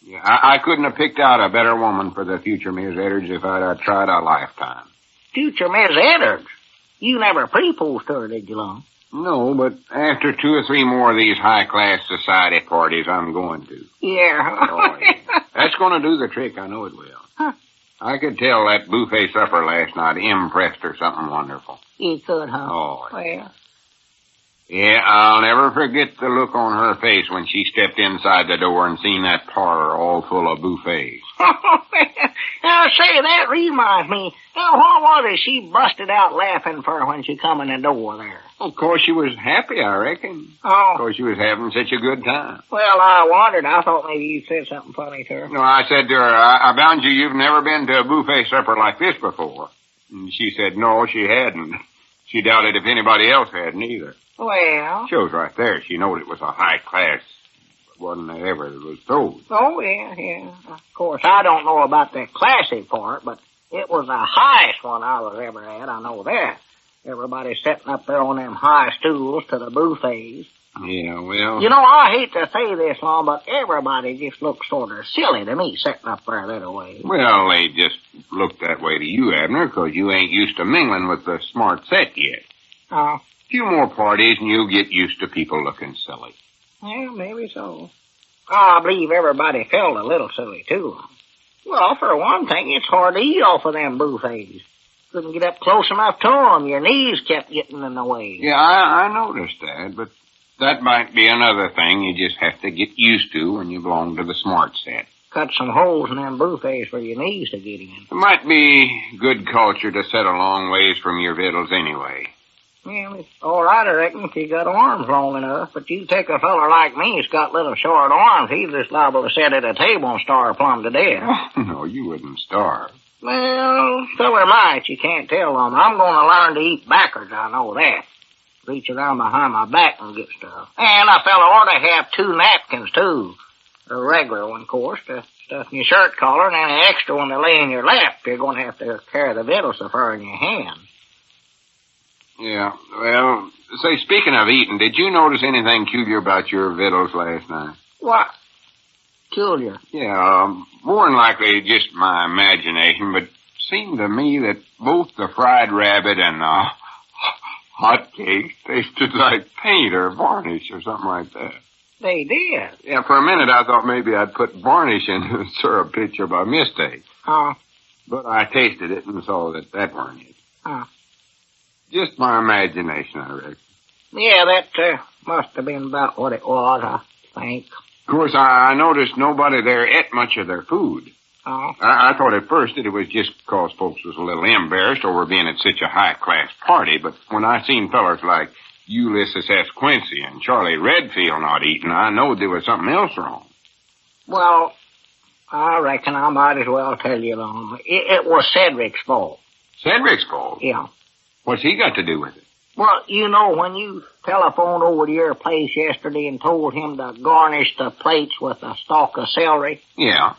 Yeah, I couldn't have picked out a better woman for the future Miss Edwards if I'd tried a lifetime. Future Miss Edwards? You never proposed to her, did you, Lum? No, but after 2 or 3 more of these high-class society parties, I'm going to. Yeah. Oh, yeah. That's going to do the trick. I know it will. Huh. I could tell that buffet supper last night impressed her something wonderful. You could, huh? Oh, well. Yeah, I'll never forget the look on her face when she stepped inside the door and seen that parlor all full of buffets. Now, say, that reminds me. Now, what was it she busted out laughing for when she come in the door there? Of course, she was happy, I reckon. Oh. Of course, she was having such a good time. Well, I wondered. I thought maybe you said something funny to her. No, I said to her, I bound you've never been to a buffet supper like this before. And she said no, she hadn't. She doubted if anybody else hadn't either. Well. Shows right there. She knowed it was a high class. Wasn't it ever that was told? Oh, yeah. Of course, I don't know about the classy part, but it was the highest one I was ever at. I know that. Everybody sitting up there on them high stools to the buffets. Yeah, well... You know, I hate to say this, Lum, but everybody just looks sort of silly to me sitting up there that way. Well, they just look that way to you, Abner, because you ain't used to mingling with the smart set yet. Oh. A few more parties and you'll get used to people looking silly. Yeah, maybe so. I believe everybody felt a little silly, too. Well, for one thing, it's hard to eat off of them buffets. Couldn't get up close enough to them. Your knees kept getting in the way. Yeah, I noticed that, but that might be another thing you just have to get used to when you belong to the smart set. Cut some holes in them buffets for your knees to get in. It might be good culture to sit a long ways from your victuals anyway. Well, it's all right, I reckon, if you got arms long enough. But you take a feller like me who's got little short arms, he's just liable to sit at a table and starve plumb to death. No, you wouldn't starve. Well, feller might. You can't tell them. I'm going to learn to eat backwards, I know that. Reach around behind my back and get stuff. And a feller ought to have 2 napkins, too. A regular one, of course, to stuff in your shirt collar, and then an extra one to lay in your lap. You're going to have to carry the victuals so far in your hand. Yeah, well, say, speaking of eating, did you notice anything peculiar about your victuals last night? What? Peculiar? Yeah, more than likely just my imagination, but it seemed to me that both the fried rabbit and the hot cakes tasted like paint or varnish or something like that. They did? Yeah, for a minute I thought maybe I'd put varnish in the syrup pitcher by mistake. Oh. But I tasted it and saw that weren't it. Oh. Just my imagination, I reckon. Yeah, that must have been about what it was, I think. Of course, I noticed nobody there ate much of their food. Oh. I thought at first that it was just because folks was a little embarrassed over being at such a high-class party, but when I seen fellers like Ulysses S. Quincy and Charlie Redfield not eating, I knowed there was something else wrong. Well, I reckon I might as well tell you, Lum. It was Cedric's fault. Cedric's fault? Yeah. What's he got to do with it? Well, you know, when you telephoned over to your place yesterday and told him to garnish the plates with a stalk of celery? Yeah.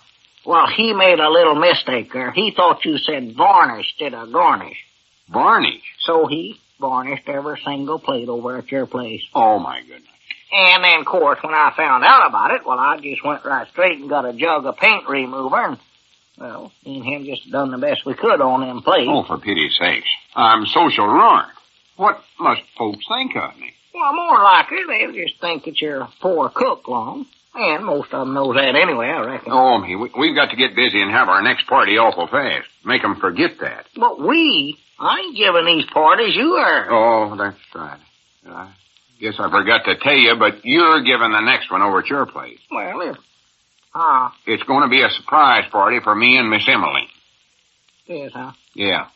Well, he made a little mistake there. He thought you said varnish instead of garnish. Varnish? So he varnished every single plate over at your place. Oh, my goodness. And then, of course, when I found out about it, well, I just went right straight and got a jug of paint remover and, well, me and him just done the best we could on them plates. Oh, for pity's sakes. I'm social ruined. What must folks think of me? Well, more likely they'll just think that you're a poor cook, Lum. And most of them knows that anyway, I reckon. Oh, me, we've got to get busy and have our next party awful fast. Make them forget that. But I ain't giving these parties, you are. Oh, that's right. I guess I forgot to tell you, but you're giving the next one over at your place. Well, it's going to be a surprise party for me and Miss Emily. Yes, huh? Yeah.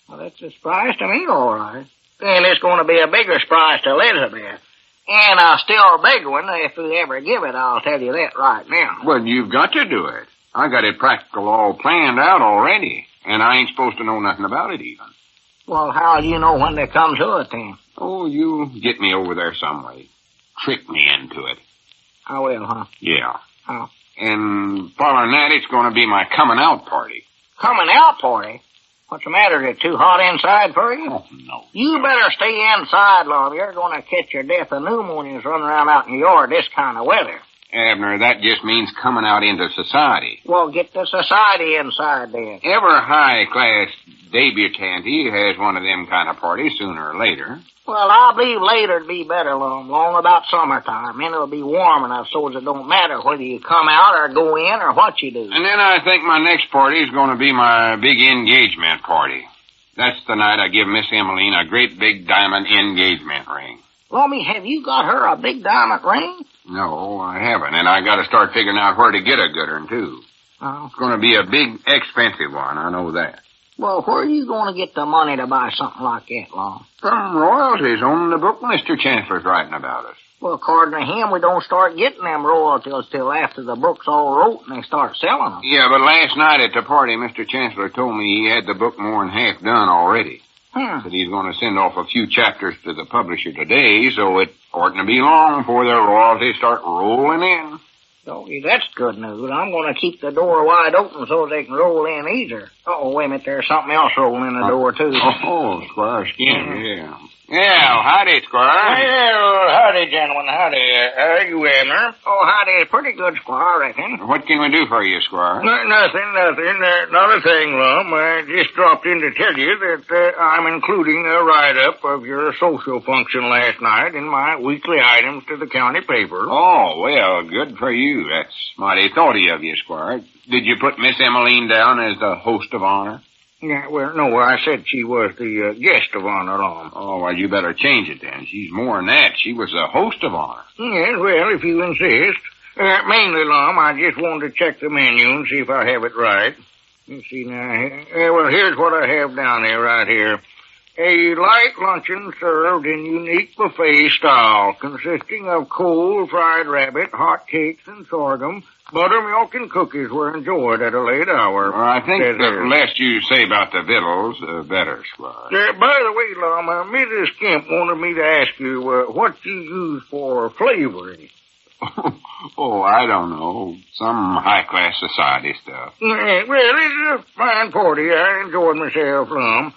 Well, that's a surprise to me, all right. And it's going to be a bigger surprise to Elizabeth. And a still bigger one if we ever give it, I'll tell you that right now. Well, you've got to do it. I got it practical all planned out already. And I ain't supposed to know nothing about it even. Well, how'll you know when they come to it then? Oh, you get me over there some way. Trick me into it. I will, huh? Yeah. Oh. And following that, it's going to be my coming out party. Coming out party? What's the matter? Is it too hot inside for you? Oh, no. You better stay inside, Lum. You're going to catch your death of pneumonias running around out in the yard this kind of weather. Abner, that just means coming out into society. Well, get the society inside then. Every high-class debutante has one of them kind of parties sooner or later. Well, I believe later'd be better, Lum, long about summertime. Then it'll be warm enough so it don't matter whether you come out or go in or what you do. And then I think my next party is going to be my big engagement party. That's the night I give Miss Emmeline a great big diamond engagement ring. Lummy, have you got her a big diamond ring? No, I haven't, and I got to start figuring out where to get a good one, too. Oh. It's going to be a big, expensive one, I know that. Well, where are you going to get the money to buy something like that, Lum? From royalties on the book Mr. Chancellor's writing about us. Well, according to him, we don't start getting them royalties till after the book's all wrote and they start selling them. Yeah, but last night at the party, Mr. Chancellor told me he had the book more than half done already. Said he's going to send off a few chapters to the publisher today, so it oughtn't to be long before their royalties start rolling in. Doggy, that's good news. I'm going to keep the door wide open so they can roll in easier. Oh, wait a minute, there's something else rolling in the door, too. Oh, Squire Skin, yeah. Yeah, howdy, Squire. Well, howdy, gentlemen, howdy. You Abner? Oh, howdy. Pretty good, Squire, I reckon. What can we do for you, Squire? Nothing. Not a thing, Lum. I just dropped in to tell you that I'm including a write-up of your social function last night in my weekly items to the county paper. Oh, well, good for you. That's mighty thoughty of you, Squire. Did you put Miss Emmeline down as the host of honor? Yeah, well, no, I said she was the guest of honor, Lum. Oh, well, you better change it then. She's more than that. She was the host of honor. Yes, well, if you insist. Mainly, Lum, I just wanted to check the menu and see if I have it right. You see now, well, here's what I have down there right here. A light luncheon served in unique buffet style, consisting of cold fried rabbit, hot cakes, and sorghum. Buttermilk and cookies were enjoyed at a late hour. Well, I think the less you say about the victuals, the better, Squire. By the way, Lum, Mrs. Kemp wanted me to ask you what you use for flavoring. Oh, I don't know. Some high-class society stuff. Well, it's a fine party. I enjoyed myself, Lum.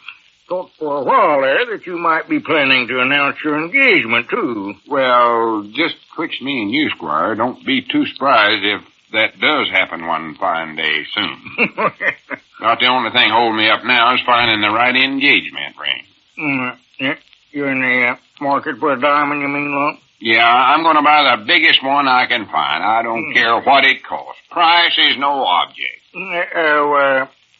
Thought for a while there that you might be planning to announce your engagement, too. Well, just twixt me and you, Squire. Don't be too surprised if that does happen one fine day soon. About the only thing holding me up now is finding the right engagement ring. Yeah, you're in the market for a diamond, you mean, Lum? Yeah, I'm going to buy the biggest one I can find. I don't care what it costs. Price is no object.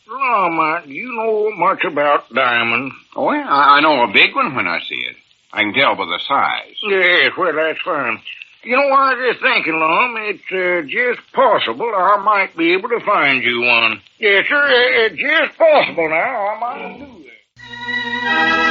Lum, do you know much about diamonds? Oh, yeah, I know a big one when I see it. I can tell by the size. Yes, well, that's fine. You know, I was just thinking, Lum, it's just possible I might be able to find you one. Yes, sir, it's just possible now I might do that.